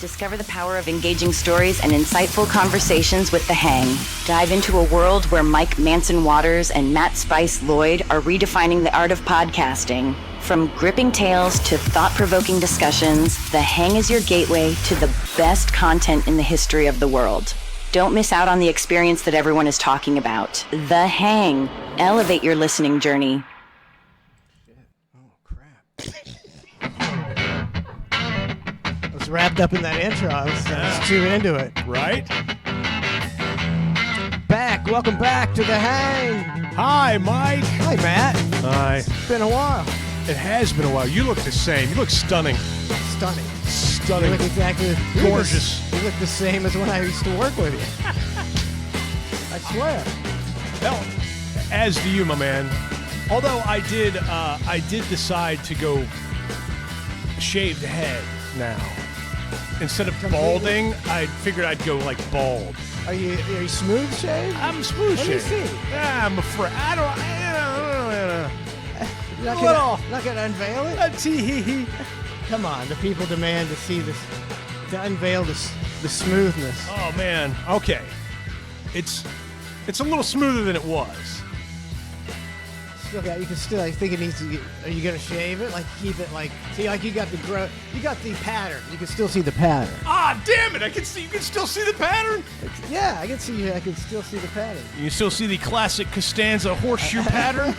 Discover the power of engaging stories and insightful conversations with The Hang. Dive into a world where Mike Manson Waters and Matt Spice Lloyd are redefining the art of podcasting. From gripping tales to thought-provoking discussions, The Hang is your gateway to the best content in the history of the world. Don't miss out on the experience that everyone is talking about. The Hang. Elevate your listening journey. Oh, crap. I was wrapped up in that intro. I was too into it. Right? Welcome back to The Hang. Hi, Mike. Hi, Matt. Hi. It's been a while. It has been a while. You look the same. You look stunning. Stunning. Stunning. You look exactly gorgeous. You look the same as when I used to work with you. I swear. Well, as do you, my man. Although I did decide to go shaved head now. Instead of balding, I figured I'd go like bald. Are you smooth shaved? I'm smooth shaved. Let me see. Yeah, I'm afraid. I don't. Not gonna unveil it? Come on, the people demand to see this, to unveil the smoothness. Oh man. Okay. It's a little smoother than it was. You can still. I think it needs to. Are you gonna shave it? Like keep it like. See, like you got the pattern. You can still see the pattern. Ah, damn it! You can still see the pattern. Yeah, I can still see the pattern. You still see the classic Costanza horseshoe pattern.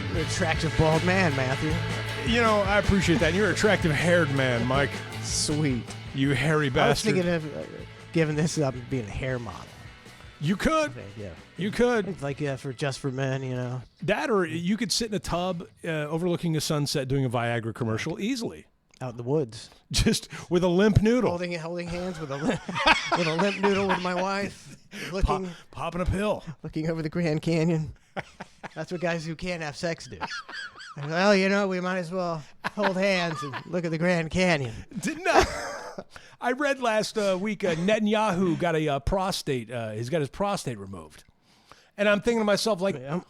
You're an attractive bald man, Matthew. You know, I appreciate that. You're an attractive haired man, Mike. Sweet. You hairy bastard. I was thinking of giving this up and being a hair model. You could. Yeah. You could. It's like for just for men, you know. That, or you could sit in a tub overlooking a sunset doing a Viagra commercial easily. Out in the woods. Just with a limp noodle. Holding hands with a limp noodle with my wife. Popping a pill. Looking over the Grand Canyon. That's what guys who can't have sex do. Well, you know, we might as well hold hands and look at the Grand Canyon. I read last week Netanyahu got a prostate. He's got his prostate removed, and I'm thinking to myself, like, well,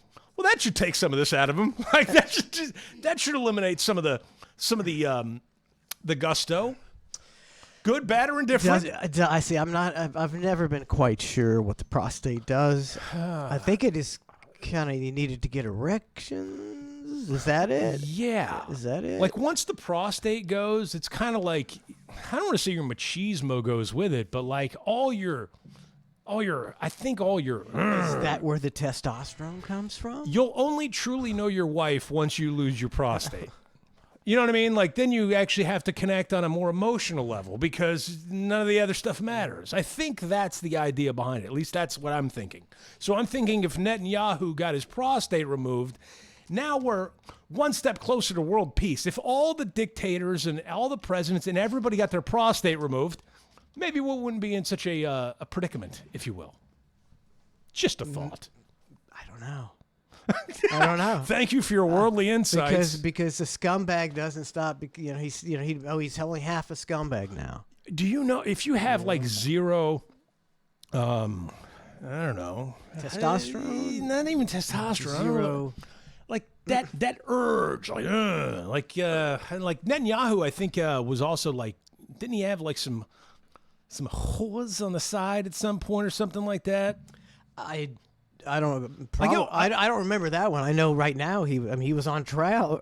that should take some of this out of him. Like that should eliminate some of the gusto. Good, bad, or indifferent? I see. I've never been quite sure what the prostate does. I think it is kind of you needed to get erections. Is that it? Yeah. Is that it? Like once the prostate goes, it's kind of like, I don't want to say your machismo goes with it, but like all your. Is that where the testosterone comes from? You'll only truly know your wife once you lose your prostate. You know what I mean? Like then you actually have to connect on a more emotional level because none of the other stuff matters. I think that's the idea behind it. At least that's what I'm thinking. So I'm thinking if Netanyahu got his prostate removed, now we're one step closer to world peace. If all the dictators and all the presidents and everybody got their prostate removed, maybe we wouldn't be in such a predicament, if you will. Just a thought. I don't know. Thank you for your worldly insights. Because the scumbag doesn't stop. You know, he's only half a scumbag now. Do you know if you have like zero, I don't know, testosterone? Not even testosterone. Zero. Like that urge, like Netanyahu, I think was also like, didn't he have like some whores on the side at some point or something like that? I don't know. I don't remember that one. I know right now he was on trial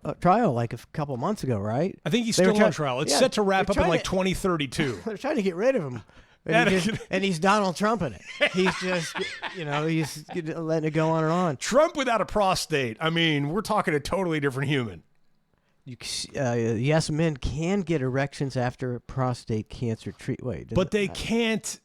like a couple months ago, right? I think he's still on trial. It's set to wrap up in like 2032. They're trying to get rid of him. And he's Donald Trump in it. He's just, he's letting it go on and on. Trump without a prostate. I mean, we're talking a totally different human. Yes, men can get erections after prostate cancer treatment. But they can't.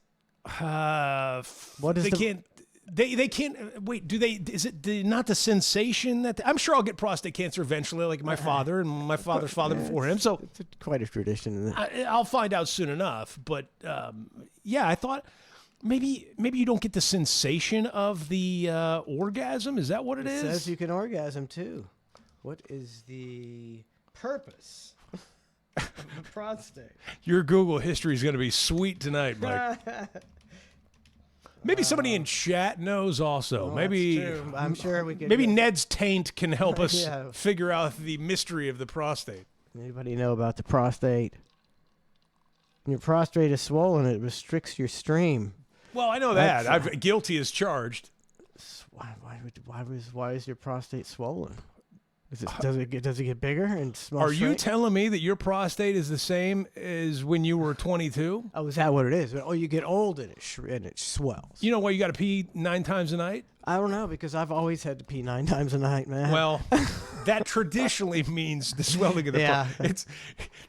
What is can't. They can't wait. Do they? Is it not the sensation that I'm sure I'll get prostate cancer eventually, like my father and my father's father before him. So it's quite a tradition. I'll find out soon enough. But yeah, I thought maybe you don't get the sensation of the orgasm. Is that what it is? It says you can orgasm too. What is the purpose of the prostate? Your Google history is going to be sweet tonight, Mike. Maybe somebody in chat knows also. Maybe I'm sure we could. Maybe Ned's taint can help us figure out the mystery of the prostate. Anybody know about the prostate? When your prostate is swollen, it restricts your stream. Well, I know that. I've guilty as charged. Why is your prostate swollen? Does it get bigger and smell Are you straight? telling me that your prostate is the same as when you were 22? Oh, is that what it is? Oh, you get old and it swells. You know why you got to pee 9 times a night? I don't know, because I've always had to pee 9 times a night, man. Well, that traditionally means the swelling of the It's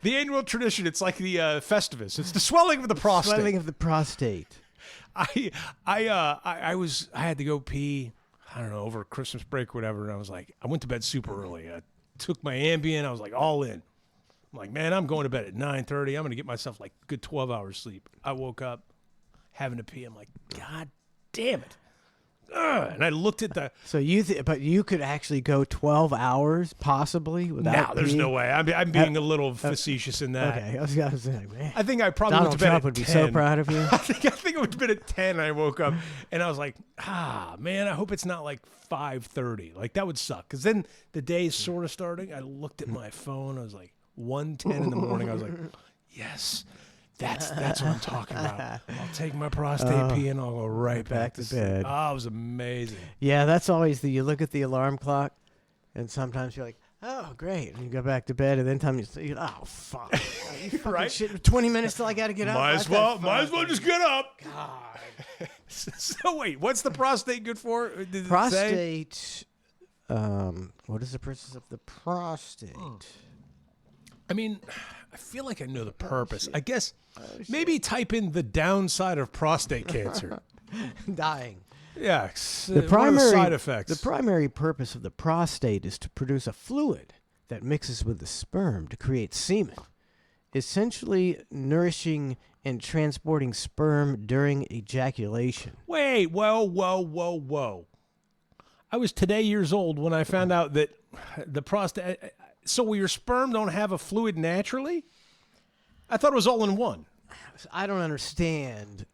the annual tradition. It's like the Festivus. It's the swelling of the prostate. Swelling of the prostate. I had to go pee, I don't know, over Christmas break or whatever, and I was like, I went to bed super early. I took my Ambien. I was like all in. I'm like, man, I'm going to bed at 9:30. I'm going to get myself like a good 12 hours sleep. I woke up having to pee. I'm like, God damn it. And I looked at the. So but you could actually go 12 hours possibly without. No, there's peeing? no way. I'm being a little facetious in that. Okay, I was gonna say, man. I think I probably Donald went to bed Trump at would 10. be so proud of you. I think it would have been at 10. I woke up and I was like, man, I hope it's not like 5:30. Like that would suck, because then the day is sort of starting. I looked at my phone. I was like 1:10 in the morning. I was like, yes. That's what I'm talking about. I'll take my prostate pee and I'll go right back to bed. Oh, it was amazing. Yeah, that's always you look at the alarm clock, and sometimes you're like, oh, great. And you go back to bed, and then you're oh, fuck. You fucking Right? shit. 20 minutes till I got to get up. Might as well just get up. God. So wait, what's the prostate good for? Did it say? Prostate. What is the purpose of the prostate? I mean, I feel like I know the purpose. I guess maybe type in the downside of prostate cancer. Dying. Yeah, The primary side effects. The primary purpose of the prostate is to produce a fluid that mixes with the sperm to create semen, essentially nourishing and transporting sperm during ejaculation. Wait, whoa. I was today years old when I found out that the prostate. So your sperm don't have a fluid naturally? I thought it was all in one. I don't understand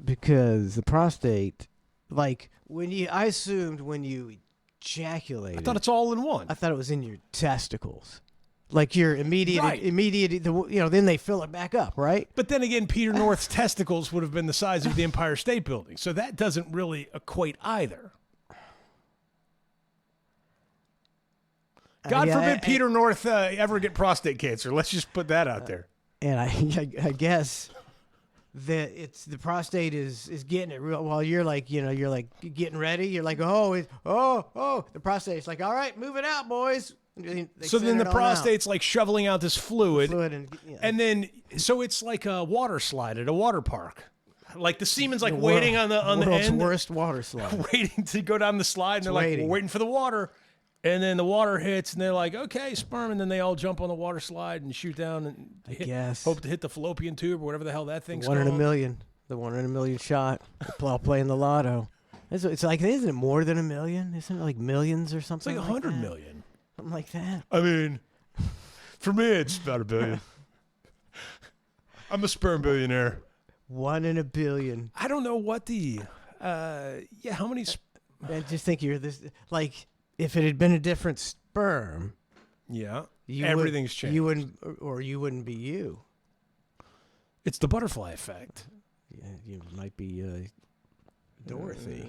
because the prostate, like I assumed when you ejaculated. I thought it's all in one. I thought it was in your testicles. Like your immediate, Right. then they fill it back up, right? But then again, Peter North's testicles would have been the size of the Empire State Building. So that doesn't really equate either. God forbid Peter North ever get prostate cancer. Let's just put that out there. And I guess that it's the prostate is getting it real while you're like getting ready. You're like, the prostate's like, all right, move it out, boys. So then the prostate's like shoveling out this fluid, and then so it's like a water slide at a water park. Like the semen's like waiting on the world's end, worst water slide, waiting to go down the slide, and they're like, we're waiting for the water. And then the water hits, and they're like, okay, sperm. And then they all jump on the water slide and shoot down and hope to hit the fallopian tube or whatever the hell that thing's called. 1 in a million. The 1 in a million shot. While playing the lotto. It's like, isn't it more than a million? Isn't it like millions or something? It's like 100 million. Something like that. I mean, for me, it's about $1 billion. I'm a sperm billionaire. 1 in a billion. I don't know what how many. I just think you're this, like, if it had been a different sperm, everything's changed. You wouldn't be you. It's the butterfly effect. Yeah, you might be Dorothy.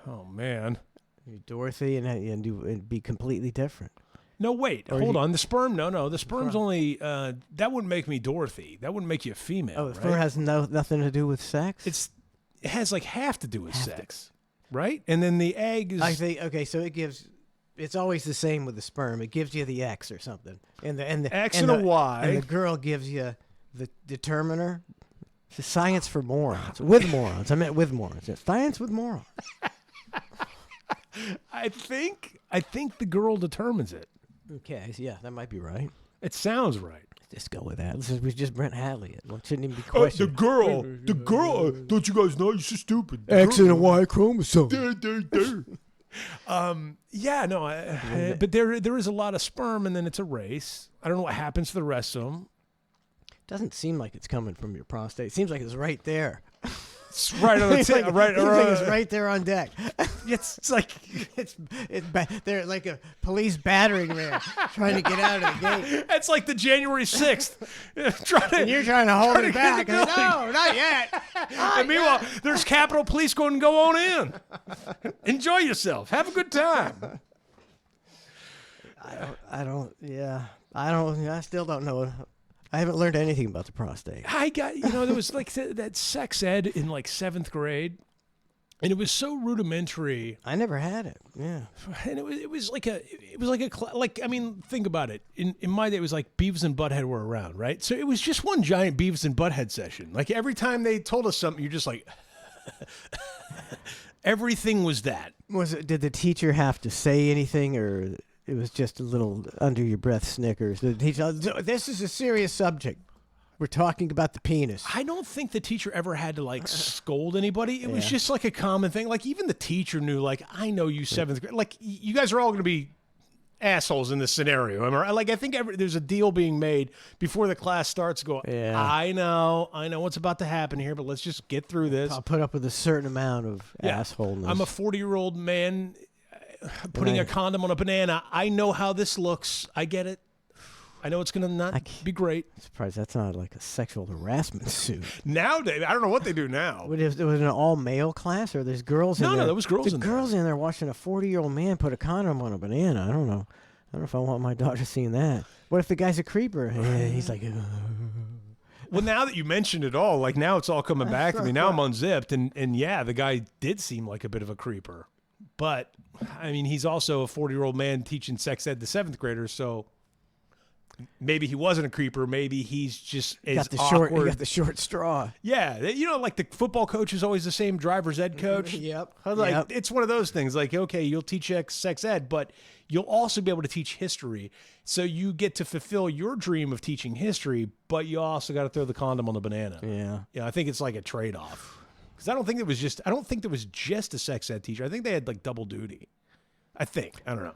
Oh man, you're Dorothy, and it'd be completely different. No, wait, hold on. The sperm, no, the sperm's only. That wouldn't make me Dorothy. That wouldn't make you a female. Oh, the sperm has nothing to do with sex. It has like half to do with sex. Right? And then the egg is... I think, okay, so it's always the same with the sperm. It gives you the X or something. And the X and a Y. And the girl gives you the determiner. It's science for morons. With morons. I meant with morons. It's science with morons. I think the girl determines it. Okay, yeah, that might be right. It sounds right. Just go with that. This is just Brent Hadley. It shouldn't even be questioned. The girl. Don't you guys know? You're so stupid. X and a Y chromosome. But there is a lot of sperm, and then it's a race. I don't know what happens to the rest of them. Doesn't seem like it's coming from your prostate. It seems like it's right there. It's right on the tip. Right, it's right there on deck. it's like they're like a police battering ram trying to get out of the gate. it's like the January 6th. And you're trying to hold it get back. it No, going. not yet. And meanwhile, there's Capitol Police going to go on in. Enjoy yourself. Have a good time. I still don't know. I haven't learned anything about the prostate. I got, there was like that sex ed in like 7th grade, and it was so rudimentary. I never had it. Yeah. And it was like think about it. In my day, it was like Beavis and Butthead were around, right? So it was just one giant Beavis and Butthead session. Like every time they told us something, you're just like, everything was that. Did the teacher have to say anything, or it was just a little under your breath snickers? Did the teacher, this is a serious subject. We're talking about the penis. I don't think the teacher ever had to like scold anybody. It was just like a common thing. Like even the teacher knew, like, I know you 7th grade. Like you guys are all going to be assholes in this scenario. Am I right? Like I think there's a deal being made before the class starts. I know what's about to happen here, but let's just get through this. I'll put up with a certain amount of assholeness. I'm a 40-year-old man putting a condom on a banana. I know how this looks. I get it. I know it's going to not be great. I'm surprised that's not like a sexual harassment suit. Nowadays, I don't know what they do now. Was it an all-male class, or there's girls in there? No, there was girls in there. There's girls in there watching a 40-year-old man put a condom on a banana. I don't know. I don't know if I want my daughter seeing that. What if the guy's a creeper? He's like... Well, now that you mentioned it all, like now it's all coming back to me. Now I'm unzipped, and yeah, the guy did seem like a bit of a creeper. But, I mean, he's also a 40-year-old man teaching sex ed to 7th graders, so... Maybe he wasn't a creeper. Maybe he's just as awkward. He got the short straw. Yeah, like the football coach is always the same driver's ed coach. Yep. It's one of those things. Like, okay, you'll teach sex ed, but you'll also be able to teach history. So you get to fulfill your dream of teaching history, but you also got to throw the condom on the banana. Yeah. Yeah, I think it's like a trade-off. Because I don't think there was just a sex ed teacher. I think they had like double duty. I don't know.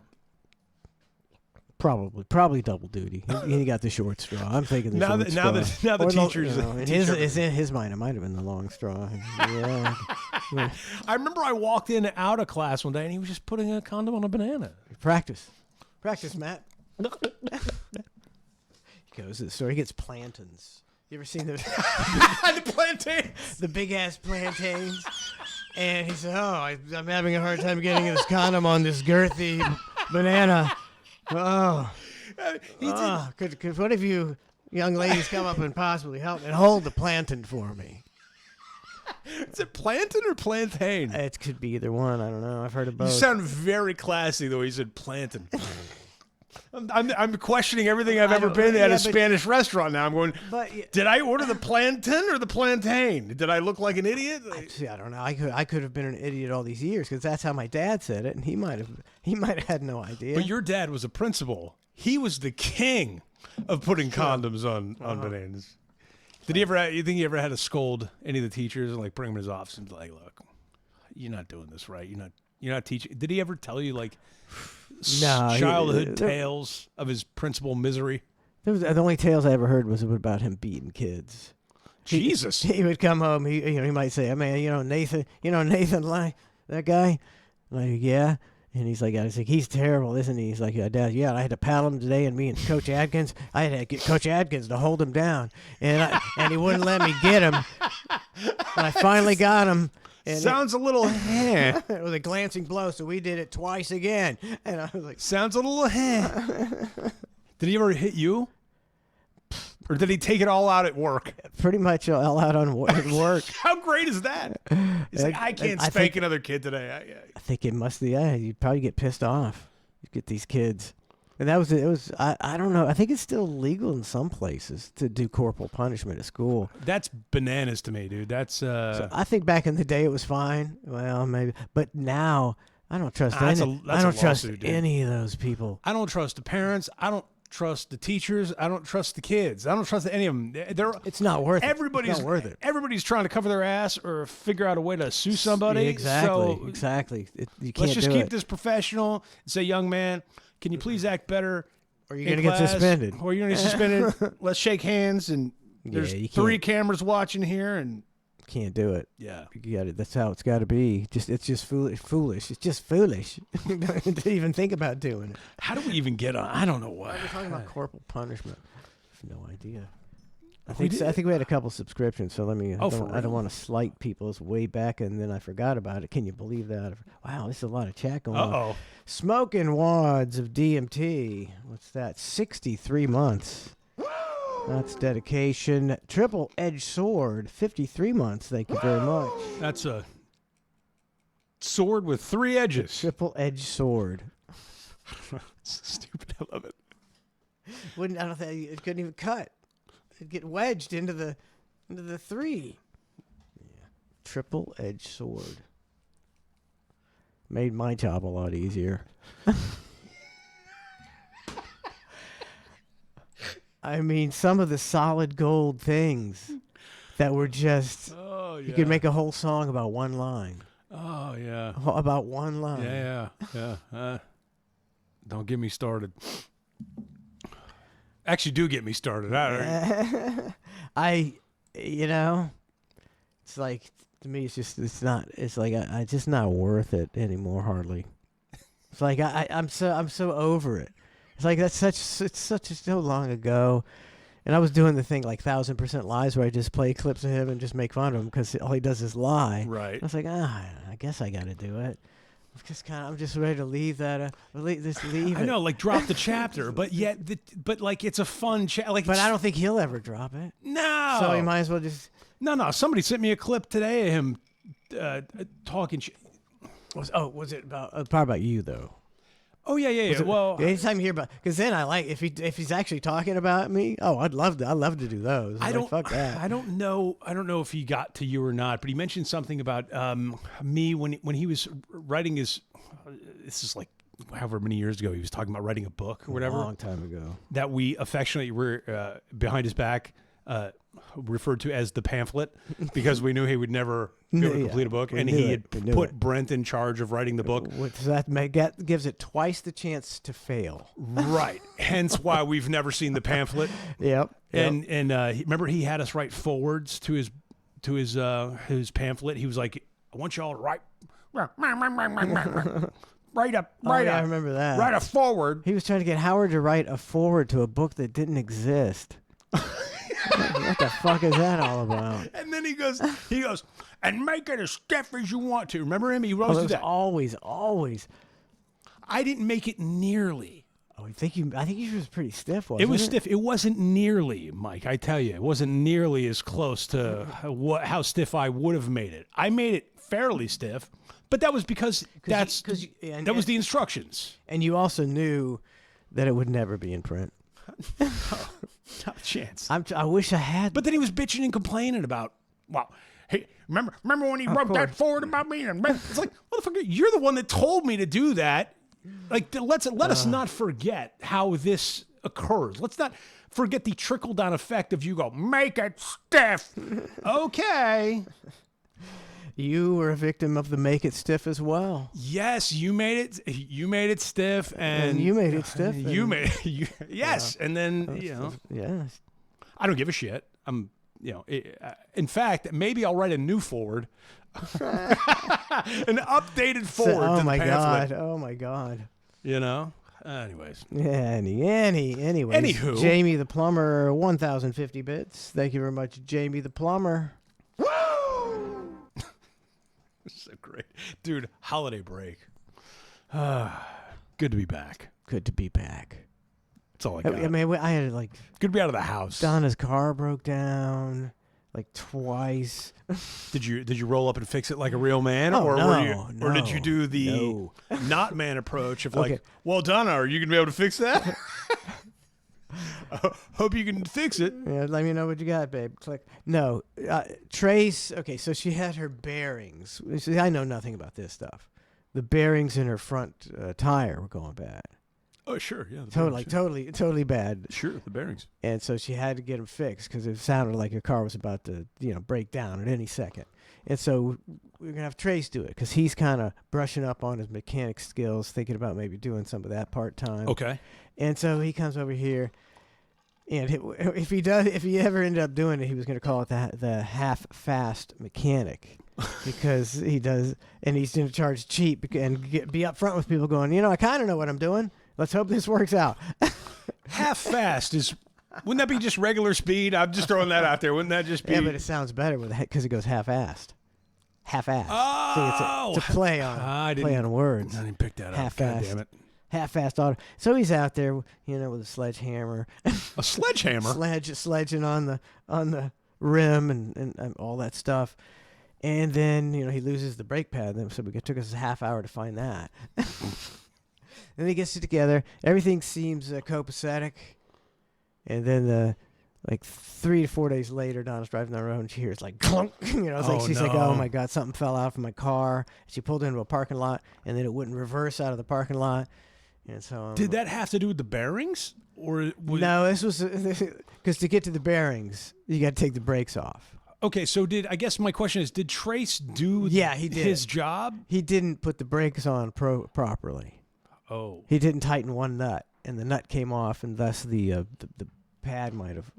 Probably double duty. He got the short straw. I'm thinking now the teachers. In his mind, it might have been the long straw. Yeah. I remember I walked in and out of class one day, and he was just putting a condom on a banana. Practice, Matt. He goes to the store. He gets plantains. You ever seen those? The plantains. The big ass plantains. And he said, I'm having a hard time getting this condom on this girthy banana. What if you young ladies come up and possibly help and hold the plantain for me? Is it plantain or plantain? It could be either one. I don't know. I've heard of both. You sound very classy the way you said plantain. I'm questioning everything I've ever been at a Spanish restaurant now. I'm going, did I order the plantain or the plantain? Did I look like an idiot? I don't know. I could have been an idiot all these years because that's how my dad said it, and he might have had no idea. But your dad was a principal. He was the king of putting condoms on bananas. Did he ever? You think he ever had to scold any of the teachers and like bring them in his office and be like, look, you're not doing this right. You're not teaching. Did he ever tell you like childhood tales of his principal misery? The only tales I ever heard was about him beating kids. Jesus. He would come home. He might say, "Man, Nathan, like that guy." I'm like, yeah. And he's like, he's terrible, isn't he? He's like, yeah, Dad, I had to paddle him today, and me and Coach Adkins, I had to get Coach Adkins to hold him down, and he wouldn't let me get him. And I finally got him. And sounds a little it was a glancing blow, so we did it twice again. And I was like, sounds a little Did he ever hit you? Or did he take it all out at work? Pretty much all out on work. How great is that? He's like, I can't spank another kid today. I think it must be, you'd probably get pissed off. You get these kids. And it was I don't know. I think it's still legal in some places to do corporal punishment at school. That's bananas to me, dude. That's So I think back in the day it was fine. Well, maybe. But now I don't trust any of those people. I don't trust the parents. I don't trust the teachers. I don't trust the kids. I don't trust any of them. It's not worth it. Everybody's not worth it. Everybody's trying to cover their ass or figure out a way to sue somebody. Exactly. You can't let's just keep this professional and say, young man, can you please act better? Or you're going to get suspended. Or you're going to get suspended. Let's shake hands. And there's 3 cameras watching here. And Can't do it. Yeah. You got it. That's how it's got to be. It's just foolish. It's just foolish to even think about doing it. How do we even get on? I don't know why. We're talking about corporal punishment. I have no idea. I think we had a couple subscriptions, so let me. I don't want to slight people. It's way back, and then I forgot about it. Can you believe that? Wow, this is a lot of chat going on. Smoking wads of DMT. What's that? 63 months. That's dedication. Triple Edge Sword. 53 months. Thank you very much. That's a sword with 3 edges. Triple Edge Sword. Stupid. I love it. I don't think it couldn't even cut. It'd get wedged into the 3. Yeah. Triple Edge Sword. Made my job a lot easier. I mean, some of the solid gold things that were just... Oh, yeah. You could make a whole song about one line. Oh, yeah. About one line. Yeah. Don't get me started. Actually, do get me started. It's like, to me, it's just not worth it anymore, hardly. It's like, I'm so over it. It's like, it's so long ago. And I was doing the thing like 1,000% Lies where I just play clips of him and just make fun of him because all he does is lie. Right. I was like, I guess I got to do it. I'm just ready to leave that. Leave it. I know, like drop the chapter, but like it's a fun But I don't think he'll ever drop it. No. So he might as well just. No. Somebody sent me a clip today of him talking. Was it about probably about you though? Oh yeah. Well, anytime you hear about, because then I like if he's actually talking about me. Oh, I'd love to do those. Fuck that. I don't know if he got to you or not, but he mentioned something about me when he was writing his. This is like however many years ago he was talking about writing a book or whatever. A long time ago. That we affectionately were behind his back. Referred to as the pamphlet because we knew he would never be able to complete a book, and he had put Brent in charge of writing the book. So that gives it twice the chance to fail. Right. Hence why we've never seen the pamphlet. Yep. And remember he had us write forwards to his pamphlet. He was like, I want y'all to write I remember that. Write a forward. He was trying to get Howard to write a forward to a book that didn't exist. What the fuck is that all about? And then he goes, and make it as stiff as you want to. Remember him? He roasted that. Always. I didn't make it nearly. Oh, I think yours was pretty stiff, wasn't it? It was stiff. It wasn't nearly, Mike. I tell you, it wasn't nearly as close to how stiff I would have made it. I made it fairly stiff, but that was because that was the instructions. And you also knew that it would never be in print. Not a chance. I wish I had. But then he was bitching and complaining about, well, hey, remember when he wrote that forward about me? And it's like, motherfucker, you're the one that told me to do that. Like, let us not forget how this occurs. Let's not forget the trickle-down effect of you go, make it stiff. Okay. You were a victim of the make it stiff as well. Yes, you made it stiff, and you made it stiff. Yes, and then yes. I don't give a shit. I'm in fact, maybe I'll write a new forward, an updated forward. Oh to my the pamphlet. god! Oh my god! Anyways. Yeah. Anyways. Anywho. Jamie the plumber, 1,050 bits. Thank you very much, Jamie the plumber. So great. Dude, holiday break. Good to be back. Good to be back. That's all I got. I mean, I had good to be out of the house. Donna's car broke down like twice. Did you roll up and fix it like a real man, or did you do the not man approach of like, well, Donna, are you gonna be able to fix that? Hope you can fix it. Yeah, let me know what you got, babe. Click. No, Trace. Okay, so she had her bearings. See, I know nothing about this stuff. The bearings in her front tire were going bad. Oh, sure, yeah. Totally bad. Sure, the bearings. And so she had to get them fixed because it sounded like her car was about to, break down at any second. And so we're gonna have Trace do it because he's kind of brushing up on his mechanic skills, thinking about maybe doing some of that part time. Okay. And so he comes over here, And if he ever ended up doing it, he was going to call it the half-fast mechanic, because he does, and he's going to charge cheap and be upfront with people, going, I kind of know what I'm doing. Let's hope this works out. Half fast wouldn't that be just regular speed? I'm just throwing that out there. Wouldn't that just be? Yeah, but it sounds better because it goes half-assed. Half-assed. Oh, so it's a play on words. I didn't pick that up. Half-assed. God damn it. Half-fast auto. So he's out there, with a sledgehammer. A sledgehammer? Sledging on the rim and all that stuff. And then, he loses the brake pad. So it took us a half hour to find that. Then he gets it together. Everything seems copacetic. And then, 3 to 4 days later, Donna's driving down the road and she hears like clunk. She's like, oh my God, something fell out from my car. She pulled into a parking lot, and then it wouldn't reverse out of the parking lot. And so did that have to do with the bearings, or no? This was because to get to the bearings, you got to take the brakes off. Okay, so I guess my question is, did Trace do he did his job? He didn't put the brakes on properly. Oh. He didn't tighten one nut, and the nut came off, and thus the pad might have.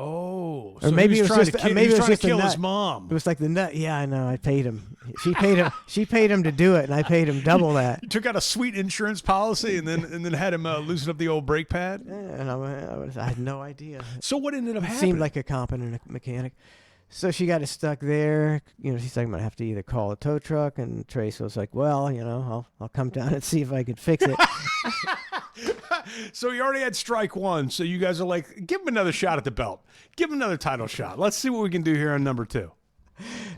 Oh, or maybe he was it was trying to kill his mom. It was like the nut. Yeah, I know. I paid him. She paid him. She paid him to do it, and I paid him double that. You took out a sweet insurance policy, and then had him loosen up the old brake pad. Yeah, and I had no idea. So what ended up happening? Seemed like a competent mechanic. So she got it stuck there. She's like, I'm gonna have to either call a tow truck, and Trace was like, well, I'll come down and see if I can fix it. So he already had strike one. So you guys are like, give him another shot at the belt. Give him another title shot. Let's see what we can do here on number 2.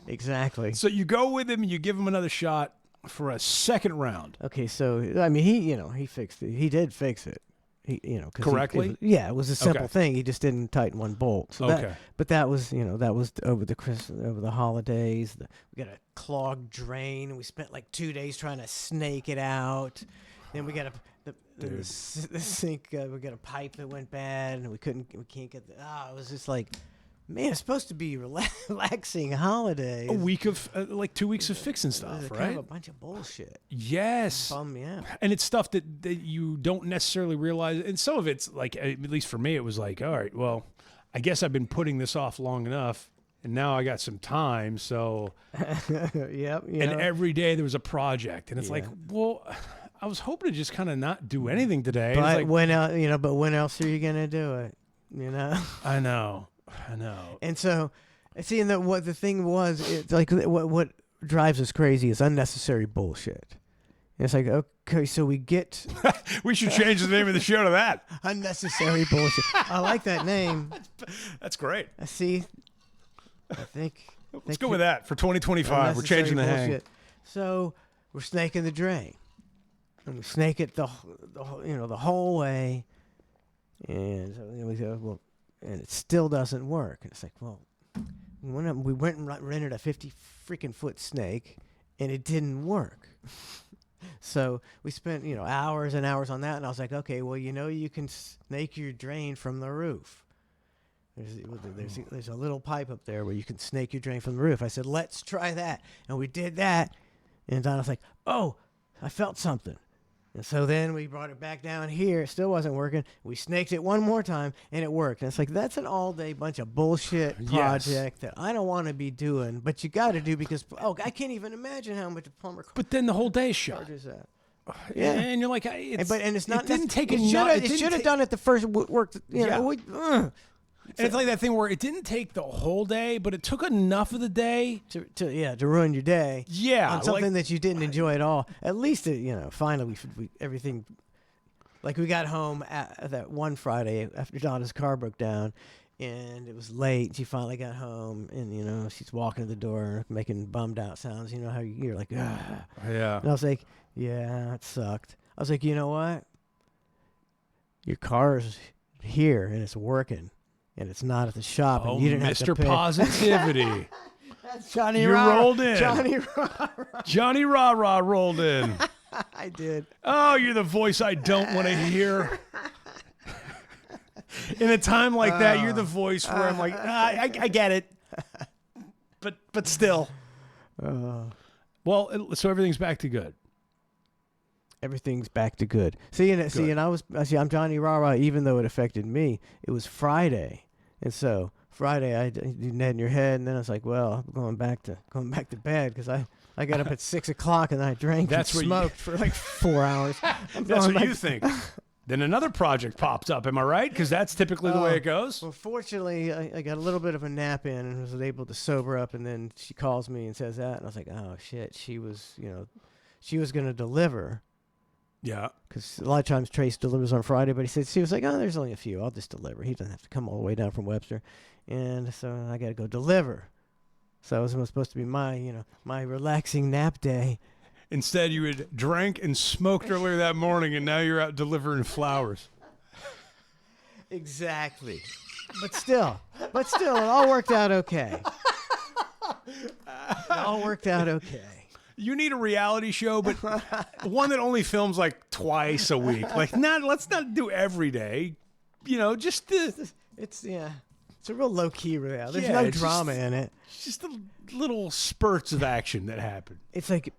Exactly. So you go with him and you give him another shot for a second round. Okay, so I mean, he fixed it. He did fix it. Correctly. It was a simple thing. He just didn't tighten one bolt. So but that was over the holidays. We got a clogged drain, and we spent like 2 days trying to snake it out. Then we got the sink. We got a pipe that went bad, and we can't get the. It was just like, man, it's supposed to be relaxing holidays. A week of 2 weeks of fixing stuff, right? Kind of a bunch of bullshit. Yes. Bum me out. And it's stuff that you don't necessarily realize. And some of it's like, at least for me, it was like, all right, well, I guess I've been putting this off long enough, and now I got some time. So, yep. And every day there was a project, and it's like, well, I was hoping to just kind of not do anything today. But like, when else are you gonna do it? I know. And so, see, and what the thing was, it's like what drives us crazy is unnecessary bullshit. And it's like, okay, so we get. We should change the name of the show to that. Unnecessary bullshit. I like that name. That's great. See, I think. Let's go with that for 2025. We're changing the hang. So we're snaking the drain, and we snake it the whole way, and so we go, well, and it still doesn't work. And it's like, well, we went and rented a 50 freaking foot snake, and it didn't work. So we spent hours and hours on that, and I was like, okay, well, you can snake your drain from the roof. There's a little pipe up there where you can snake your drain from the roof. I said, let's try that, and we did that, and Donna's like, oh, I felt something. And so then we brought it back down here. It still wasn't working. We snaked it one more time, and it worked. And it's like, that's an all-day bunch of bullshit project that I don't want to be doing, but you got to do because, I can't even imagine how much a plumber But then the whole day shot. charges that. Yeah, and you're like, it's not. It didn't take It should have done it the first work. And it's like that thing where it didn't take the whole day, but it took enough of the day to ruin your day. Yeah, on something that you didn't enjoy at all. At least finally we everything. Like we got home that one Friday after Donna's car broke down, and it was late. She finally got home, and she's walking to the door making bummed out sounds. You know how you're like, ah. Yeah. And I was like, yeah, it sucked. I was like, you know what? Your car's here and it's working. And it's not at the shop. And you didn't have to pay. Mr. Positivity. That's Johnny You rolled in. Johnny Rah-Rah rolled in. I did. Oh, you're the voice I don't want to hear. In a time like that, you're the voice where I'm like, I get it. But still. Well, so everything's back to good. everything's back to good. And I'm Johnny Rara. Even though it affected me, it was Friday, and so Friday I did Ned in your head, and then I was like, well, I'm going back to bed because I got up at 6 o'clock and I drank and smoked for like 4 hours. That's what you think. Then another project pops up. Am I right? Because that's typically the way it goes. Well, fortunately, I got a little bit of a nap in and was able to sober up. And then she calls me and says that, and I was like, oh shit, she was going to deliver. Yeah. Because a lot of times Trace delivers on Friday, but she was like, oh, there's only a few. I'll just deliver. He doesn't have to come all the way down from Webster. And so I got to go deliver. So it was supposed to be my relaxing nap day. Instead, you had drank and smoked earlier that morning, and now you're out delivering flowers. Exactly. But still, it all worked out okay. You need a reality show, but one that only films like twice a week. Like, let's not do every day. Just it's a real low key reality. There's no drama in it. It's just the little spurts of action that happen. It's like,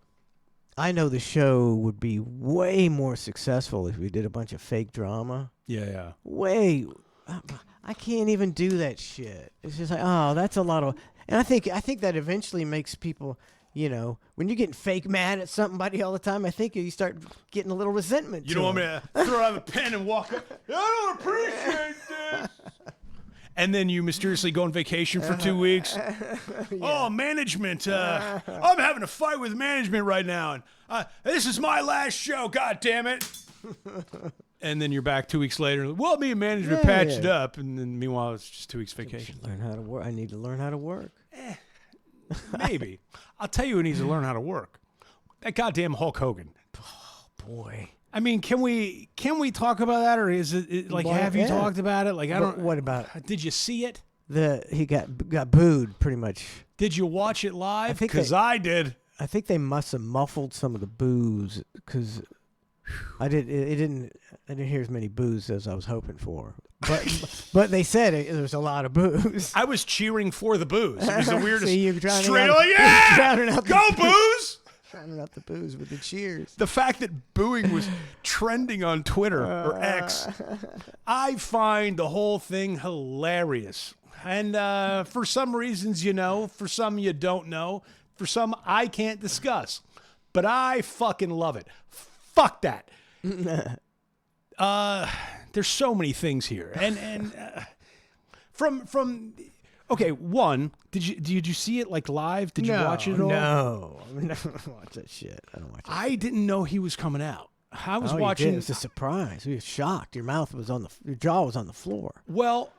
I know the show would be way more successful if we did a bunch of fake drama. Yeah. I can't even do that shit. It's just like, oh, that's a lot of, and I think that eventually makes people, when you're getting fake mad at somebody all the time, I think you start getting a little resentment. You don't want me to throw out the pen and walk up. I don't appreciate this. And then you mysteriously go on vacation for 2 weeks. Oh, management. I'm having a fight with management right now. And this is my last show. God damn it. And then you're back 2 weeks later. Well, me and management patched up. And then meanwhile, it's just 2 weeks vacation. Learn how to work. I need to learn how to work. Maybe. I'll tell you who needs to learn how to work. That goddamn Hulk Hogan. Oh, boy. I mean, can we talk about that, or is it like have you talked about it? Like I don't. What about? Did you see it? He got booed pretty much. Did you watch it live? Because I did. I think they must have muffled some of the boos because I didn't hear as many boos as I was hoping for. But they said there was a lot of boos. I was cheering for the boos. It was the weirdest. See, you're drowning straight out, yeah, go boos. Drowning out the boos with the cheers. The fact that booing was trending on Twitter or X, I find the whole thing hilarious. And for some reasons, for some you don't know, for some I can't discuss. But I fucking love it. Fuck that. There's so many things here. And from okay, one, did you see it like live? Did you watch it at all? No, I never watch that shit. I don't watch it. I didn't know he was coming out. I was watching. You did. It was a surprise. We were shocked. Your jaw was on the floor. Well,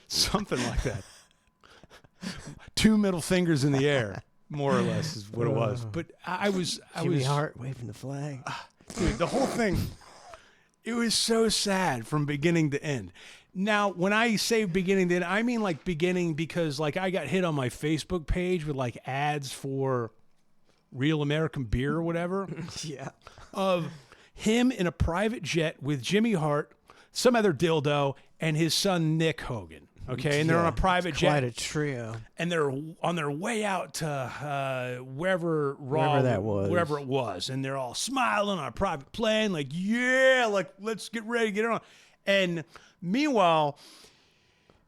something like that. 2 middle fingers in the air, more or less, is what it was. But I was Jimmy Hart waving the flag. Dude, the whole thing. It was so sad from beginning to end. Now, when I say beginning to end, I mean like beginning because like I got hit on my Facebook page with like ads for Real American Beer or whatever. Yeah. Of him in a private jet with Jimmy Hart, some other dildo, and his son Nick Hogan. Okay, and they're on a private jet. Quite a trio. And they're on their way out to wherever it was. And they're all smiling on a private plane, like, yeah, like, let's get ready to get on. And meanwhile,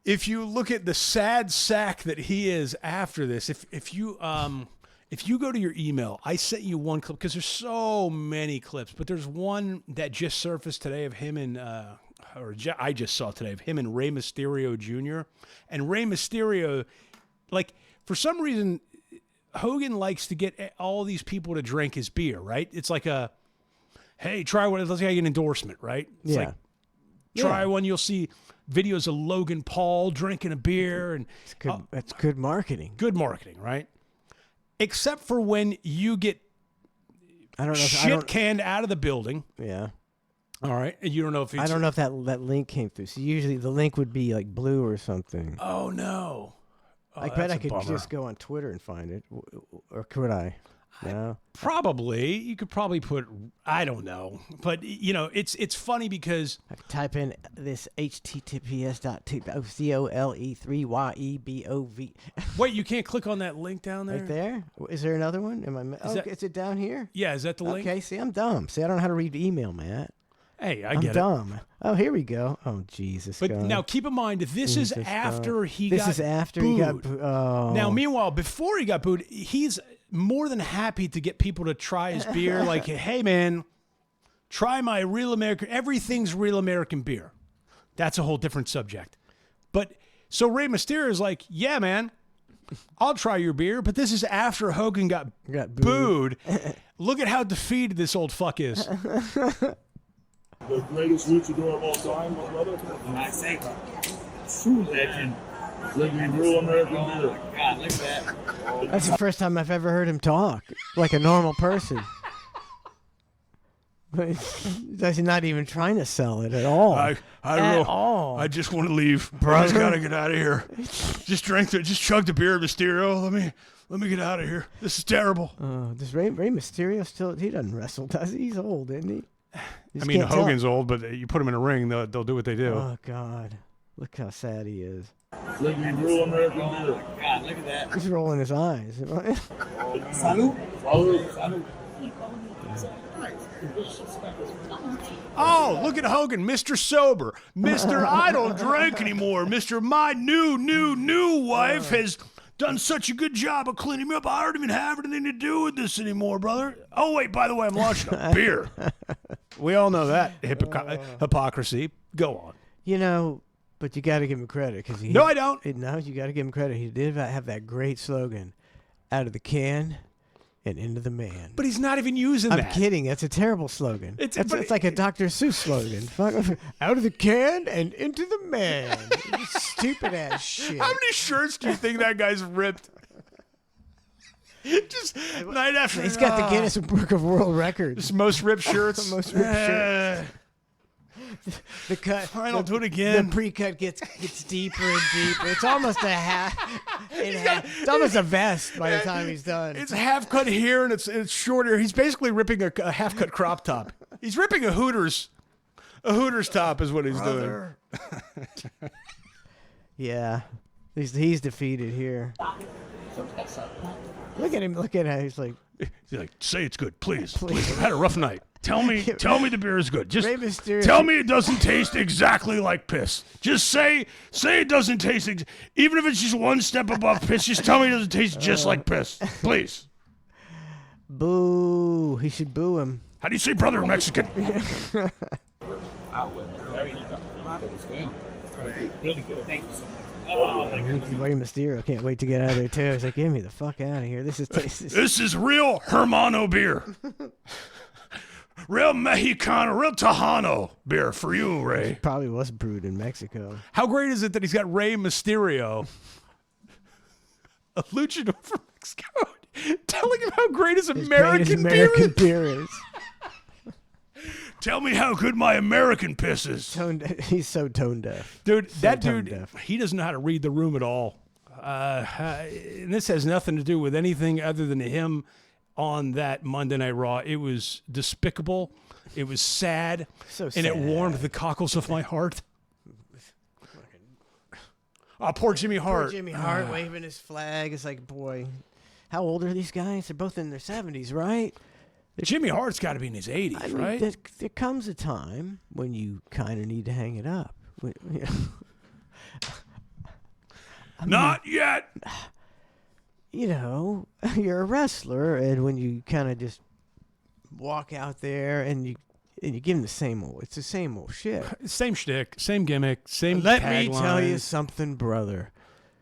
if you look at the sad sack that he is after this, if you go to your email, I sent you one clip because there's so many clips, but there's one that just surfaced today of him and I just saw today of him and Rey Mysterio Jr. And Rey Mysterio, like, for some reason, Hogan likes to get all these people to drink his beer, right? It's like hey, try one. Let's get an endorsement, right? It's like, try one. You'll see videos of Logan Paul drinking a beer. And that's good marketing. Good marketing, right? Except for when you get canned out of the building. Yeah. All right. And you don't know if I don't know if that link came through. So usually the link would be like blue or something. Oh, no. I bet I could just go on Twitter and find it. Or could I? No. Probably. You could probably put, I don't know. But, it's funny because. I could type in this https://cole3yebov. Wait, you can't click on that link down there? Right there? Is there another one? Is it down here? Yeah, is that the link? Okay, see, I'm dumb. See, I don't know how to read email, Matt. Hey, I'm dumb. Oh, here we go. Oh, Jesus. But God. now keep in mind, this is after he got booed. This is after he got booed. Oh. Now, meanwhile, before he got booed, he's more than happy to get people to try his beer. Like, hey, man, try my real American. Everything's real American beer. That's a whole different subject. But so Rey Mysterio is like, yeah, man, I'll try your beer. But this is after Hogan got booed. Look at how defeated this old fuck is. The greatest luchador of all time, my brother. I say, true legend. Drinking real American beer. Oh my God, look at that. That's the first time I've ever heard him talk like a normal person. But he's not even trying to sell it at all. I just want to leave. Brother. I just gotta get out of here. Just chug the beer, Mysterio. Let me get out of here. This is terrible. Does Rey Mysterio still? He doesn't wrestle, does he? He's old, isn't he? I mean, Hogan's old, but you put him in a ring, they'll do what they do. Oh God, look how sad he is. Drinking real American beer. Oh my God, look at that. He's rolling his eyes. Salud. Salud. Oh, look at Hogan, Mr. Sober, Mr. I don't drink anymore, Mr. My new wife has done such a good job of cleaning me up. I don't even have anything to do with this anymore, brother. Oh, wait, by the way, I'm launching a beer. We all know that hypocrisy. Go on. But you got to give him credit because No, I don't. No, you got to give him credit. He did have that great slogan, "Out of the can and into the man." But he's not even using that. I'm kidding. That's a terrible slogan. It's like a Dr. Seuss slogan. Out of the can and into the man. Stupid ass shit. How many shirts do you think that guy's ripped? Just night after He's got the Guinness Book of World Records. Most ripped shirts. Most ripped shirts. The cut. Fine, I'll do it again. The pre-cut gets deeper and deeper. It's almost a half. It's almost a vest by the time he's done. It's half cut here and it's shorter. He's basically ripping a half cut crop top. He's ripping a Hooters top is what he's doing. Yeah, he's defeated here. Look at him. Look at how he's like, say it's good, please. I've had a rough night. Tell me the beer is good. Just Rey Mysterio. tell me it doesn't taste exactly like piss. Just say it doesn't taste, even if it's just one step above piss, just tell me it doesn't taste just like piss. Please. Boo. He should boo him. How do you say brother in Mexican? Really good. Thank you so much. Oh my God. Rey Mysterio can't wait to get out of there too. He's like, get me the fuck out of here. This is real Hermano beer. Real Mexicano, real Tejano beer for you, Ray. Probably was brewed in Mexico. How great is it that he's got Rey Mysterio, a luchador from Mexico, telling him how great his American beer is? Tell me how good my American piss is. He's so tone deaf. Dude, So that tone dude, deaf. he doesn't know how to read the room at all. And this has nothing to do with anything other than him on that Monday Night Raw. It was despicable. It was sad. So and it sad. warmed the cockles of my heart. Oh, poor Jimmy Hart. Poor Jimmy Hart waving his flag. It's like, boy, how old are these guys? They're both in their 70s, right? Jimmy Hart's got to be in his 80s, I mean, right? there comes a time when you kind of need to hang it up. Not yet. You're a wrestler, and when you kind of just walk out there and you give them the same old shit. Same shtick, same gimmick, same Let me tell you tagline, something, brother.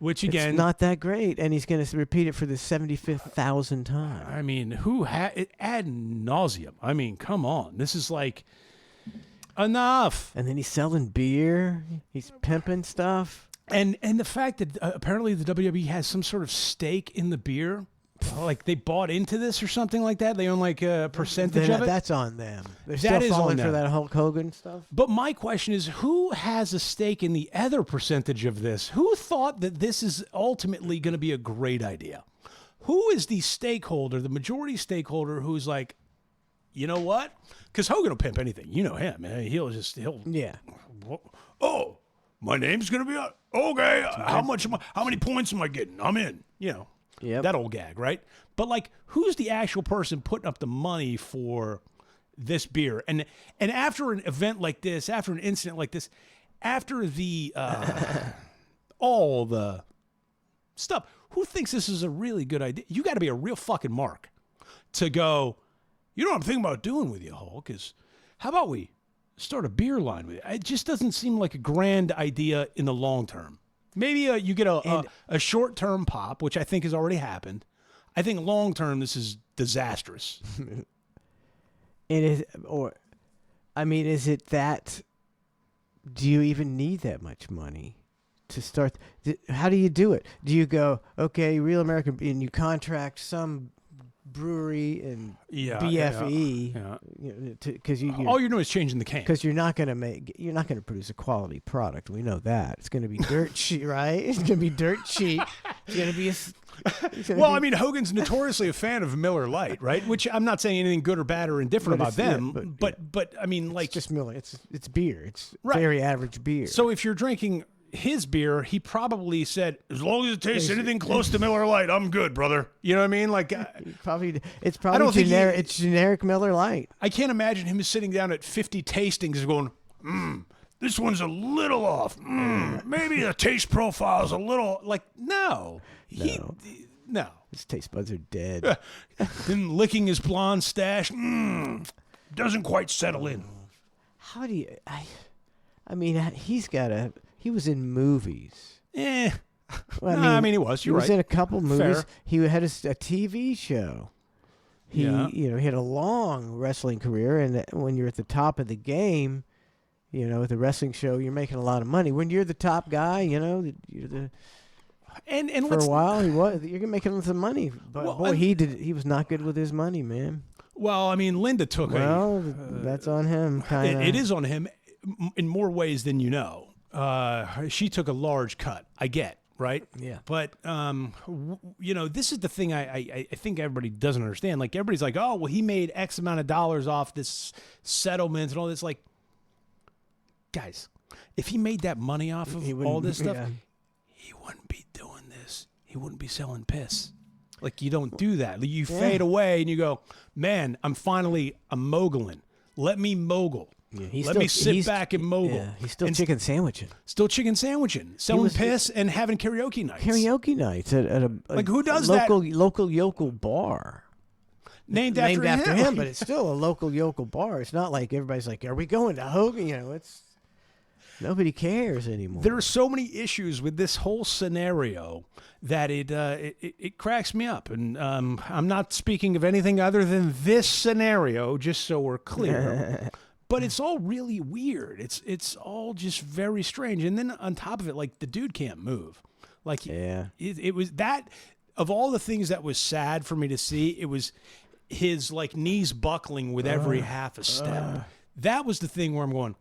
which again, It's not that great, and he's going to repeat it for the 75,000th time. I mean, who had ad nauseum? I mean, come on. This is like enough. And then he's selling beer. He's pimping stuff. And the fact that apparently the WWE has some sort of stake in the beer, like they bought into this or something like that. They own like a percentage of it. That's on them. They're That still is falling on for them. that Hulk Hogan stuff. But my question is, who has a stake in the other percentage of this? Who thought that this is ultimately going to be a great idea? who is the stakeholder, the majority stakeholder, who's like, you know what? Because Hogan will pimp anything. You know him, man. He'll Yeah. oh, my name's gonna be okay. How many points am I getting? I'm in. You know, that old gag, right? But like, who's the actual person putting up the money for this beer? And after an event like this, after an incident like this, after the all the stuff, who thinks this is a really good idea? You got to be a real fucking mark to go, you know what I'm thinking about doing with you, Hulk, is how about we start a beer line with you? It just doesn't seem like a grand idea in the long term. Maybe you get a short-term pop, which I think has already happened. I think long-term, this is disastrous. Is it that, do you even need that much money to start? How do you do it? Do you go, okay, Real American, and you contract some brewery and BFE, because all you're doing is changing the can. Because you're not going to produce a quality product. We know that. It's going to be dirt cheap, right? It's going to be dirt cheap. It's going to be I mean, Hogan's notoriously a fan of Miller Lite, right? Which I'm not saying anything good or bad or indifferent about them, but I mean, like, it's just Miller. It's beer. It's right. Very average beer. So if you're drinking his beer, he probably said, as long as it tastes anything close to Miller Lite, I'm good, brother. You know what I mean? Like, it's probably generic. It's generic Miller Lite. I can't imagine him sitting down at 50 tastings and going, this one's a little off. Maybe the taste profile is a little, like, no. No. His taste buds are dead. Then licking his blonde stash, doesn't quite settle in. How do you, I mean, he was in movies. Well, I mean, he was. You're right. He was in a couple movies. Fair. He had a TV show. He had a long wrestling career, and when you're at the top of the game, with the wrestling show, you're making a lot of money. When you're the top guy, you're the. And for a while, you're making some money, but he was not good with his money, man. Well, I mean, Linda took that's on him. Kind of. It is on him in more ways than you know. She took a large cut. I get, right? Yeah. But this is the thing I think everybody doesn't understand. Like, everybody's like, oh, well, he made X amount of dollars off this settlement and all this. Like, guys, if he made that money off of all this stuff, he wouldn't be doing this. He wouldn't be selling piss. Like, you don't do that. You fade away and you go, man, I'm moguling. Let me mogul. Yeah, Let me sit back and mogul. Yeah, he's still chicken sandwiching. Selling piss and having karaoke nights. Karaoke nights at a like, who does local yokel bar. Named after him, but it's still a local yokel bar. It's not like everybody's like, are we going to Hogan? It's nobody cares anymore. There are so many issues with this whole scenario that it cracks me up. And I'm not speaking of anything other than this scenario, just so we're clear. But it's all really weird. It's all just very strange. And then on top of it, like, the dude can't move. Like, it was that, of all the things that was sad for me to see, it was his, like, knees buckling with every half a step. That was the thing where I'm going,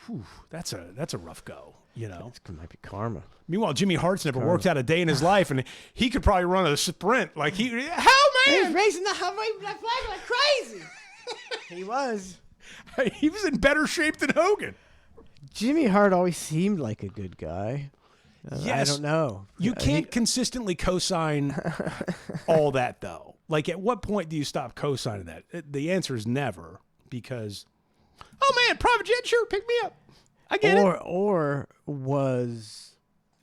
whew, that's a rough go, It might be karma. Meanwhile, Jimmy Hart's never worked out a day in his life, and he could probably run a sprint. Like, man! He's racing the flag like crazy. He was. He was in better shape than Hogan. Jimmy Hart always seemed like a good guy. Yes. I don't know. You can't consistently co-sign all that, though. Like, at what point do you stop co-signing that? The answer is never, because, oh, man, private jet, sure, pick me up. I get it. Or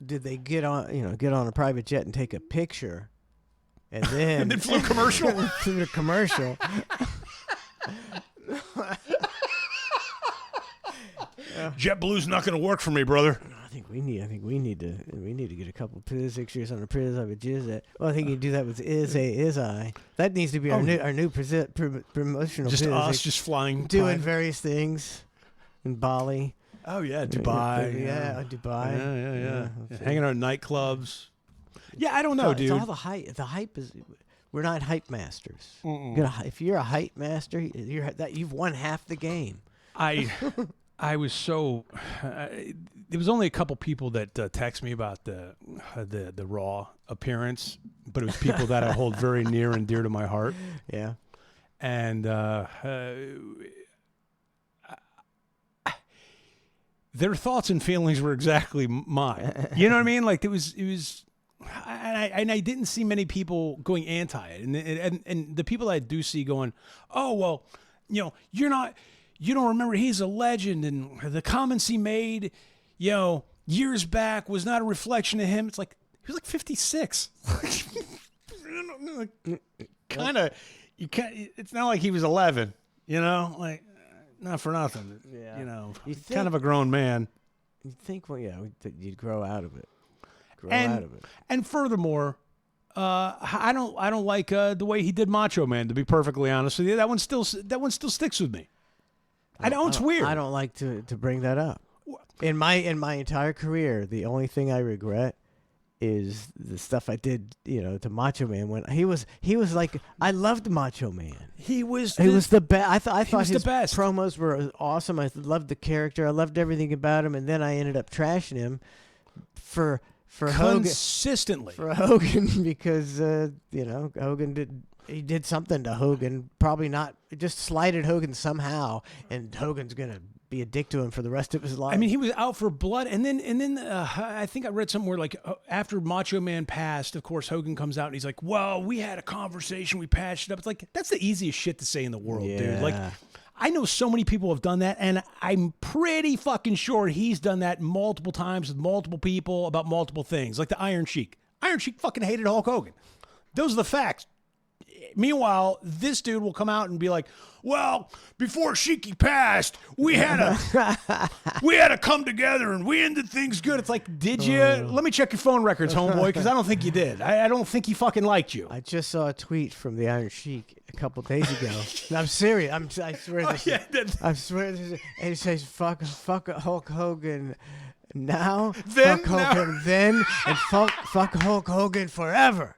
did they get on a private jet and take a picture, and then and then flew commercial? Flew a commercial. JetBlue's not going to work for me, brother. I think we need to get a couple pictures on the Priz of a Jizz. Well, I think you do that with Is I. That needs to be our new promotional. Just us, just flying, doing various things in Bali. Oh yeah, Dubai. Dubai. Yeah. Hanging out in nightclubs. Yeah, I don't know, dude. It's all the hype. The hype is. We're not hype masters. If you're a hype master, you've won half the game. I was so. There was only a couple people that text me about the Raw appearance, but it was people that I hold very near and dear to my heart. Yeah. And their thoughts and feelings were exactly mine. You know what I mean? Like it was, and I didn't see many people going anti it, and the people I do see going, oh well, you know, you don't remember he's a legend, and the comments he made, you know, years back was not a reflection of him. It's like he was like 56. Kind of, you can't. It's not like he was 11. You know, like not for nothing. Yeah. You know, You kind of a grown man. You think, well, yeah, you'd grow out of it. And furthermore, I don't like the way he did Macho Man. To be perfectly honest with you, that one still sticks with me. I know it's weird. I don't like to bring that up. In my entire career, the only thing I regret is the stuff I did, you know, to Macho Man when he was like, I loved Macho Man. He was the best. I thought his promos were awesome. I loved the character. I loved everything about him. And then I ended up trashing him for consistently Hogan because you know, Hogan did something to Hogan. Probably not. It just slighted Hogan somehow, and Hogan's gonna be a dick to him for the rest of his life. I mean, he was out for blood, and then I think I read somewhere like after Macho Man passed, of course Hogan comes out and he's like, "Well, we had a conversation, we patched it up." It's like that's the easiest shit to say in the world, dude. Like, I know so many people have done that, and I'm pretty fucking sure he's done that multiple times with multiple people about multiple things, like the Iron Sheik. Iron Sheik fucking hated Hulk Hogan. Those are the facts. Meanwhile, this dude will come out and be like, "Well, before Sheiky passed, we had to come together and we ended things good." It's like, did you? Let me check your phone records, homeboy, because I don't think you did. I don't think he fucking liked you. I just saw a tweet from the Iron Sheik a couple days ago. I'm serious. I swear this. I swear this. And it says, "Fuck Hulk Hogan." Now, then, fuck Hogan then, and fuck Hulk Hogan forever.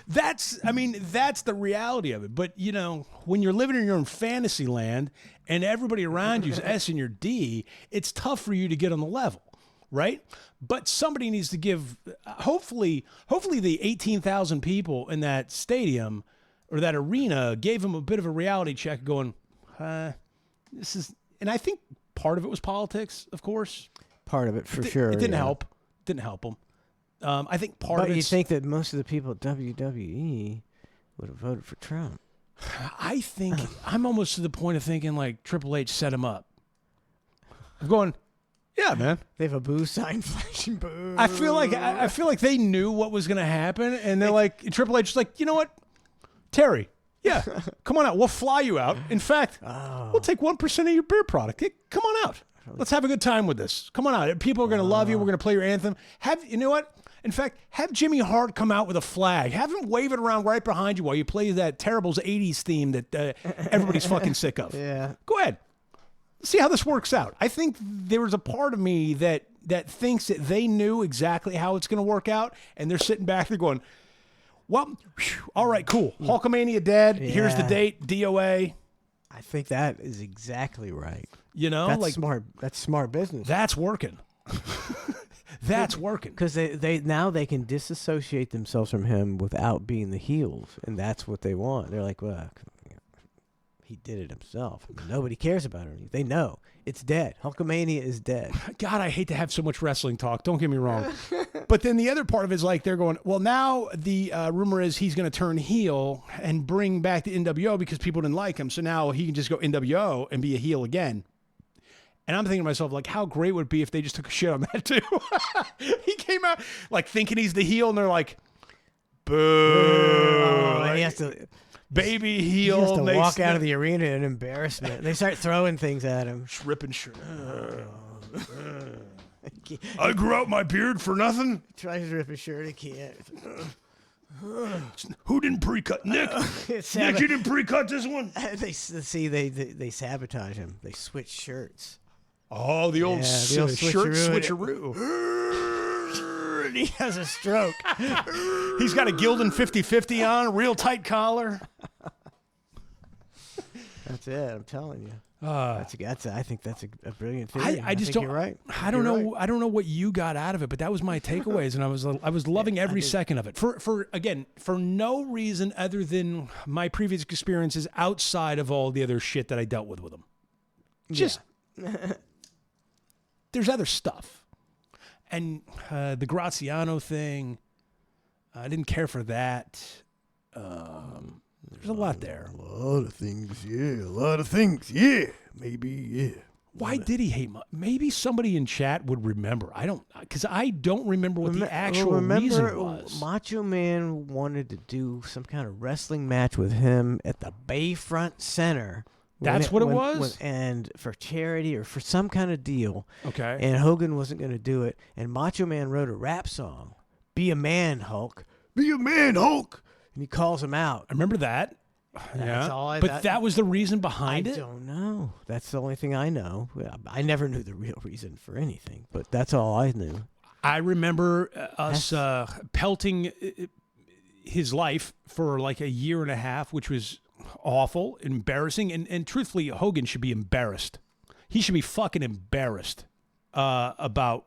That's the reality of it. But, you know, when you're living in your own fantasy land and everybody around you is S and you're D, it's tough for you to get on the level, right? But somebody needs to give, hopefully the 18,000 people in that stadium or that arena gave him a bit of a reality check going, this is, and I think part of it was politics, of course. Part of it, for sure. It didn't help. Didn't help him. I think part of it. But you think that most of the people at WWE would have voted for Trump? I think I'm almost to the point of thinking like Triple H set him up. I'm going, yeah, man. They have a boo sign flashing boo. I feel like they knew what was going to happen, and they're like, Triple H is like, you know what, Terry, yeah, come on out. We'll fly you out. In fact, we'll take 1% of your beer product. Hey, come on out. Let's have a good time with this. Come on out. People are going to love you. We're going to play your anthem. You know what? In fact, have Jimmy Hart come out with a flag. Have him wave it around right behind you while you play that terrible 80s theme that everybody's fucking sick of. Yeah. Go ahead. See how this works out. I think there was a part of me that thinks that they knew exactly how it's going to work out, and they're sitting back there going, well, all right, cool. Hulkamania dead. Yeah. Here's the date, DOA. I think that is exactly right. You know, that's smart. That's smart business. That's working. That's working because they now they can disassociate themselves from him without being the heels, and that's what they want. They're like, well, he did it himself. Nobody cares about it. They know it's dead. Hulkamania is dead. God, I hate to have so much wrestling talk. Don't get me wrong, but then the other part of it is like they're going, well, now the rumor is he's going to turn heel and bring back the NWO because people didn't like him, so now he can just go NWO and be a heel again. And I'm thinking to myself, like, how great would it be if they just took a shit on that, too? He came out, like, thinking he's the heel, and they're like, boo. And he has to... Baby heel. He has to walk out of the arena in embarrassment. They start throwing things at him. Ripping shirt. I grew out my beard for nothing? Tries to rip his shirt, he can't. Who didn't pre-cut? Nick. Nick, you didn't pre-cut this one? They sabotage him. They switch shirts. Oh, the old shirt switcheroo. And he has a stroke. He's got a Gildan 50-50 on, a real tight collar. That's it, I'm telling you. I think that's a brilliant theory. I just think don't. You're right. I don't You're know. right. I don't know what you got out of it, but that was my takeaways, and I was loving every second of it. For no reason other than my previous experiences outside of all the other shit that I dealt with them. Just there's other stuff, and the Graziano thing. I didn't care for that. There's a lot there. A lot of things, yeah. Maybe, yeah. Why did he hate? Maybe somebody in chat would remember. Because I don't remember what the actual reason was. Macho Man wanted to do some kind of wrestling match with him at the Bayfront Center. That's what it was? And for charity or for some kind of deal. Okay. And Hogan wasn't going to do it. And Macho Man wrote a rap song. Be a man, Hulk. Be a man, Hulk. And he calls him out. I remember that. That's all but that was the reason behind it? I don't know. That's the only thing I know. I never knew the real reason for anything, but that's all I knew. I remember us pelting his life for like a year and a half, which was awful, embarrassing, and truthfully, Hogan should be embarrassed. He should be fucking embarrassed about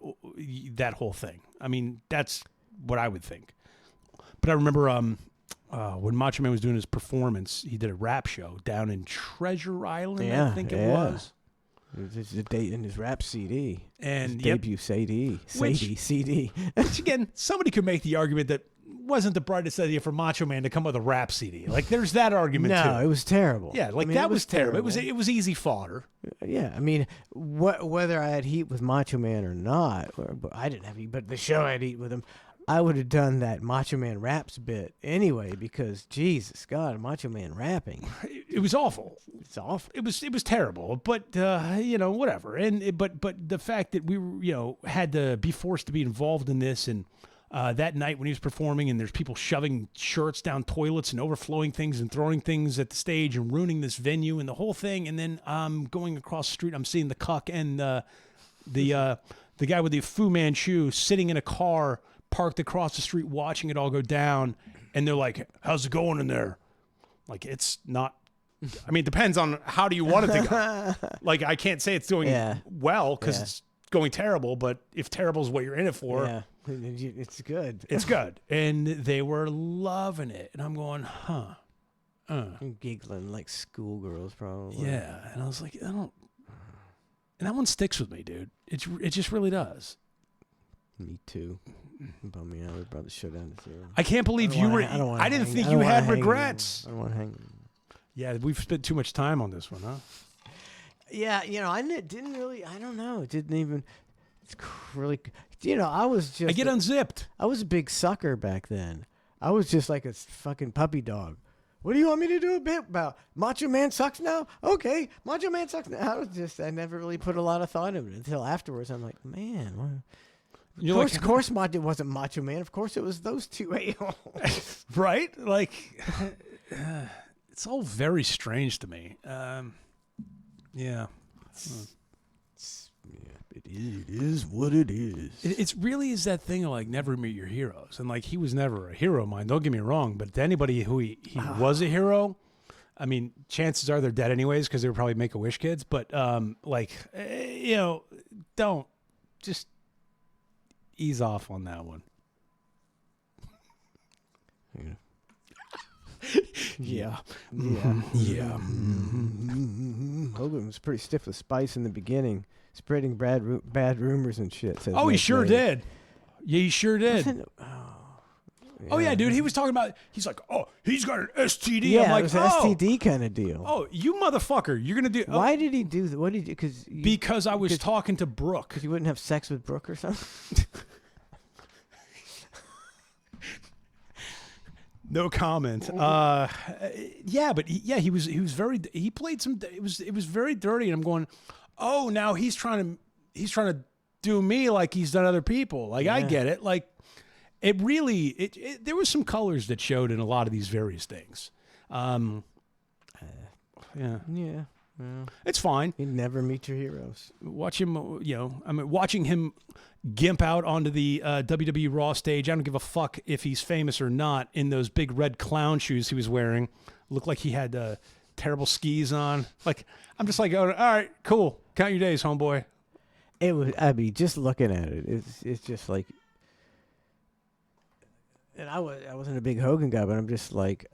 that whole thing. I mean, that's what I would think. But I remember when Macho Man was doing his performance, he did a rap show down in Treasure Island, I think it was. It was a date in his rap CD. And his debut CD. Which, again, somebody could make the argument that wasn't the brightest idea for Macho Man to come with a rap CD. Like, there's that argument, too. No, it was terrible. Yeah, like, that was terrible. It was easy fodder. Yeah, I mean, whether I had heat with Macho Man or not, but I didn't have heat, but the show I had heat with him, I would have done that Macho Man raps bit anyway because Jesus God, Macho Man rapping. It was awful. It's awful. It was terrible. But whatever. And but the fact that we were, had to be forced to be involved in this, and that night when he was performing, and there's people shoving shirts down toilets and overflowing things and throwing things at the stage and ruining this venue and the whole thing. And then I'm going across the street, I'm seeing the cuck and the guy with the Fu Manchu sitting in a car parked across the street watching it all go down, and they're like, how's it going in there? Like, it's not, I mean, it depends on how do you want it to go. Like, I can't say it's doing well because it's going terrible, but if terrible is what you're in it for, it's good. It's good. And they were loving it. And I'm going, giggling like schoolgirls probably. Yeah. And I was like, and that one sticks with me, dude. It just really does. Me too. Bum me out. We brought the show down to 0. I can't believe you were. I didn't think you had regrets. I don't want to hang. Yeah, we've spent too much time on this one, huh? Yeah, I didn't really. I don't know. It didn't even. It's really. I was just. I get unzipped. I was a big sucker back then. I was just like a fucking puppy dog. What do you want me to do a bit about? Macho Man sucks now? Okay, Macho Man sucks now. I never really put a lot of thought into it until afterwards. I'm like, man. What? Of course, it wasn't Macho Man. Of course, it was those two a-holes. Right? Like, it's all very strange to me. Yeah. It is what it is. It really is that thing of, like, never meet your heroes. And, like, he was never a hero of mine. Don't get me wrong. But to anybody who he was a hero, I mean, chances are they're dead anyways because they were probably Make-A-Wish kids. But, don't. Just ease off on that one. Yeah. Hogan was pretty stiff with spice in the beginning, spreading bad rumors and shit. Oh, he sure did. Yeah, he sure did. Oh, yeah, dude. He was talking about, he's like, oh, he's got an STD. Yeah, I'm like, it was an STD kind of deal. Oh, you motherfucker. You're going to do. Why did he do that? What did he do? Because I was talking to Brooke. Because you wouldn't have sex with Brooke or something? No comment. Yeah, but he was very. He played some. It was very dirty, and I'm going, oh, now he's trying to do me like he's done other people. Like, I get it. Like, it really. There was some colors that showed in a lot of these various things. Yeah. It's fine. You never meet your heroes. Watch him. Watching him gimp out onto the WWE Raw stage. I don't give a fuck if he's famous or not. In those big red clown shoes he was wearing, looked like he had terrible skis on. Like, I'm just like, oh, all right, cool. Count your days, homeboy. It was. I mean, just looking at it, it's just like. And I wasn't a big Hogan guy, but I'm just like,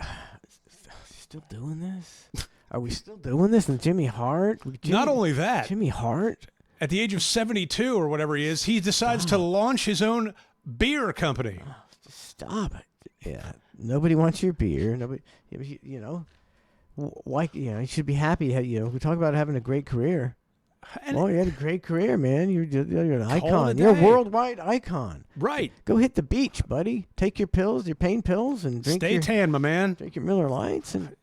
still doing this? Are we still doing this? And Jimmy Hart? Not only that, Jimmy Hart? at the age of 72 or whatever he is, he decides to launch his own beer company. Just stop it. Yeah. Nobody wants your beer. Nobody, you know, why, you know, you should be happy. You know, we talk about having a great career. And Well, you had a great career, man. You're an it icon. a You're a day. worldwide icon. right. Go hit the beach, buddy. Take your pills, your pain pills, and drink Stay your tan, my man. drink your Miller Lights. And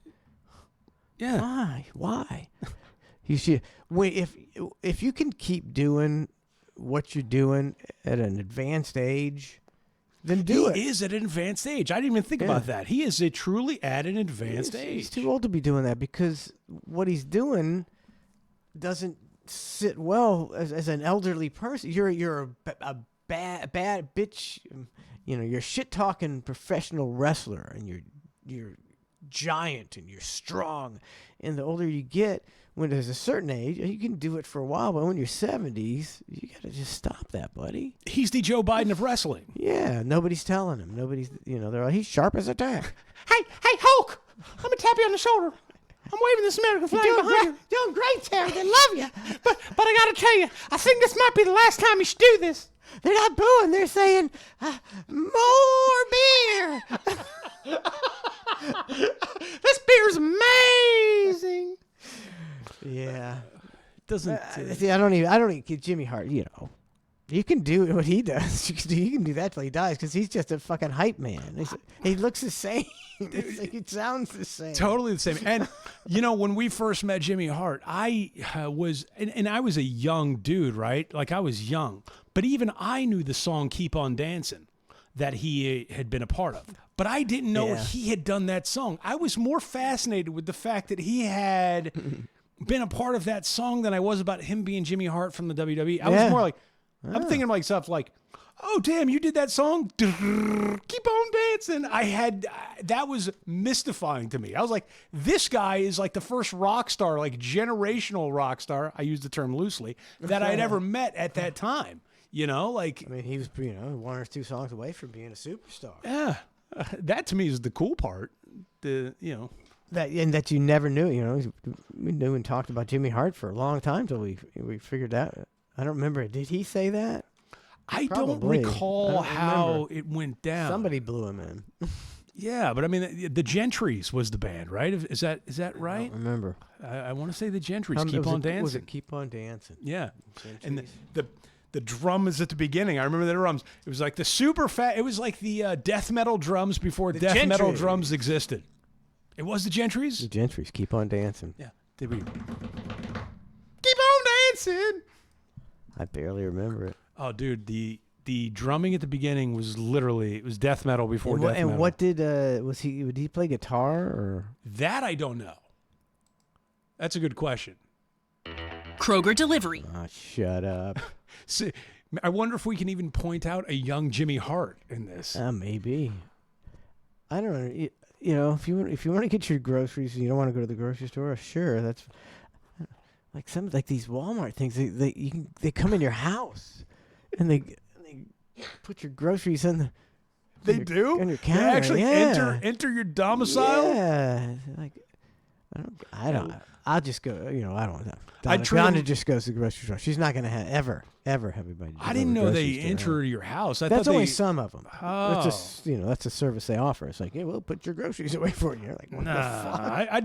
Yeah. why? You should. Wait, if you can keep doing what you're doing at an advanced age, then do it. He is at an advanced age. I didn't even think about that. He is truly at an advanced age. He's too old to be doing that because what he's doing doesn't sit well as an elderly person. You're a bad bitch. You know, you're shit talking professional wrestler, and you're giant and you're strong. And the older you get, when there's a certain age, you can do it for a while, but when you're 70s, you gotta just stop that, buddy. He's the Joe Biden of wrestling. Yeah, nobody's telling him. Nobody's, you know, they're like, he's sharp as a tack. Hey, Hulk! Let me tap you on the shoulder. I'm waving this American flag behind you. Doing great, Terry. They love you. But I gotta tell you, I think this might be the last time you should do this. They're not booing. They're saying, more beer. This beer's amazing. Yeah. Doesn't See, I don't even get Jimmy Hart, you know. You can do what he does. You can do that till he dies because he's just a fucking hype man. He looks the same. It's like, it sounds the same. totally the same. And you know, when we first met Jimmy Hart, I was and I was a young dude, right? Like I was young, but even I knew the song "Keep on Dancing" that he had been a part of. But I didn't know he had done that song. I was more fascinated with the fact that he had been a part of that song than I was about him being Jimmy Hart from the WWE. I was more like, I'm thinking to myself like, oh damn, you did that song, keep on dancing. That was mystifying to me. I was like, this guy is like the first rock star, like generational rock star, I use the term loosely, that I'd ever met at that time. You know, like, I mean, he was, you know, one or two songs away from being a superstar. yeah, that to me is the cool part. You know, That you never knew. You know, we knew and talked about Jimmy Hart for a long time till we figured out. I don't remember. Did he say that? I Probably. don't recall I don't how remember. it went down. Somebody blew him in. Yeah, but I mean, the Gentrys was the band, right? Is that I right? don't remember. I want to say the Gentrys. Keep Was on it- dancing. Was it Keep on Dancing? Yeah, and the drums at the beginning. I remember the drums. It was like the super fat. It was like the death metal drums before death metal Gentrys. drums existed. It was the Gentrys. The Gentrys, Keep on Dancing. Yeah, did we? Keep on dancing. I barely remember it. Oh, dude, the drumming at the beginning was literally it was death metal before death metal. And what did did he play guitar or? That I don't know. That's a good question. Kroger Delivery. Ah, shut up. See, I wonder if we can even point out a young Jimmy Hart in this. Maybe. I don't know. You know, if you want to get your groceries and you don't want to go to the grocery store, sure, that's like these Walmart things. They come in your house, and they put your groceries in the. They on your- do? on your They counter. actually yeah. enter your domicile? Yeah, like I don't. I'll just go. You know, I don't know. I Donna just goes to the grocery store. She's not going to ever have anybody. I didn't know they enter your house. I That's thought only they, some of them. Oh. That's just that's a service they offer. It's like, yeah, we'll put your groceries away for you. You're like, what the fuck?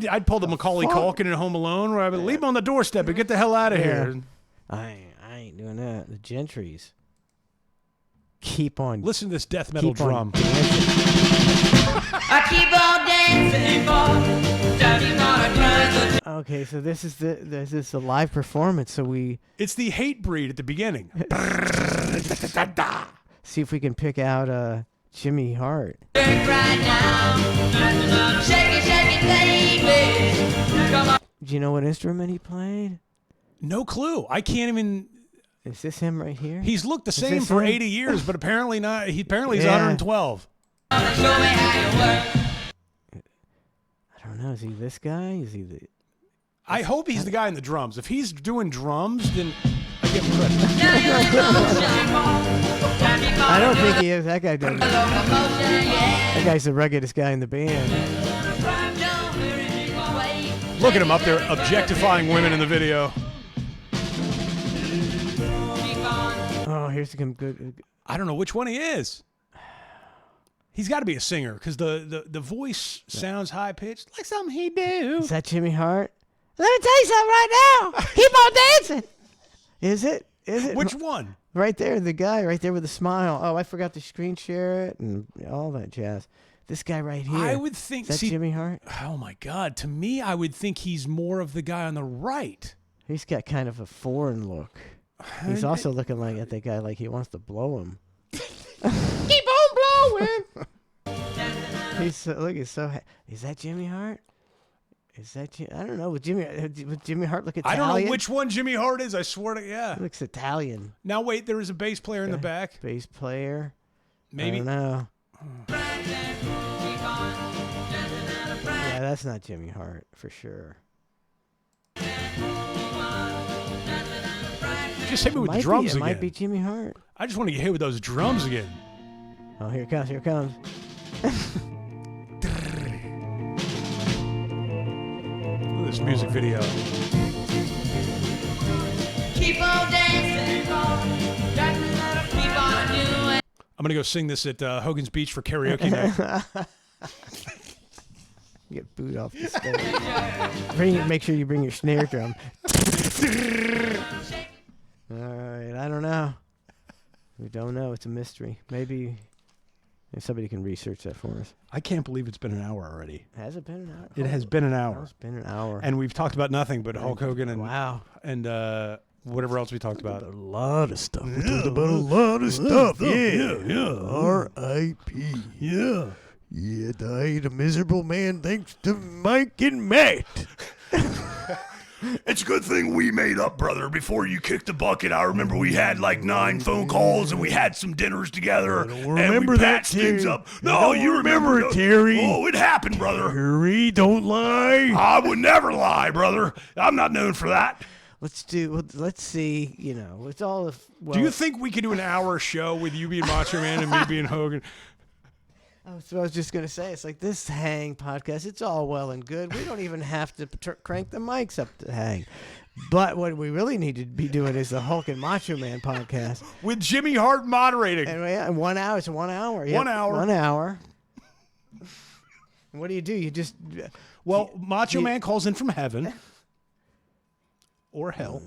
Nah, I'd pull the Macaulay Culkin in Home Alone where I would leave him on the doorstep and get the hell out of here. I ain't doing that. The Gentrys. Keep on. Listen to this death metal keep on drum. dancing. I keep on dancing for Daddy's gonna climb the Okay, so this is a live performance. So we It's the hate breed at the beginning. see if we can pick out Jimmy Hart. deck right now. Shake it, baby. Come on. Do you know what instrument he played? No clue. I can't even. Is this him right here? He's looked the same this for him? 80 years, but apparently not. He's Yeah. 112. Show me how you work. I don't don't know. Is he this guy? Is he the? I hope he's the guy in the drums. If he's doing drums, then I give him credit. I don't think he is. That guy doesn't. That guy's the ruggedest guy in the band. Look at him up there objectifying women in the video. Oh, here's some good. I don't know which one he is. He's got to be a singer because the voice sounds high pitched, like something he do. Is that Jimmy Hart? Let me tell you something right now. Keep on dancing. Is it? Is it? Which one? Right there, the guy right there with the smile. Oh, I forgot to screen share it and all that jazz. This guy right here. I would think. Is that Jimmy Hart? Oh my God! To me, I would think he's more of the guy on the right. He's got kind of a foreign look. He's also looking like at that guy like he wants to blow him. Keep on blowing. He's so, look. He's so. Is that Jimmy Hart? Is that I don't know. Would Jimmy Hart look Italian? I don't know which one Jimmy Hart is. I swear to He looks Italian. Now wait, there is a bass player in the back. Bass player. Maybe. I don't know. Yeah, that's not Jimmy Hart for sure. Just hit me with the drums again. It again. might be Jimmy Hart. I just want to get hit with those drums again. Oh, here it comes. Here it comes. Look at this music video. Keep on dancing, keep on doing. I'm going to go sing this at Hogan's Beach for karaoke night. Get booed off the stage. Make sure you bring your snare drum. All right, I don't know. We don't know. It's a mystery. Maybe somebody can research that for us. I can't believe it's been an hour already. Has it been an hour? It has been an hour. It's been an hour. And we've talked about nothing but Hulk Hogan and and whatever else we talked about. A lot of stuff. We talked about a lot of stuff. Yeah. R.I.P. Yeah. Yeah, died a miserable man thanks to Mike and Matt. It's a good thing we made up, brother, before you kicked the bucket. I remember we had like 9 phone calls and we had some dinners together. And we patched things up. No, you remember it, Terry. Oh, it happened, brother. Terry, don't lie. I would never lie, brother. I'm not known for that. Let's see, it's all Do you think we could do an hour show with you being Macho Man and me being Hogan? So I was just going to say, it's like this Hang podcast, it's all well and good. We don't even have to crank the mics up to Hang. But what we really need to be doing is the Hulk and Macho Man podcast. With Jimmy Hart moderating. And 1 hour. It's 1 hour. Yep. 1 hour. 1 hour. What do? You just... Well, Macho Man calls in from heaven. Or hell.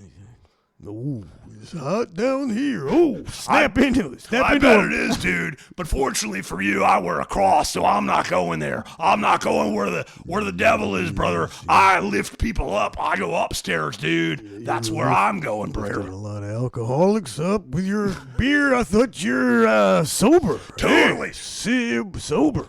Oh, it's hot down here. Oh, snap into it. I bet it is, dude. But fortunately for you, I wear a cross, so I'm not going there. I'm not going where the devil is, brother. I lift people up. I go upstairs, dude. That's where I'm going, brother. A lot of alcoholics up with your beer. I thought you're sober. Totally. Hey, sober.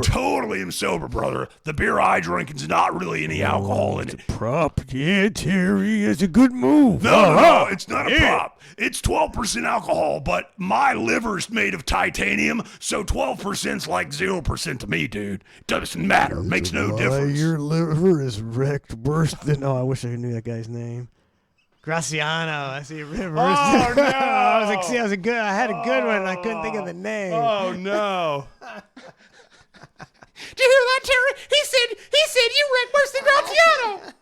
Totally am sober, brother. The beer I drink is not really any alcohol in it. Prop. Yeah, Terry, it's a good move. No, it's not a prop. It's 12% alcohol, but my liver's made of titanium, so 12%'s like 0% to me, dude. Doesn't matter. Makes no difference. Your liver is wrecked worse than... Oh, I wish I knew that guy's name. Graciano. I see it reversed. Oh, no. I was like, see, I had a good one, and I couldn't think of the name. Oh, no. Did you hear that, Terry? He said you read worse than Graziano.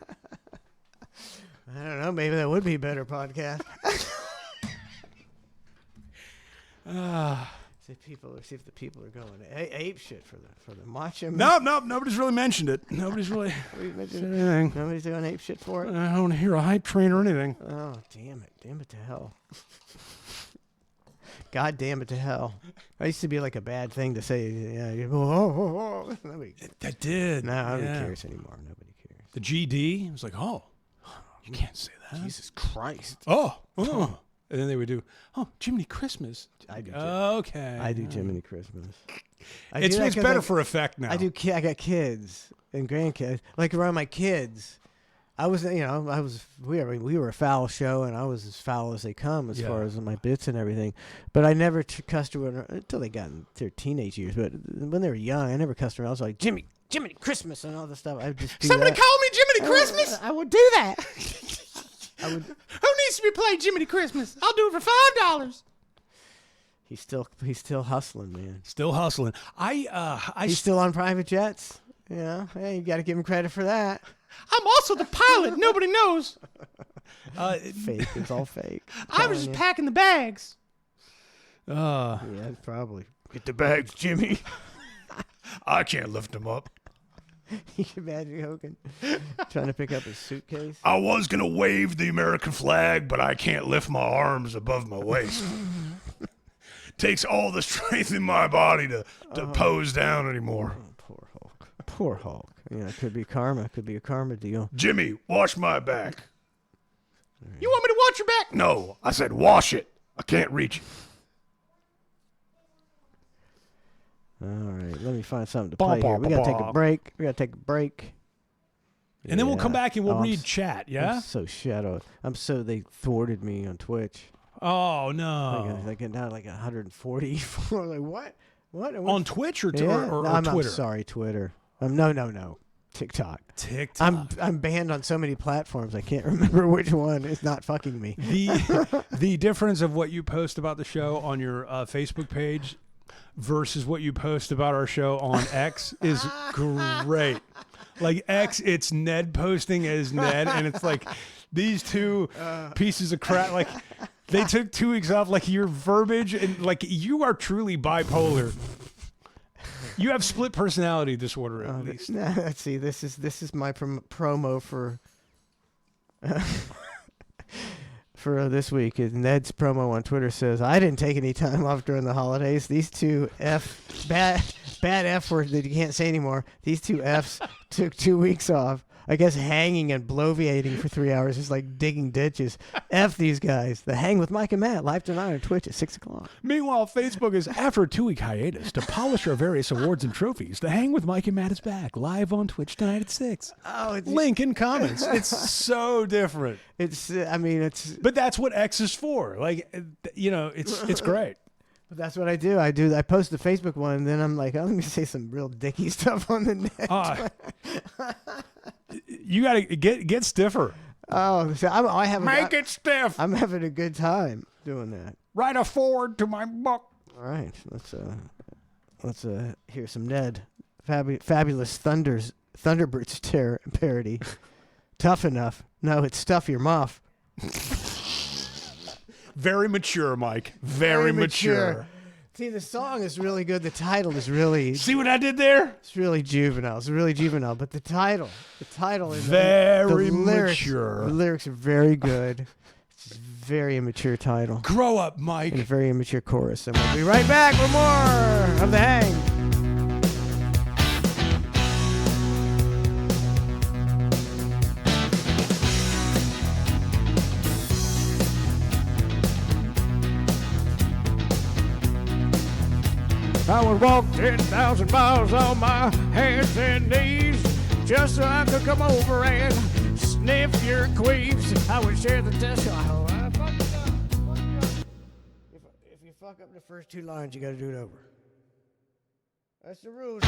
I don't know. Maybe that would be a better podcast. See if the people are going ape shit for the Macho Man. No, nobody's really mentioned it. Nobody's really said anything. Nobody's doing ape shit for it. I don't want to hear a hype train or anything. Oh, damn it to hell. God damn it to hell. That used to be like a bad thing to say. Yeah, That did. No, nobody cares anymore. Nobody cares. The GD was like, oh, you can't say that. Jesus Christ. Oh. And then they would do, Jiminy Christmas. I do. Okay. I do Jiminy Christmas. It's better for effect now. I got kids and grandkids. Like around my kids, I was, we were a foul show, and I was as foul as they come as far as my bits and everything. But I never cussed around until they got in their teenage years. But when they were young, I never cussed around. I was like, Jiminy Christmas and all this stuff. I would just do Somebody that. call me Jiminy Christmas. I would do that. Who needs to be playing Jiminy Christmas? I'll do it for $5. He's still hustling, man. Still hustling. He's still on private jets. Hey, you got to give him credit for that. I'm also the pilot. Nobody knows. Fake. It's all fake. I was just packing the bags. Yeah, probably. Get the bags, Jimmy. I can't lift them up. You can imagine Hogan trying to pick up his suitcase. I was going to wave the American flag, but I can't lift my arms above my waist. Takes all the strength in my body to pose down anymore. Poor Hulk. It could be karma. Could be a karma deal. Jimmy, wash my back. You want me to watch your back? No, I said wash it. I can't reach it. All right, let me find something to play here. We got to take a break. And then we'll come back and we'll read chat, yeah? I'm so shadowed. They thwarted me on Twitch. Oh, no. They get down to like 144. Like, what? What? On Twitch or Twitter? I'm sorry, Twitter. No. TikTok. I'm banned on so many platforms. I can't remember which one is not fucking me. The difference of what you post about the show on your Facebook page versus what you post about our show on X is great. Like X, it's Ned posting as Ned, and it's like these two pieces of crap. Like they took 2 weeks off. Like your verbiage and like you are truly bipolar. You have split personality disorder at least. Let's see. This is my promo for for this week. Ned's promo on Twitter says, "I didn't take any time off during the holidays. These two bad F words that you can't say anymore. These two Fs took 2 weeks off. I guess hanging and bloviating for 3 hours is like digging ditches. F these guys. The Hang with Mike and Matt, live tonight on Twitch at 6 o'clock. Meanwhile, Facebook is, after a 2-week hiatus to polish our various awards and trophies, The Hang with Mike and Matt is back, live on Twitch tonight at 6. Oh, Link in comments. It's so different. But that's what X is for. Like, it's great. But that's what I do. I post the Facebook one, and then I'm like, let me say some real dicky stuff on the net. You got to get stiffer. Oh, so Make it stiff. I'm having a good time doing that. Write a forward to my book. All right, let's hear some Ned. Fabulous Thunderbirds parody. Tough enough. No, it's Stuff Your Muff. Very mature, Mike. Very mature. See, the song is really good. The title is really... See what I did there? It's really juvenile. But the title is... Very lyrics, mature. The lyrics are very good. It's a very immature title. Grow up, Mike. And a very immature chorus. And we'll be right back with more of The Hang. I would walk 10,000 miles on my hands and knees just so I could come over and sniff your queefs. I would share the test. If you fuck up the first 2 lines, you got to do it over. That's the rules.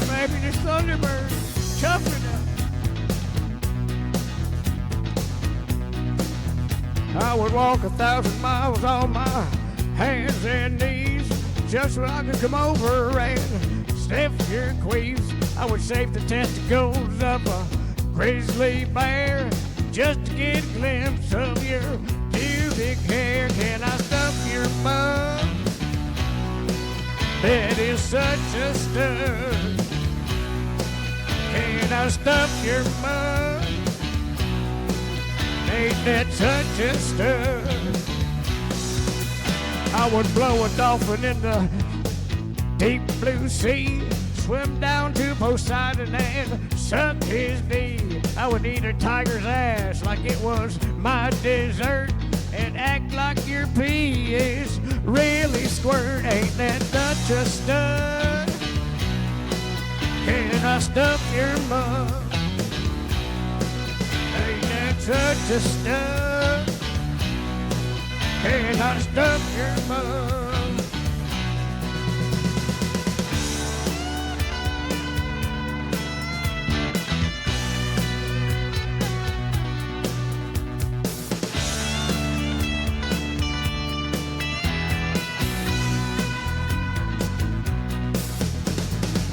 Maybe this Thunderbird tough enough. I would walk 1,000 miles on my hands and knees just so I could come over and sniff your queefs. I would save the testicles of a grizzly bear just to get a glimpse of your pubic hair. Can I stuff your butt? That is such a stud. Can I stuff your butt? Ain't that such a stud? I would blow a dolphin in the deep blue sea, swim down to Poseidon and suck his knee. I would eat a tiger's ass like it was my dessert, and act like your pee is really squirt. Ain't that such a stud? Can I stuff your mug? Ain't that such a stud? Can I stuff your mug?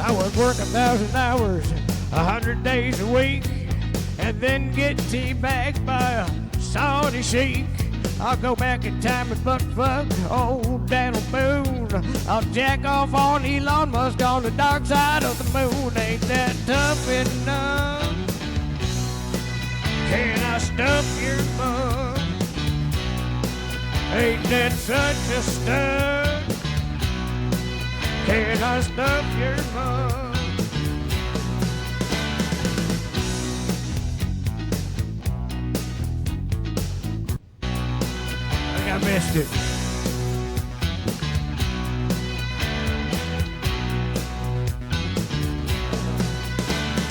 I would work 1,000 hours, 100 days a week, and then get teabagged by a Saudi sheik. I'll go back in time and butt fuck old Daniel Boone. I'll jack off on Elon Musk on the dark side of the moon. Ain't that tough enough? Can I stuff your mug? Ain't that such a stud? Can I stuff your mug? I think I missed it.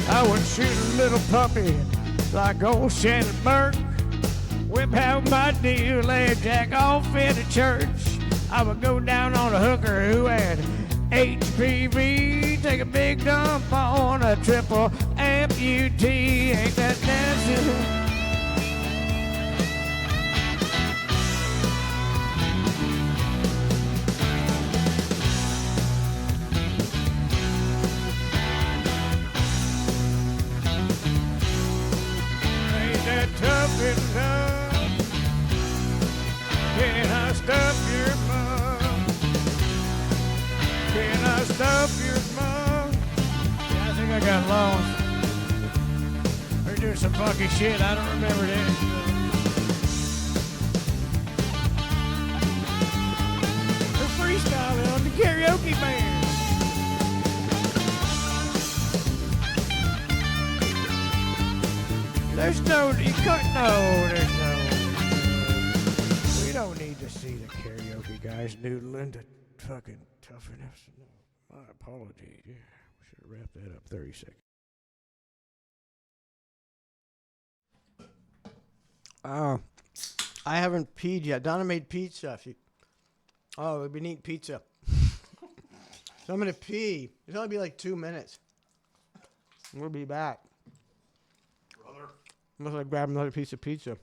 I would shoot a little puppy like old Shannon Burke. Whip out my deal and jack off in a church. I would go down on a hooker who had HPV, take a big dump on a triple amputee. Ain't that dancing? Ain't that tough enough? Can I stuff your mug? Can I stuff your mug? Yeah, I think I got lost. They're doing some funky shit. I don't remember this. They're freestyling on the karaoke band. There's no, you couldn't, no, there's no. We don't need to see the karaoke guys noodling to fucking tough enough. My apologies. Yeah, we should have wrapped that up 30 seconds. I haven't peed yet. Donna made pizza. We've been eating pizza. So I'm gonna pee. It'll only be like 2 minutes. We'll be back. Brother. Unless I grab another piece of pizza. It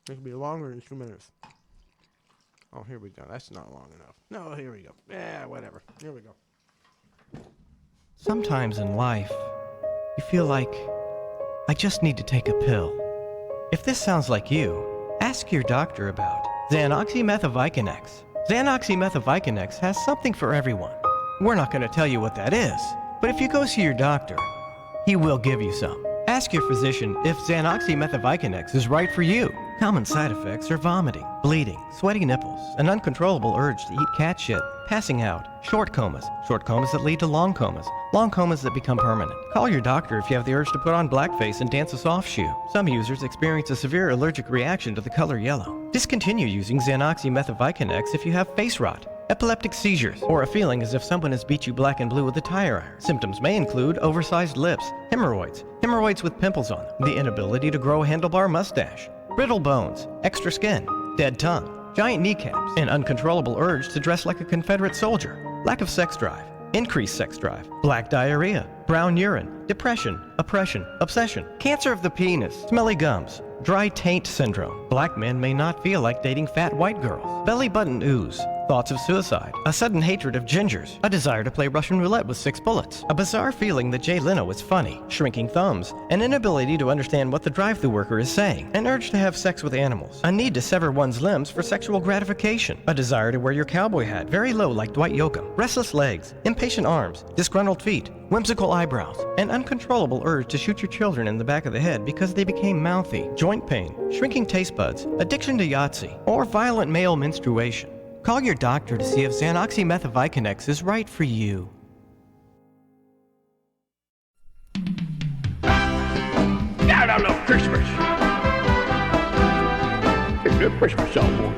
could be longer than 2 minutes. Oh, here we go. That's not long enough. No, here we go. Yeah, whatever. Here we go. Sometimes in life, you feel like, I just need to take a pill. If this sounds like you, ask your doctor about Xanoxymethylvicainex. Xanoxymethylvicainex has something for everyone. We're not going to tell you what that is, but if you go see your doctor, he will give you some. Ask your physician if Xanoxymethylvicainex is right for you. Common side effects are vomiting, bleeding, sweaty nipples, an uncontrollable urge to eat cat shit, passing out, short comas that lead to long comas that become permanent. Call your doctor if you have the urge to put on blackface and dance a soft shoe. Some users experience a severe allergic reaction to the color yellow. Discontinue using Xanoxymethylvicainex if you have face rot, epileptic seizures, or a feeling as if someone has beat you black and blue with a tire iron. Symptoms may include oversized lips, hemorrhoids with pimples on them, the inability to grow a handlebar mustache, brittle bones, extra skin, dead tongue, giant kneecaps, an uncontrollable urge to dress like a Confederate soldier, lack of sex drive, increased sex drive, black diarrhea, brown urine, depression, oppression, obsession, cancer of the penis, smelly gums, dry taint syndrome. Black men may not feel like dating fat white girls, belly button ooze, thoughts of suicide, a sudden hatred of gingers, a desire to play Russian roulette with 6 bullets, a bizarre feeling that Jay Leno is funny, shrinking thumbs, an inability to understand what the drive-thru worker is saying, an urge to have sex with animals, a need to sever one's limbs for sexual gratification, a desire to wear your cowboy hat very low like Dwight Yoakam, restless legs, impatient arms, disgruntled feet, whimsical eyebrows, an uncontrollable urge to shoot your children in the back of the head because they became mouthy, joint pain, shrinking taste buds, addiction to Yahtzee, or violent male menstruation. Call your doctor to see if Xanoxymethylvicainex is right for you. Got a little Christmas. Picked up Christmas song.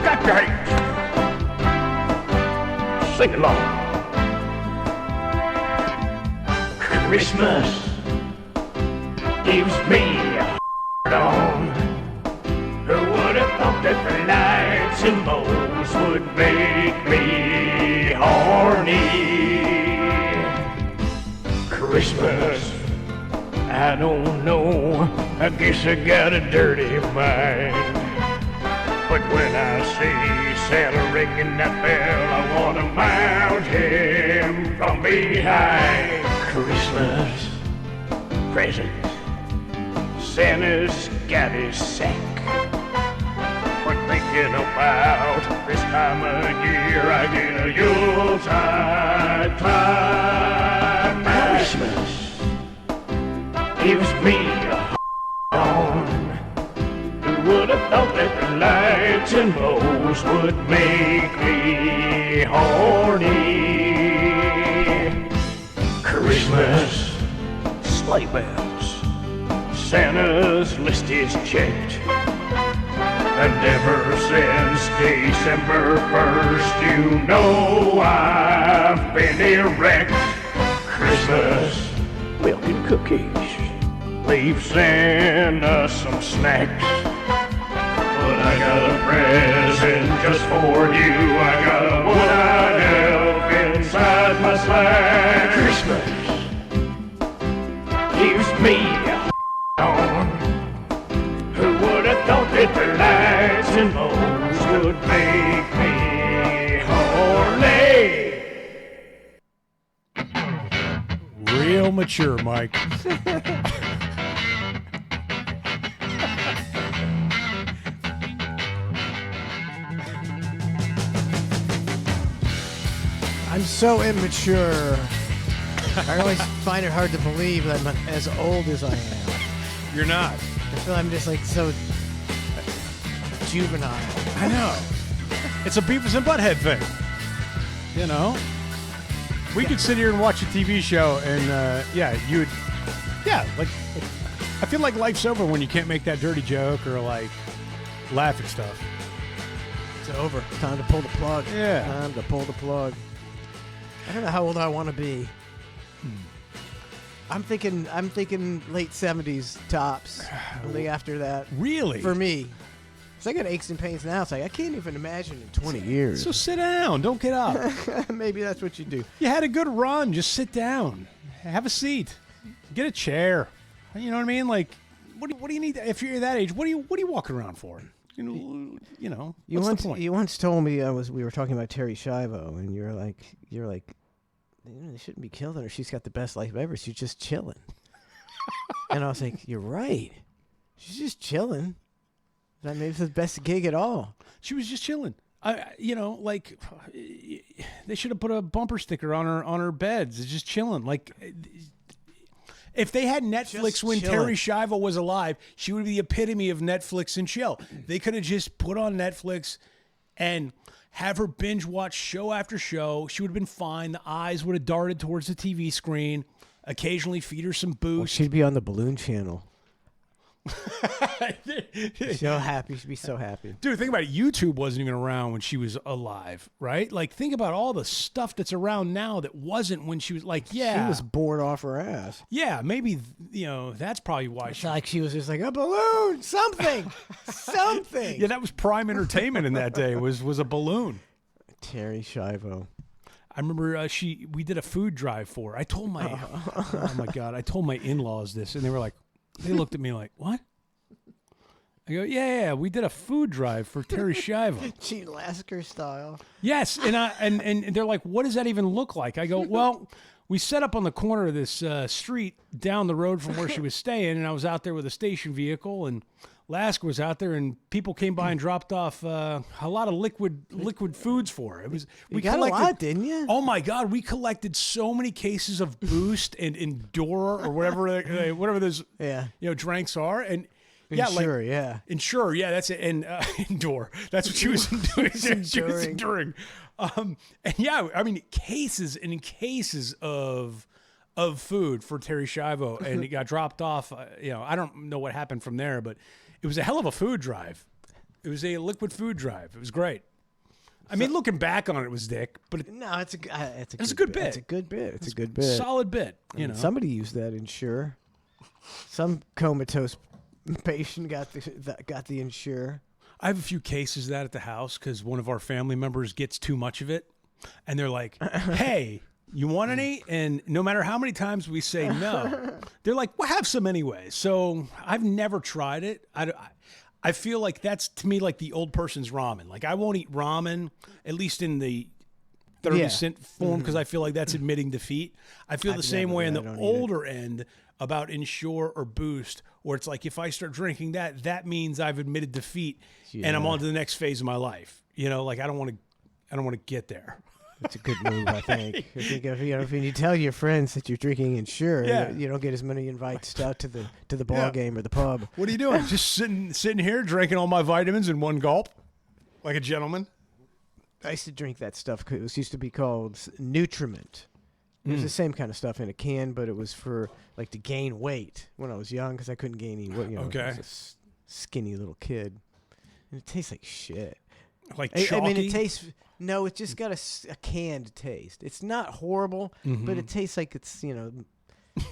Clap your hands. Sing along. Christmas gives me a on. Who would have thought that the lights and bows would make me horny? Christmas, I don't know, I guess I got a dirty mind. But when I see Santa ringing that bell, I want to mount him from behind. Christmas presents, Santa's got his sack. But thinking about this time of year, I get a Yuletide time. Christmas gives me a on. Who would have thought that the lights and bows would make me horny? Christmas, sleigh bells, Santa's list is checked. And ever since December 1st, you know I've been erect. Christmas, milk and cookies, leave Santa some snacks. But I got a present just for you. I got a one-eyed elf inside my slack. Christmas gives me a on. Who would have thought that the lights and bows would make me horny? Real mature, Mike. I'm so immature. I always find it hard to believe that I'm as old as I am. You're not. I feel I'm just like so juvenile. I know. It's a Beavis and Butthead thing. You know? We could sit here and watch a TV show and, like, I feel like life's over when you can't make that dirty joke or, like, laugh at stuff. It's over. Time to pull the plug. Yeah. Time to pull the plug. I don't know how old I want to be. I'm thinking late 70s tops. Only after that. Really? For me. So I got aches and pains now. It's like I can't even imagine in 20 years. So sit down. Don't get up. Maybe that's what you do. You had a good run. Just sit down. Have a seat. Get a chair. You know what I mean? Like, what do you need? If you're that age, what are you walking around for? You know. What's the point? You once told me we were talking about Terry Schiavo, and you're like, they shouldn't be killing her. She's got the best life ever. She's just chilling. And I was like, you're right. She's just chilling. That maybe it's the best gig at all. She was just chilling. They should have put a bumper sticker on her beds. It's just chilling. Like, if they had Netflix when Terry Schiavo was alive, she would be the epitome of Netflix and chill. They could have just put on Netflix and have her binge watch show after show. She would have been fine. The eyes would have darted towards the TV screen. Occasionally feed her some Boost. Well, she'd be on the Balloon Channel. So happy. She'd be so happy. Dude, think about it. YouTube wasn't even around when she was alive, right? Like, think about all the stuff that's around now that wasn't when she was like, yeah. She was bored off her ass. Yeah, maybe, that's probably why it's like she was just like, a balloon, something, something. Yeah, that was prime entertainment in that day, was a balloon. Terry Schiavo. I remember we did a food drive for her. I told my, oh my God, I told my in-laws this, and they were like, they looked at me like, what? I go, yeah, we did a food drive for Terry Schiavo. Gene Lasker style. Yes, and they're like, what does that even look like? I go, well, we set up on the corner of this street down the road from where she was staying, and I was out there with a station vehicle, and Lasker was out there, and people came by and dropped off a lot of liquid foods for her. It was we got a lot, didn't you? Oh my God, we collected so many cases of Boost and Endure or whatever those drinks are, and Ensure, that's it, and Endure. That's what she was doing. She was enduring. And I mean, cases and cases of of food for Terry Schiavo, and it got dropped off. I don't know what happened from there, but it was a hell of a food drive. It was a liquid food drive. It was great. I mean, looking back on it, it was dick, but No, it's a good bit. It's a good bit. It's a good bit. It's a good bit. solid bit. You know, Somebody used that Ensure. Some comatose patient got the Ensure. I have a few cases of that at the house because one of our family members gets too much of it, and they're like, "Hey, you want any?" And no matter how many times we say no, they're like, "Well, have some anyway." So I've never tried it. I feel like that's, to me, like the old person's ramen. Like, I won't eat ramen, at least in the 30-cent form, because I feel like that's admitting defeat. I feel the same way on the older end about Ensure or Boost, where it's like, if I start drinking that, that means I've admitted defeat, and I'm on to the next phase of my life. You know, like, I don't want to get there. It's a good move, I think. I think if you tell your friends that you're drinking Ensure, you don't get as many invites out to the ball game or the pub. What are you doing? Just sitting here drinking all my vitamins in one gulp, like a gentleman. I used to drink that stuff. It used to be called Nutriment. It was the same kind of stuff in a can, but it was for like to gain weight when I was young because I couldn't gain any weight. You know, Okay. I was a skinny little kid, and it tastes like shit. Like I chalky? mean, it tastes. No, it's just got a canned taste. It's not horrible, but it tastes like it's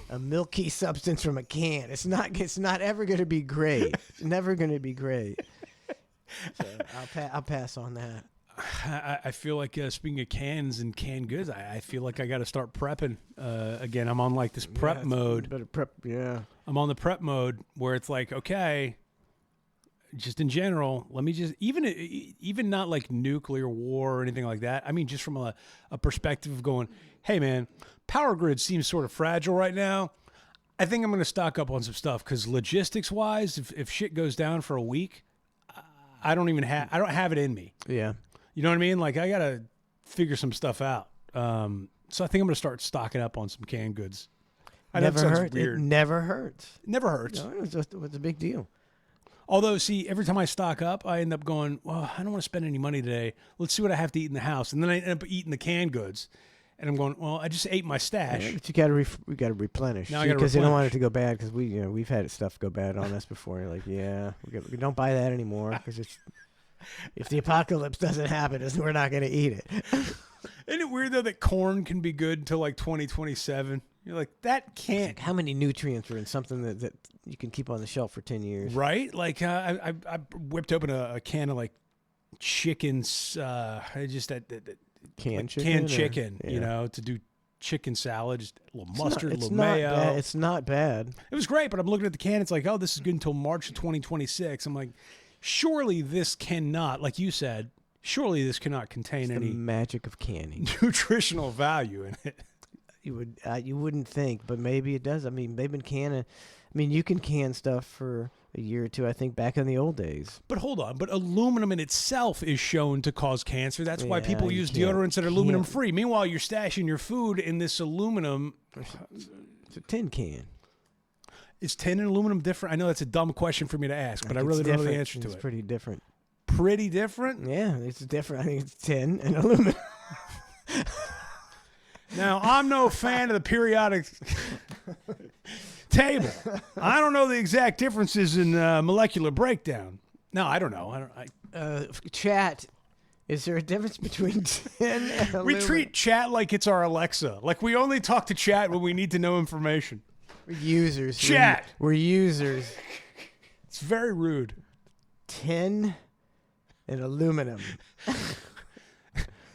a milky substance from a can. It's not ever going to be great. It's never going to be great. So I'll pass on that. I feel like, speaking of cans and canned goods, I feel like I got to start prepping again. I'm on like this prep mode. Better prep, yeah. I'm on the prep mode where it's like, okay, just in general, let me just, even not like nuclear war or anything like that. I mean, just from a perspective of going, hey man, power grid seems sort of fragile right now. I think I'm going to stock up on some stuff because logistics wise, if shit goes down for a week, I don't have it in me. Yeah. You know what I mean? Like, I got to figure some stuff out. So I think I'm going to start stocking up on some canned goods. I know that sounds weird. It never hurts. It never hurts. No, it's a big deal. Although, see, every time I stock up, I end up going, well, I don't want to spend any money today. Let's see what I have to eat in the house. And then I end up eating the canned goods. And I'm going, well, I just ate my stash. Yeah, but we got to replenish. Now I gotta because they don't want replenish. it to go bad. Because we've had stuff go bad on us before. You're like, we don't buy that anymore because it's if the apocalypse doesn't happen, we're not going to eat it. Isn't it weird though that corn can be good until like 2027? You're like, that can't. Like, how many nutrients are in something that you can keep on the shelf for 10 years? Right? Like, I whipped open a can of like chickens, just that Canned chicken. canned chicken, Yeah. to do chicken salad, just a little It's mustard, not- a it's little not mayo. bad. It's not bad. It was great, but I'm looking at the can. It's like, oh, this is good until March of 2026. I'm like, surely this cannot, like you said, surely this cannot contain The any magic of canning. nutritional value in it. You wouldn't think, but maybe it does. I mean, they've been canning. I mean, you can can stuff for a year or two. I think back in the old days. But hold on, but aluminum in itself is shown to cause cancer. That's why Yeah, people you use can't- deodorants that are aluminum free. Meanwhile, you're stashing your food in this aluminum. It's a tin can. Is tin and aluminum different? I know that's a dumb question for me to ask, but I It's really don't know the different. answer to It's it. pretty different. Pretty different? Yeah, it's different. I think it's tin and aluminum. Now, I'm no fan of the periodic table. I don't know the exact differences in molecular breakdown. No, I don't know. Chat, is there a difference between tin and aluminum? We treat chat like it's our Alexa. Like we only talk to chat when we need to know information. We're users. Chat. We're users. It's very rude. Tin and aluminum.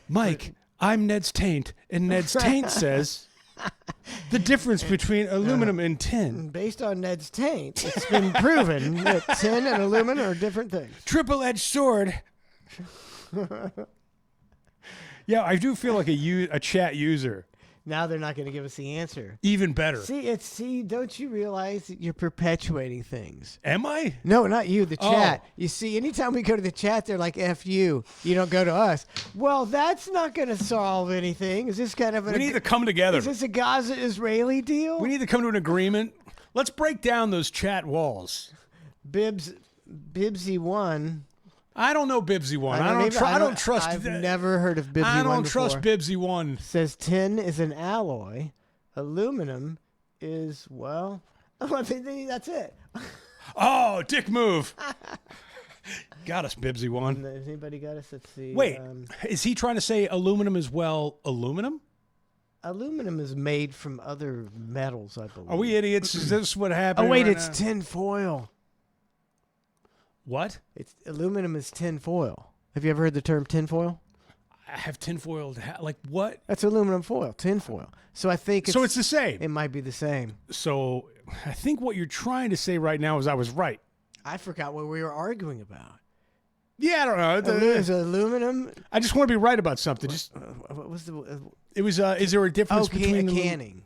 Mike, I'm Ned's taint, and Ned's taint says the difference between aluminum and tin. Based on Ned's taint, it's been proven that tin and aluminum are different things. Triple-edged sword. Yeah, I do feel like a chat user. Now they're not going to give us the answer. Even better. See, don't you realize that you're perpetuating things? Am I? No, not you, the Oh. chat. You see, anytime we go to the chat, they're like, F you. You don't go to us. Well, that's not going to solve anything. Is this kind of We need to come together. Is this a Gaza-Israeli deal? We need to come to an agreement. Let's break down those chat walls. Bibsy one. I don't know Bibsy one. I don't trust. I've never heard of Bibsy one I don't before. trust Bibsy one. Says tin is an alloy Aluminum is, well, I think that's it. Oh, dick move. Got us, Bibbsy one. Has anybody got us? Let's see. Wait, is he trying to say aluminum is, well, aluminum? Aluminum is made from other metals, I believe. Are we idiots? Is this what happened? Oh, wait, right it's now? tin foil. What? Aluminum is tin foil. Have you ever heard the term tin foil? I have tinfoil. Like what? That's aluminum foil, tin foil. So I think So it's the same. It might be the same. So I think what you're trying to say right now is I was right. I forgot what we were arguing about. Yeah, I don't know. Is aluminum? I just want to be right about something. Just What was the? it was. Is there a difference between canning?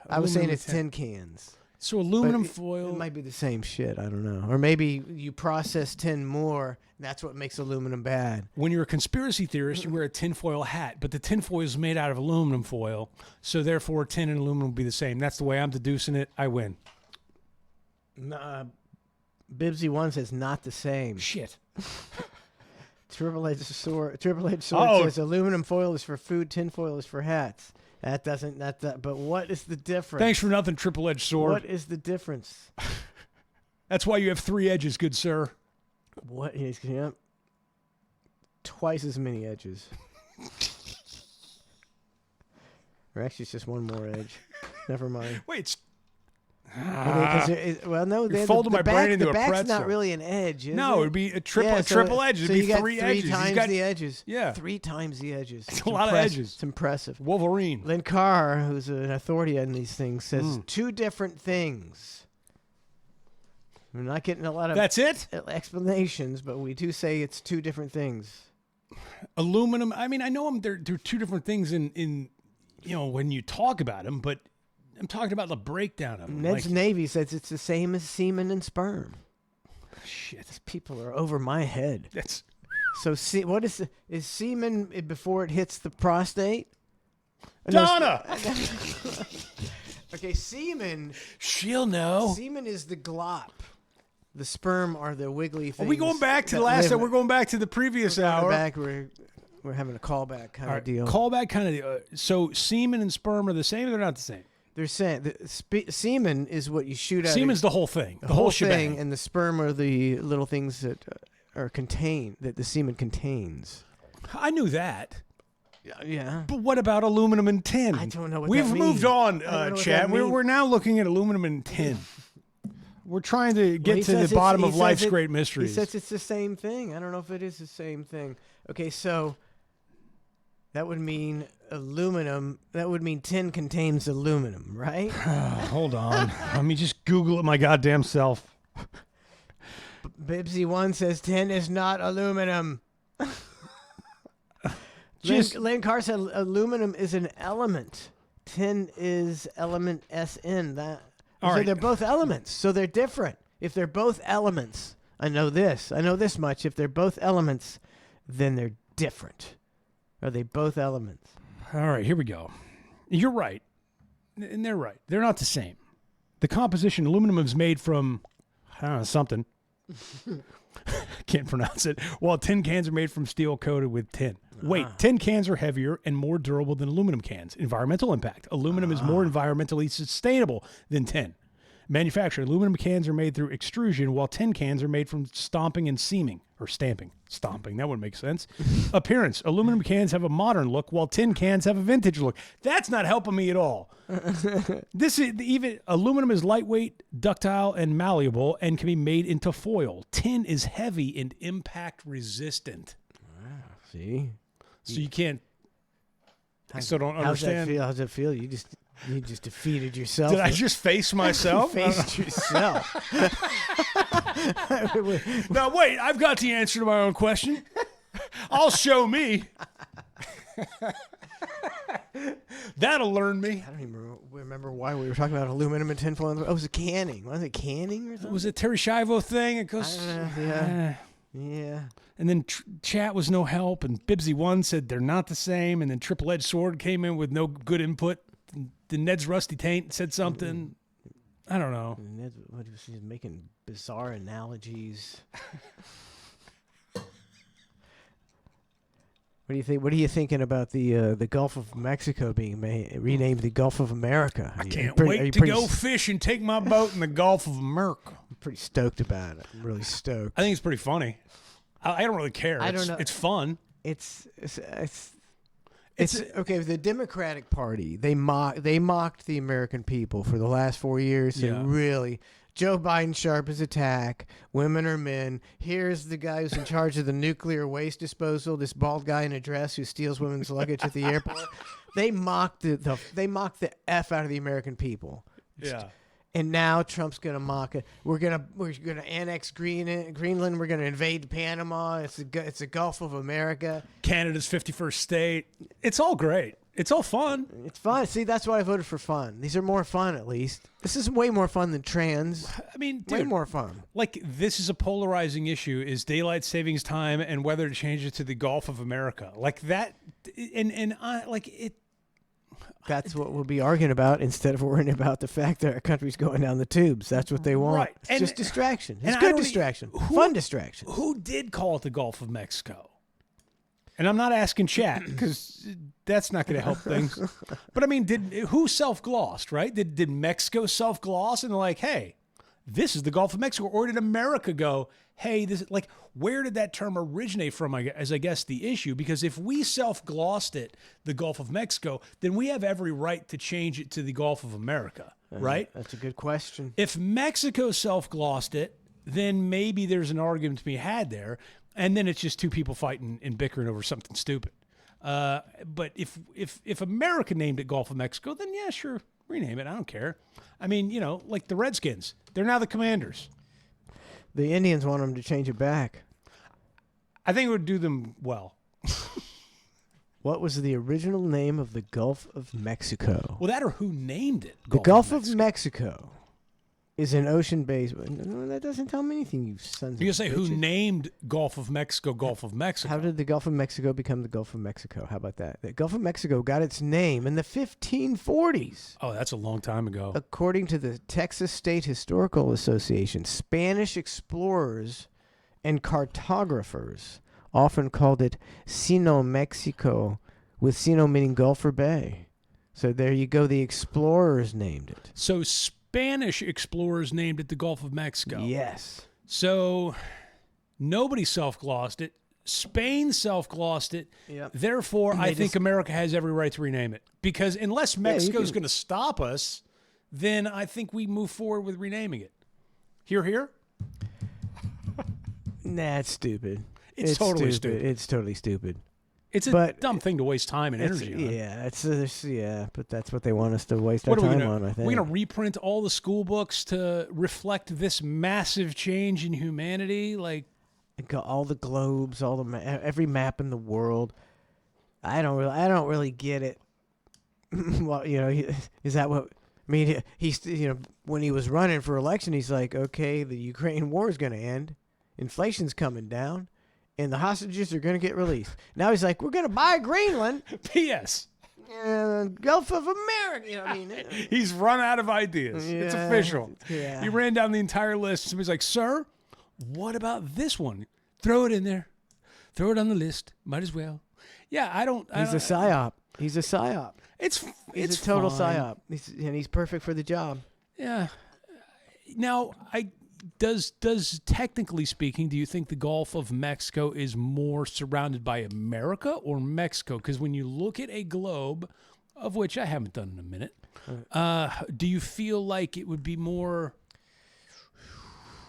I was saying it's tin cans. So aluminum But foil. It might be the same shit. I don't know. Or maybe you process tin more. And that's what makes aluminum bad. When you're a conspiracy theorist, you wear a tinfoil hat, but the tinfoil is made out of aluminum foil, so therefore tin and aluminum will be the same. That's the way I'm deducing it. I win. Bibbsy one says not the same. Shit. Triple Edge Sword says aluminum foil is for food, tin foil is for hats. That doesn't. But what is the difference? Thanks for nothing, Triple Edge Sword. What is the difference? That's why you have 3 edges, good sir. What is? Yep. Twice as many edges. Or actually, it's just one more edge. Never mind. Wait. Well, no, You're folding my brain into the a back's pretzel. not really an edge, is No, it? it'd be a triple edge. It'd so be you got 3 three edges. He's times got- the edges. Yeah. 3 times the edges. It's a lot of edges. It's impressive. Wolverine. Lynn Carr, who's an authority on these things, says 2 different things. We're not getting a lot of That's it? explanations, but we do say it's 2 different things. Aluminum. I mean, I know they're 2 different things in when you talk about them, but I'm talking about the breakdown of them. Ned's Navy says it's the same as semen and sperm. Shit. These people are over my head. That's so. What is semen before it hits the prostate? Donna. Okay, semen. She'll know. Semen is the glop. The sperm are the wiggly things. Are we going back to that the last live- time? We're going back to the previous hour. Back, we're having a callback kind of deal. Callback kind of. So semen and sperm are the same, or they're not the same? They're saying semen is what you shoot out. Semen's the whole thing. The whole shebang. thing, and the sperm are the little things that are contained, that the semen contains. I knew that. Yeah. But what about aluminum and tin? I don't know what We've that moved means. on, I don't know what Chad. that means. We're now looking at aluminum and tin. We're trying to Well, get he to says the bottom he of says life's it- great mysteries. He says it's the same thing. I don't know if it is the same thing. Okay, so that would mean aluminum. That would mean tin contains aluminum, right? Hold on. Let me just Google it my goddamn self. Bibbsy one says tin is not aluminum. Just- Lynn Carr said aluminum is an element. Tin is element SN. All so right. they're both elements. So they're different. If they're both elements, I know this much. If they're both elements, then they're different. Are they both elements? All right, here we go. You're right. And they're right. They're not the same. The composition, aluminum is made from, I don't know, something. Can't pronounce it. While tin cans are made from steel coated with tin. Wait, tin cans are heavier and more durable than aluminum cans. Environmental impact. Aluminum is more environmentally sustainable than tin. Manufactured. Aluminum cans are made through extrusion, while tin cans are made from stomping and seaming. Or stamping. Stomping. That wouldn't make sense. Appearance. Aluminum cans have a modern look, while tin cans have a vintage look. That's not helping me at all. Even aluminum is lightweight, ductile, and malleable, and can be made into foil. Tin is heavy and impact resistant. See? So you can't. I still don't understand. How's that feel? You just defeated yourself. Did I just face myself? You faced yourself. Now wait, I've got the answer to my own question. I'll show me. That'll learn me. I don't even remember why we were talking about aluminum and tinfoil. Oh, it was canning. Was it canning or something? Was it Terry Schiavo thing? It goes. Yeah. Yeah. And then chat was no help, and Bibbsy one said they're not the same, and then Triple Edge Sword came in with no good input. Then Ned's Rusty Taint said something. I don't know. Ned, he's making bizarre analogies. What do you think? What are you thinking about the Gulf of Mexico being renamed the Gulf of America? I can't wait to go fish and take my boat in the Gulf of America. I'm pretty stoked about it. I'm really stoked. I think it's pretty funny. I don't really care. I don't know. It's fun. It's okay. The Democratic Party, they mocked the American people for the last 4 years. Yeah. And really, Joe Biden sharp as a tack. Women are men. Here's the guy who's in charge of the nuclear waste disposal. This bald guy in a dress who steals women's luggage at the airport. They mocked they mocked the F out of the American people. Yeah. And now Trump's gonna mock it. We're gonna annex Greenland. We're gonna invade Panama. It's a Gulf of America. Canada's 51st state. It's all great. It's all fun. It's fun. See, that's why I voted for fun. These are more fun, at least. This is way more fun than trans. I mean, way dude, more fun. Like, this is a polarizing issue: is daylight savings time and whether to change it to the Gulf of America. Like that, and like it. That's what we'll be arguing about instead of worrying about the fact that our country's going down the tubes. That's what they want. Right. It's just distraction. It's I good don't distraction. Fun distraction. Who did call it the Gulf of Mexico? And I'm not asking chat because that's not going to help things. But I mean, who self-glossed, right? Did Mexico self-gloss and they're like, hey, this is the Gulf of Mexico? Or did America go, hey, this is like, where did that term originate from, as I guess the issue? Because if we self-glossed it, the Gulf of Mexico, then we have every right to change it to the Gulf of America, right? That's a good question. If Mexico self-glossed it, then maybe there's an argument to be had there. And then it's just two people fighting and bickering over something stupid. But if America named it Gulf of Mexico, then yeah, sure, rename it. I don't care. I mean, you know, like the Redskins, they're now the Commanders. The Indians want them to change it back. I think it would do them well. What was the original name of the Gulf of Mexico? Well, that or who named it? The Gulf of Mexico is an ocean-based. No, that doesn't tell me anything, you sons of You say bitches. who named Gulf of Mexico Gulf of Mexico? How did the Gulf of Mexico become the Gulf of Mexico? How about that? The Gulf of Mexico got its name in the 1540s. Oh, that's a long time ago. According to the Texas State Historical Association, Spanish explorers and cartographers often called it Sino Mexico, with Sino meaning Gulf or Bay. So there you go. The explorers named it. So Spanish explorers named it the Gulf of Mexico. Yes. So nobody self-glossed it. Spain self-glossed it. Yep. Therefore, I think America has every right to rename it. Because unless Mexico's going to stop us, then I think we move forward with renaming it. Here? Nah, it's stupid. It's totally stupid. It's totally stupid. It's a dumb thing to waste time and energy on. Yeah, but that's what they want us to waste our time on, I think. We're going to reprint all the school books to reflect this massive change in humanity? Like, all the globes, every map in the world. I don't really get it. Well, you know, is that what? I mean, he's, you know, when he was running for election, he's like, okay, the Ukraine war is going to end, inflation's coming down, and the hostages are going to get released. Now he's like, we're going to buy Greenland. P.S. Gulf of America. You know, I mean, he's run out of ideas. Yeah, it's official. yeah. He ran down the entire list. Somebody's like, sir, what about this one? Throw it in there. Throw it on the list. Might as well. Yeah, He's a psyop. He's a psyop. It's a total fine. psyop. He's perfect for the job. Yeah. Now, does technically speaking, do you think the Gulf of Mexico is more surrounded by America or Mexico? Because when you look at a globe, of which I haven't done in a minute, do you feel like it would be more?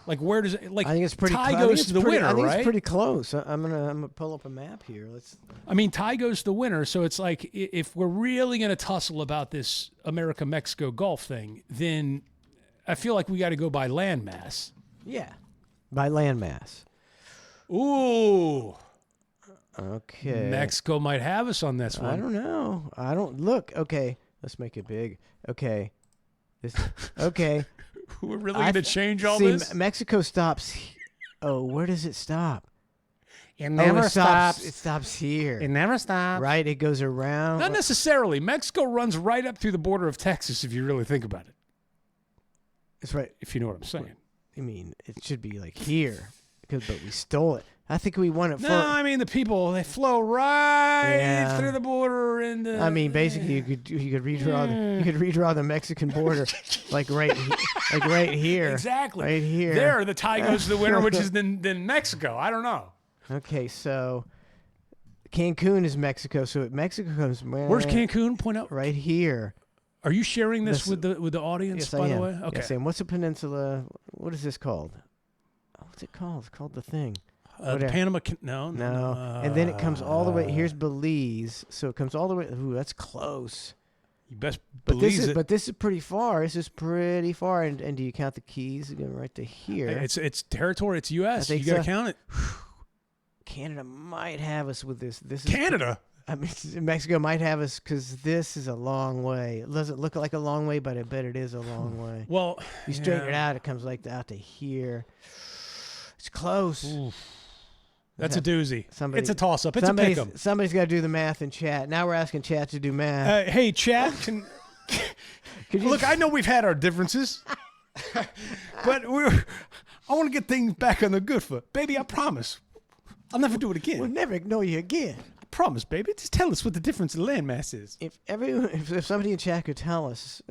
Like, where does it? Like, I think it's pretty. tie goes to the winner, I think right? it's pretty close. I'm gonna pull up a map here. I mean, tie goes to the winner. So it's like, if we're really gonna tussle about this America-Mexico Gulf thing, then I feel like we got to go by landmass. Yeah, by landmass. Ooh. Okay. Mexico might have us on this one. I don't know. I don't look. Okay, let's make it big. Okay. Okay. We're really going to change all see, this? Mexico stops. Oh, where does it stop? It never stops. It stops here. It never stops. Right? It goes around. Not necessarily. Mexico runs right up through the border of Texas, if you really think about it. That's right. If you know what I'm saying. I mean, it should be like here, but we stole it. I think we won it No, for. I mean the people, they flow right Yeah. through the border and I mean, basically, you could redraw the Mexican border like right here. exactly. Right here. There, the tie goes to the winner, which is then Mexico. I don't know. Okay, so Cancun is Mexico. So Mexico comes. Where's Cancun? Point out. Right here. Are you sharing this This- with the audience? Yes, by I the am. way, okay. Yes, I am. What's a peninsula? What is this called? What's it called? It's called the thing. The Whatever. Panama. No. And then it comes all the way. Here's Belize. So it comes all the way. Ooh, that's close. You best But believe this is it. but this is pretty far. This is pretty far. And do you count the keys? Going right to here. It's territory. It's U.S. I You think got to so. count it. Canada might have us with this. This is Canada. I mean, Mexico might have us because this is a long way. It doesn't look like a long way, but I bet it is a long way. Well, You straighten it out, it comes like out to here. It's close. That's a doozy. Somebody- It's a toss-up. It's a pick-em. Somebody's got to do the math in chat. Now we're asking chat to do math. Hey, chat. Could you Look, I know we've had our differences, but I want to get things back on the good foot. Baby, I promise. I'll never do it again. We'll never ignore you again. I promise, baby. Just tell us what the difference in landmass is. If somebody in chat could tell us,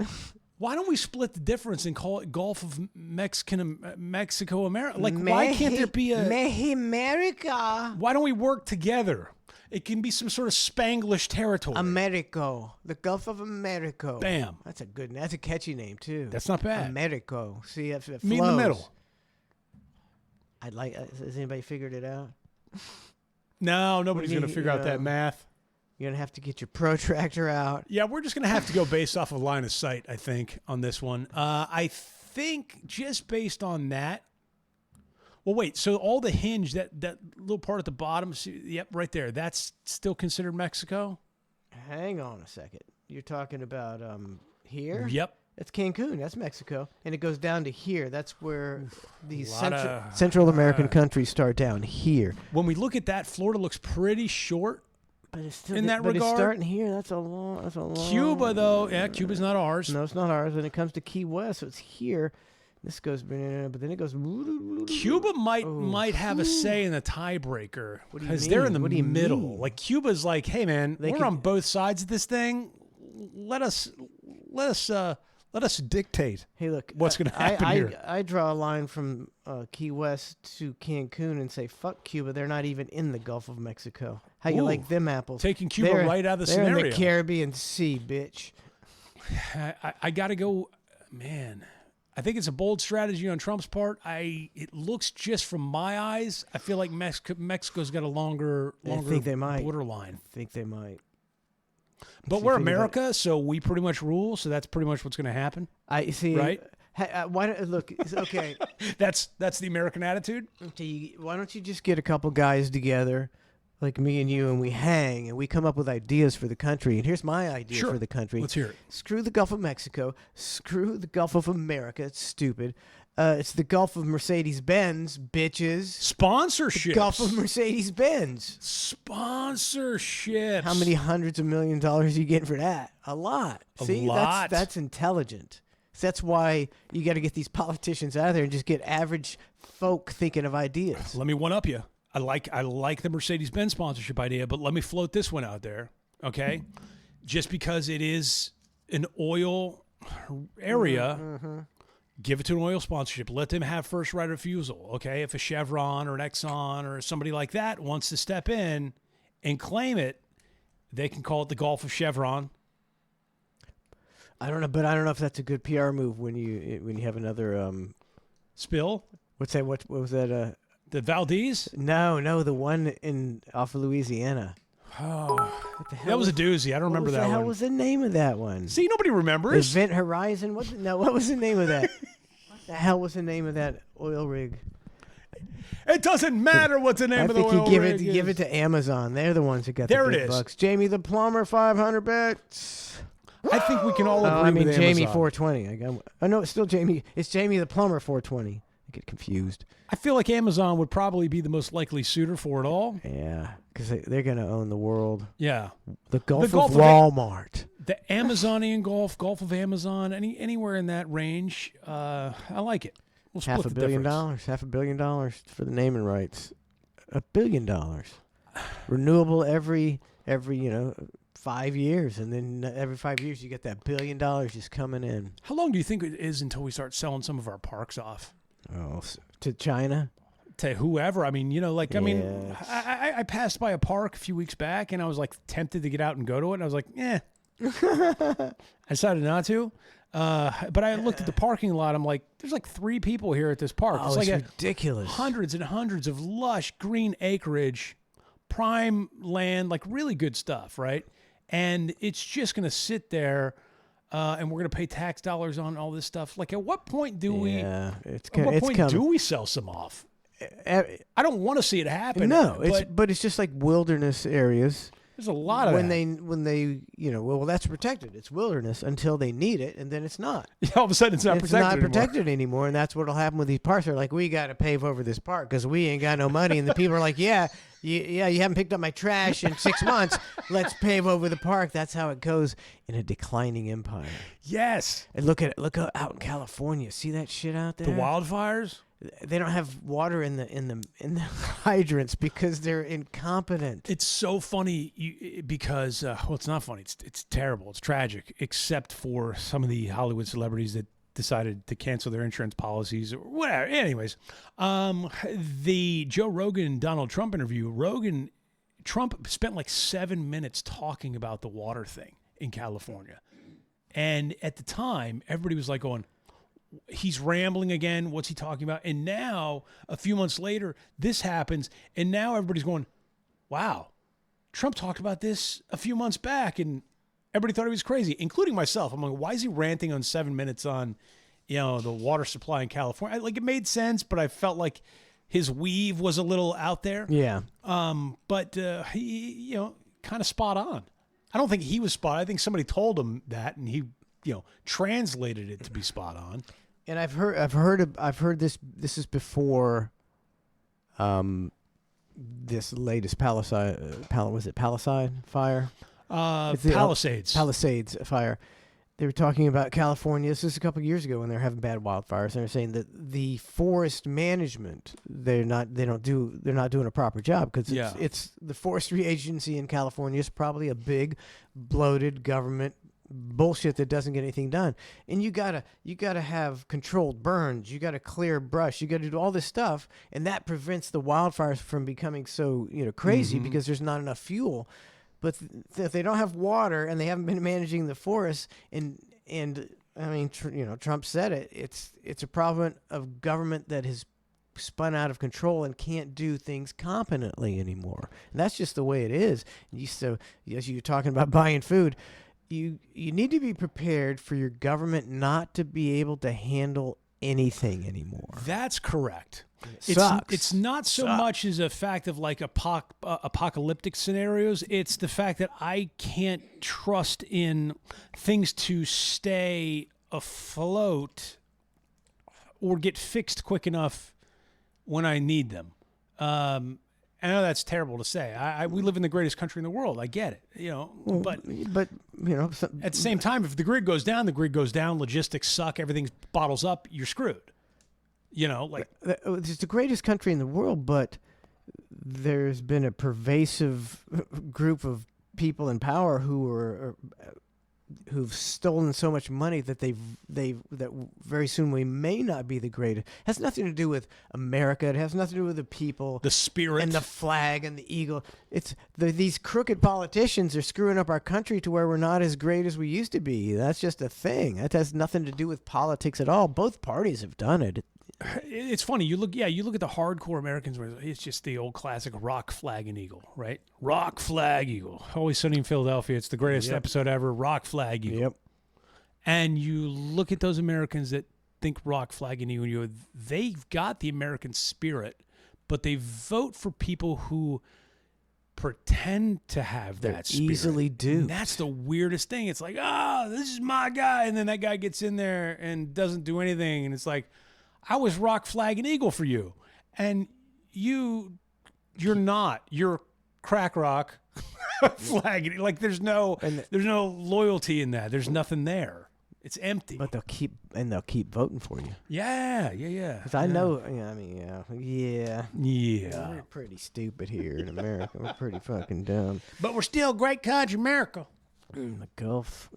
Why don't we split the difference and call it Gulf of Mexico America? Like, why can't there be a America? Why don't we work together? It can be some sort of Spanglish territory. Americo, the Gulf of America. Bam. That's a catchy name too. That's not bad. Americo. See if it Me in the flows. middle. I'd like. Has anybody figured it out? No, nobody's going to figure out that math. You're gonna have to get your protractor out. Yeah, we're just going to have to go based off of line of sight, I think, on this one. I think just based on that. Well, wait. So all the hinge, that little part at the bottom, see, yep, right there. That's still considered Mexico? Hang on a second. You're talking about here? Yep. That's Cancun. That's Mexico, and it goes down to here. That's where these lot of- Central American countries start down here. When we look at that, Florida looks pretty short. But it's still In that but regard? it's starting here. That's a long. Cuba, though, yeah, Cuba's not ours. No, it's not ours. When it comes to Key West, so it's here. This goes, but then it goes. Cuba might have a say in the tiebreaker What do you because they're in the mean? What do you middle. mean? Like Cuba's like, hey man, They we're could- on both sides of this thing. Let us dictate. Hey, look, what's going to happen here? I draw a line from Key West to Cancun and say, fuck Cuba. They're not even in the Gulf of Mexico. How you Ooh. like them apples? Taking Cuba They're- right out of the they're in scenario. the Caribbean Sea, bitch. I got to go, man. I think it's a bold strategy on Trump's part. It looks just from my eyes, I feel like Mexico's got a longer I think they might. borderline. I think they might. But See, we're think about- America, so we pretty much rule. So that's pretty much what's going to happen. I see. Right? Why don't look? It's okay. That's the American attitude. Why don't you just get a couple guys together, like me and you, and we hang and we come up with ideas for the country? And here's my idea Sure. for the country. Let's hear it. Screw the Gulf of Mexico. Screw the Gulf of America. It's stupid. It's the Gulf of Mercedes-Benz, bitches. Sponsorships. Gulf of Mercedes-Benz. Sponsorships. How many hundreds of $1 millions are you getting for that? A lot. A See, lot. That's intelligent. That's why you got to get these politicians out of there and just get average folk thinking of ideas. Let me one up you. I like the Mercedes-Benz sponsorship idea, but let me float this one out there, okay? Just because it is an oil area, give it to an oil sponsorship. Let them have first right of refusal, okay? If a Chevron or an Exxon or somebody like that wants to step in and claim it, they can call it the Gulf of Chevron. I don't know if that's a good PR move when you have another Spill? what's that? What was that? The Valdez? No, the one off of Louisiana. Oh, What the hell that was a doozy. I don't remember that What one. was the name of that one? See, nobody remembers. Event Horizon. What was the name of that? What the hell was the name of that oil rig? It doesn't matter what the name I of the think oil you give rig it give is. it to Amazon. They're the ones that got There the it big is. bucks. Jamie the Plumber, 500 bits. I think we can all agree I mean with Jamie Amazon. 420. Oh no, it's still Jamie. It's Jamie the Plumber 420. I get confused. I feel like Amazon would probably be the most likely suitor for it all. Yeah, because they're gonna own the world. Yeah. The Gulf Gulf of of Walmart. The Amazonian Gulf, Gulf of Amazon, anywhere in that range, I like it. We'll split $500 the million. difference. $500 million for the naming rights. $1 billion. Renewable every 5 years, and then every 5 years you get that $1 billion just coming in. How long do you think it is until we start selling some of our parks off? Oh, to China? To whoever. I mean, I passed by a park a few weeks back, and I was like tempted to get out and go to it, and I was like, I decided not to. But I looked at the parking lot. I'm like, there's like 3 people here at this park. Oh, it's like ridiculous. Hundreds and hundreds of lush green acreage, prime land, like really good stuff, right? And it's just going to sit there, and we're going to pay tax dollars on all this stuff. Like, at what point do we sell some off? I don't want to see it happen. No, but it's just like wilderness areas. There's a lot of when they that's protected. It's wilderness until they need it, and then it's not. All of a sudden, it's not protected anymore, and that's what'll happen with these parks. They're like, we got to pave over this park because we ain't got no money, and the people are like, you haven't picked up my trash in 6 months. Let's pave over the park. That's how it goes in a declining empire. Yes. And look out in California. See that shit out there? The wildfires. They don't have water in the hydrants because they're incompetent. It's so funny because it's not funny. It's terrible. It's tragic, except for some of the Hollywood celebrities that decided to cancel their insurance policies or whatever. Anyways, the Joe Rogan and Donald Trump interview. Trump spent like 7 minutes talking about the water thing in California, and at the time, everybody was like going, he's rambling again. What's he talking about? And now, a few months later, this happens. And now everybody's going, wow, Trump talked about this a few months back. And everybody thought he was crazy, including myself. I'm like, why is he ranting on 7 minutes on, the water supply in California? Like, it made sense, but I felt like his weave was a little out there. Yeah. But he, kind of spot on. I don't think he was spot on. I think somebody told him that, and he, translated it to be spot on. And I've heard this. This is before, this latest Palisade fire? Palisades fire. They were talking about California. This is a couple of years ago when they were having bad wildfires. They were saying that the forest management they're not doing a proper job because it's the forestry agency in California is probably a big bloated government bullshit that doesn't get anything done. And you gotta have controlled burns, you gotta clear brush, you gotta do all this stuff, and that prevents the wildfires from becoming so crazy because there's not enough fuel. But if they don't have water and they haven't been managing the forests, and I mean Trump said it, it's a problem of government that has spun out of control and can't do things competently anymore. And that's just the way it is. As you're talking about buying food, You need to be prepared for your government not to be able to handle anything anymore. That's correct. Sucks. It's not so much as a fact of like apocalyptic scenarios. It's the fact that I can't trust in things to stay afloat or get fixed quick enough when I need them. I know that's terrible to say. We live in the greatest country in the world. I get it, but at the same time, if the grid goes down, the grid goes down. Logistics suck. Everything bottles up. You're screwed. It's the greatest country in the world, but there's been a pervasive group of people in power who've stolen so much money that that very soon we may not be the greatest. It has nothing to do with America. It has nothing to do with the people, the spirit, and the flag and the eagle. It's these crooked politicians are screwing up our country to where we're not as great as we used to be. That's just a thing. That has nothing to do with politics at all. Both parties have done it. It's funny. You look at the hardcore Americans where it's just the old classic rock, flag, and eagle, right? Rock, flag, eagle. Always Sunny in Philadelphia. It's the greatest episode ever. Rock, flag, eagle. Yep. And you look at those Americans that think rock, flag, and eagle, they've got the American spirit, but they vote for people who pretend to have that spirit. Easily do. And that's the weirdest thing. It's like, this is my guy. And then that guy gets in there and doesn't do anything. And it's like, I was rock, flag, and eagle for you. And you're not. You're crack rock, flag. Like there's no loyalty in that. There's nothing there. It's empty. But they'll keep voting for you. Yeah. Because I know. Yeah. Yeah. We're pretty stupid here in America. We're pretty fucking dumb. But we're still a great country, America. The Gulf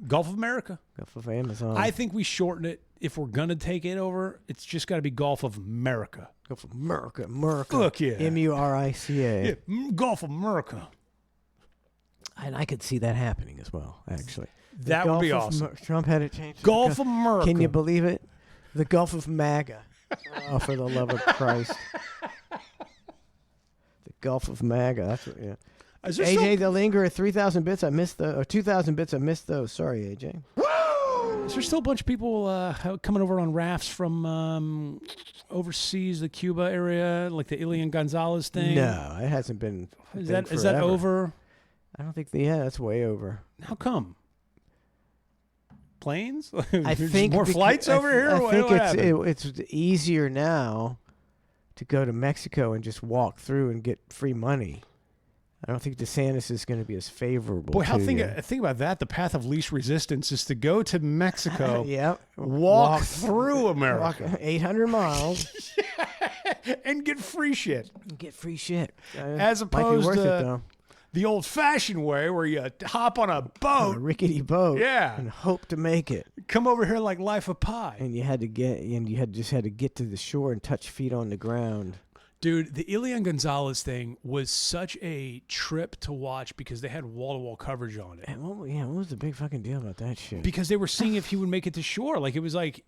Gulf of America. Gulf of Amazon. I think we shorten it. If we're gonna take it over, it's just got to be Gulf of America. Gulf of America. Look, yeah. MURICA. Yeah, Gulf of America. And I could see that happening as well, actually. That would be awesome. Trump had it changed. Gulf of America. Can you believe it? The Gulf of MAGA. Oh, for the love of Christ. The Gulf of MAGA. That's what, yeah. AJ, the Linger at 3,000 bits. I missed or 2,000 bits. I missed those. Sorry, AJ. Is there still a bunch of people coming over on rafts from overseas, the Cuba area, like the Elian Gonzalez thing? No, it hasn't been. Is that over? I don't think. Yeah, that's way over. How come? Planes? I think more flights over here. I think it's easier now to go to Mexico and just walk through and get free money. I don't think DeSantis is going to be as favorable. Boy, to think about that. The path of least resistance is to go to Mexico. Yep. Walk through America. Walk 800 miles. And get free shit. Get free shit. As opposed might be worth to it, though. The old-fashioned way where you hop on a boat. A rickety boat. Yeah. And hope to make it. Come over here like Life of Pi. And you had to get to the shore and touch feet on the ground. Dude, the Elian Gonzalez thing was such a trip to watch because they had wall-to-wall coverage on it. And what was the big fucking deal about that shit? Because they were seeing if he would make it to shore. Like it was like,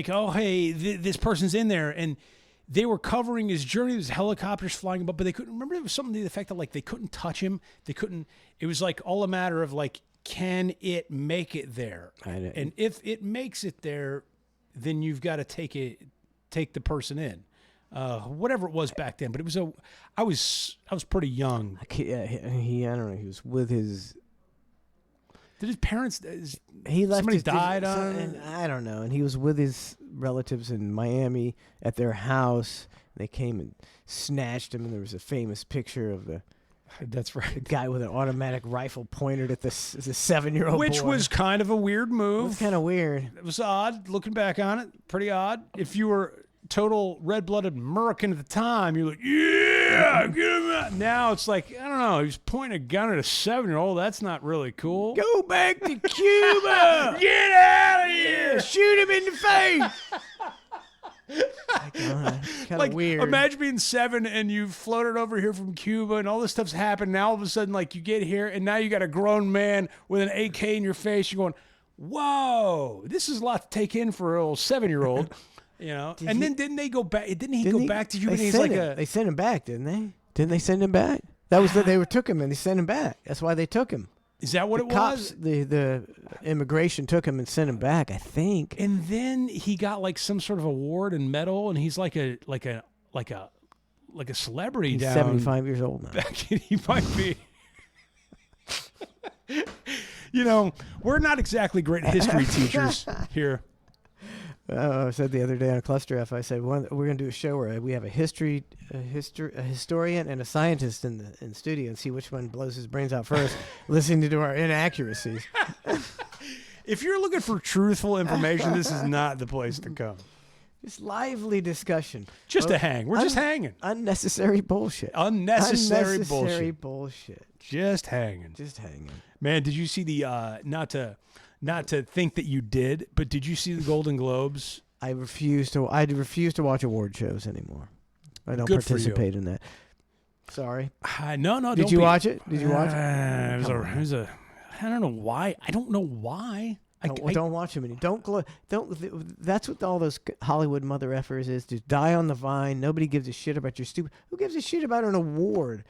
oh hey, this person's in there, and they were covering his journey. There's helicopters flying above, but they couldn't remember. There was something to the effect that like they couldn't touch him. They couldn't. It was like all a matter of like, can it make it there? And if it makes it there, then you've got to take the person in. Whatever it was back then, but it was I was pretty young. I don't know. He was with his. Did his parents? He left. Somebody died on. And I don't know. And he was with his relatives in Miami at their house. They came and snatched him, and there was a famous picture of the. That's right. The guy with an automatic rifle pointed at the 7-year-old Which boy. was kind of a weird move. It was kind of weird. It was odd looking back on it. Pretty odd. If you were total red-blooded American at the time, you're like, yeah, get him out. Now it's like, I don't know, he was pointing a gun at a 7-year-old. That's not really cool. Go back to Cuba. Get out of here. Shoot him in the face. Kind of weird. Imagine being 7 and you've floated over here from Cuba and all this stuff's happened. Now all of a sudden, like, you get here and now you got a grown man with an AK in your face. You're going, whoa, this is a lot to take in for an old 7-year-old. You know, didn't they go back? Didn't he go back to you? They sent him back, didn't they? Didn't they send him back? That was they took him and they sent him back. That's why they took him. Is that what the cops, was? The immigration took him and sent him back, I think. And then he got like some sort of award and medal, and he's like a celebrity. He's down 75 years old now. Back he might be. You know, we're not exactly great history teachers here. I said the other day on Cluster F, I said we're going to do a show where we have a historian, and a scientist in the studio, and see which one blows his brains out first, listening to our inaccuracies. If you're looking for truthful information, this is not the place to come. Just lively discussion. Just to hang. We're just hanging. Unnecessary bullshit. Unnecessary bullshit. Just hanging. Just hanging. Man, did you see the not to think that you did, but did you see the Golden Globes? I refuse to watch award shows anymore. I don't Good participate in that. Sorry. No. Did you watch it? Did you watch it? It was a. I don't know why. I don't know why. Don't watch them. Don't. That's what all those Hollywood mother effers is. Just die on the vine. Nobody gives a shit about your stupid. Who gives a shit about an award?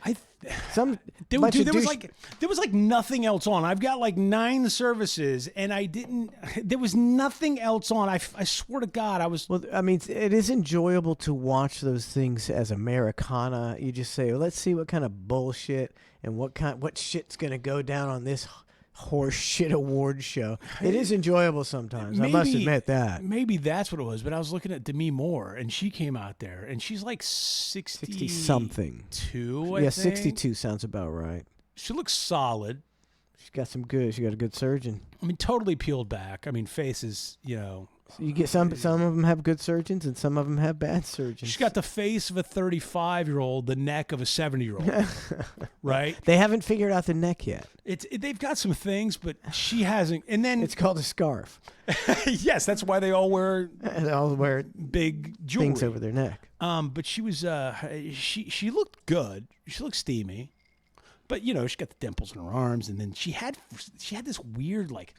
There was like nothing else on. I've got like 9 services, and there was nothing else on. I swear to God, I was. Well, I mean, it is enjoyable to watch those things as Americana. You just say, well, let's see what kind of bullshit and what shit's gonna go down on this horse shit award show. It is enjoyable sometimes. I must admit that. Maybe that's what it was. But I was looking at Demi Moore, and she came out there, and she's like 60-something. 62, I think. 62 sounds about right. She looks solid. She got a good surgeon. I mean, totally peeled back. I mean, faces, you know. So you get some of them have good surgeons and some of them have bad surgeons. She's got the face of a 35-year-old, the neck of a 70-year-old, right? They haven't figured out the neck yet. They've got some things, but she hasn't. And then it's called a scarf. Yes, that's why they all wear big jewelry things over their neck. But she was she looked good. She looked steamy, but you know she got the dimples in her arms, and then she had this weird like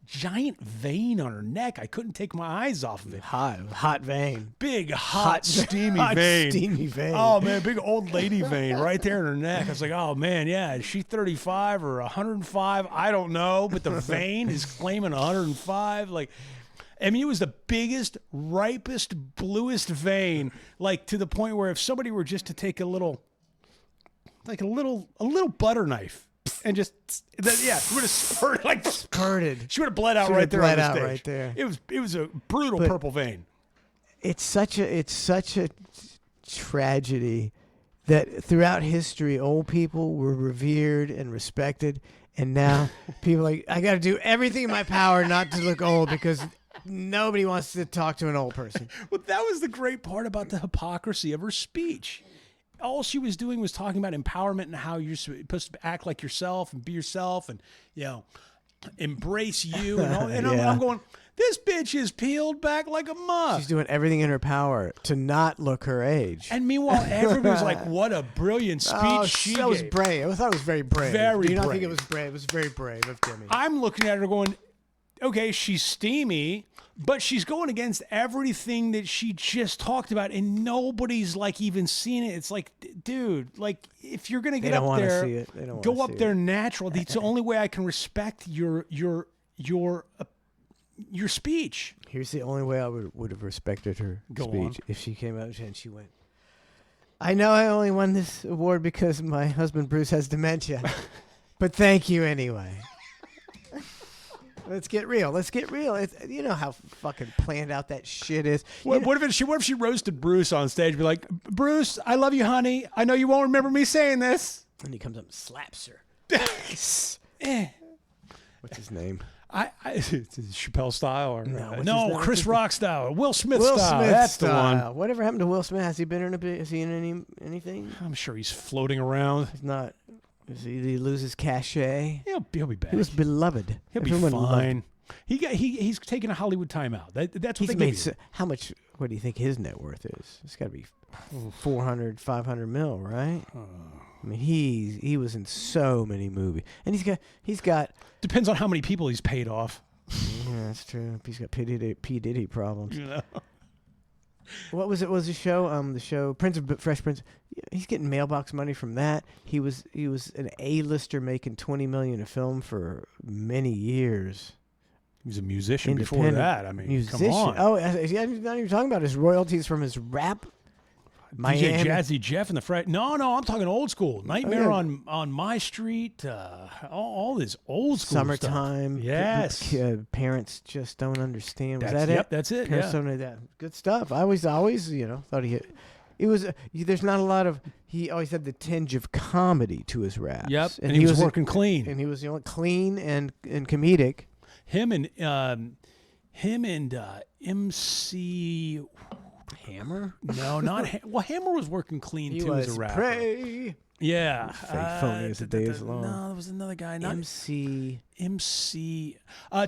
giant vein on her neck. I couldn't take my eyes off of it. Hot vein. Big, hot, steamy vein. Oh, man, big old lady vein right there in her neck. I was like, oh, man, yeah, is she 35 or 105? I don't know, but the vein is claiming 105. Like, I mean, it was the biggest, ripest, bluest vein, like to the point where if somebody were just to take a little butter knife, and just she would have spurted. She would have bled out right there on the stage. Right there. It was a brutal purple vein. It's such a tragedy that throughout history, old people were revered and respected, and now people are like, I got to do everything in my power not to look old because nobody wants to talk to an old person. Well, that was the great part about the hypocrisy of her speech. All she was doing was talking about empowerment and how you're supposed to act like yourself and be yourself and, you know, embrace you. And, all, and I'm going, this bitch is peeled back like a muff. She's doing everything in her power to not look her age. And meanwhile, everybody's like, what a brilliant speech she gave. That was brave. I thought it was very brave. Very Do you not brave. think it was brave? It was very brave of Demi. I'm looking at her going, okay, she's steamy, but she's going against everything that she just talked about, and nobody's like even seen it. It's like, dude, like if you're gonna get up there, go up there natural. It's the only way I can respect your speech. Here's the only way I would have respected her speech if she came out and she went, I know I only won this award because my husband Bruce has dementia, but thank you anyway. Let's get real. You know how fucking planned out that shit is. What if she roasted Bruce on stage? Be like, Bruce, I love you, honey. I know you won't remember me saying this. And he comes up and slaps her. What's his name? It's Chappelle style or no? Chris Rock style, Will Smith style. That's the one. Whatever happened to Will Smith? Has he been in Is he in anything? I'm sure he's floating around. He's not. Did he lose his cachet? He'll be back. He was beloved. He'll be fine. He's taking a Hollywood timeout. That's what they made. How much? What do you think his net worth is? It's got to be 400, 500 mil, right? I mean, he was in so many movies, and he's got. Depends on how many people he's paid off. Yeah, that's true. He's got P. Diddy problems. You know. What was it? Was the show? The show Fresh Prince. He's getting mailbox money from that. He was an A-lister making $20 million a film for many years. He was a musician before that. I mean, musician. Come on. Oh, he's not even talking about his royalties from his rap. DJ Jazzy Jeff and the Fresh. No, I'm talking old school. Nightmare on My Street. All this old school Summertime. Stuff. Yes. Parents just don't understand. Was that it? Yep, that's it. Parents don't know that. Good stuff. I always thought he hit. It was. There's not a lot of. He always had the tinge of comedy to his raps. Yep. And he was working clean. And he was clean and comedic. Him and MC Hammer? No, not well. Hammer was working clean he too was as a rapper. Prey. Yeah, fake phony as the day is long. No, there was another guy. Not MC.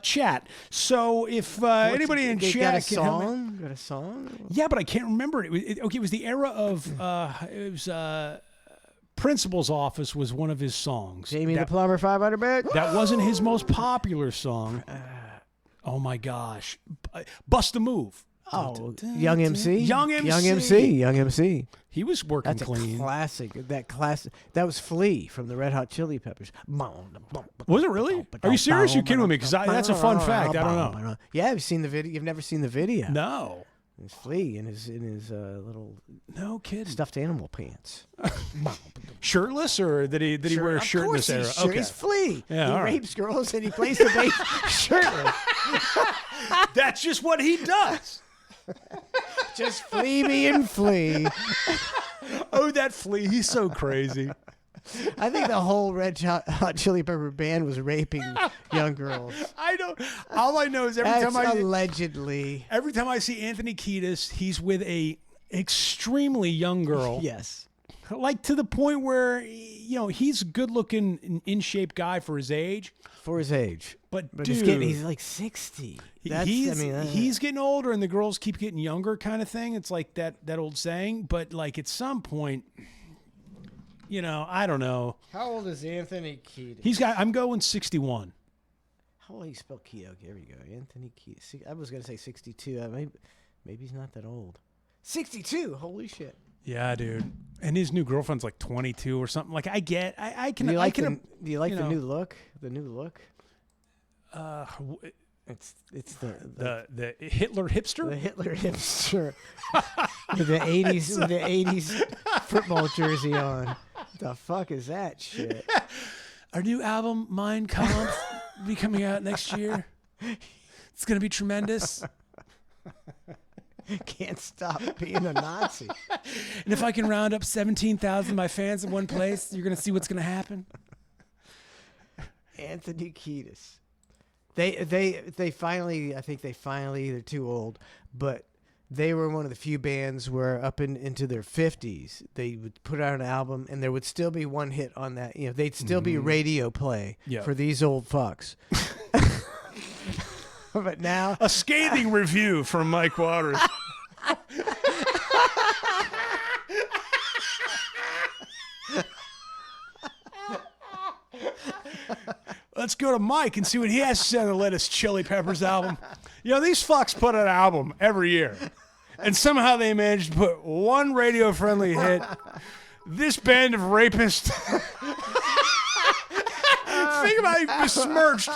Chat. So if anybody in chat got a song. Yeah, but I can't remember it. It was the era of it was. Principal's Office was one of his songs. Jamie the Plumber, 500 bit. That wasn't his most popular song. Oh my gosh, Bust a Move. Oh, Young MC. Young MC. He was working clean. Classic. That was Flea from the Red Hot Chili Peppers. Was it really? Are you serious? You're kidding with me? Because that's a fun fact. I don't know. Yeah, have you seen the video? You've never seen the video? No. It's Flea in his little kidding stuffed animal pants. Shirtless, or did he wear a shirt in this era? Okay. He's Flea. Yeah, he rapes girls and he plays the bass shirtless. That's just what he does. Just Flea being Flea. Oh, that Flea. He's so crazy. I think the whole Hot Chili Pepper band was raping young girls. I don't. All I know is That's allegedly. every time I see Anthony Kiedis, he's with a extremely young girl. Yes. Like to the point where he's a good-looking, in-shape guy for his age. But dude, he's like 60. He's getting older, and the girls keep getting younger, kind of thing. It's like that old saying. But like at some point, I don't know. How old is Anthony Kiedis? I'm going 61. How old do you spell Kiedis? Here we go. Anthony Kiedis. I was gonna say 62. Maybe he's not that old. 62. Holy shit. Yeah, dude. And his new girlfriend's like 22 or something. Like I can. Do you like the new look? The new look. It's the Hitler hipster. The Hitler hipster. with the 80s football jersey on. The fuck is that shit? Our new album, Mein Kampf, will be coming out next year. It's gonna be tremendous. Can't stop being a Nazi. And if I can round up 17,000 of my fans in one place, you're gonna see what's gonna happen. Anthony Kiedis. They finally, I think they're too old, but they were one of the few bands where up into their 50s, they would put out an album and there would still be one hit on that. They'd still be radio play for these old fucks. But now, a scathing review from Mike Waters. Let's go to Mike and see what he has to say on the latest Chili Peppers album. These fucks put an album every year, and somehow they managed to put one radio-friendly hit. This band of rapists. Think about it, besmirched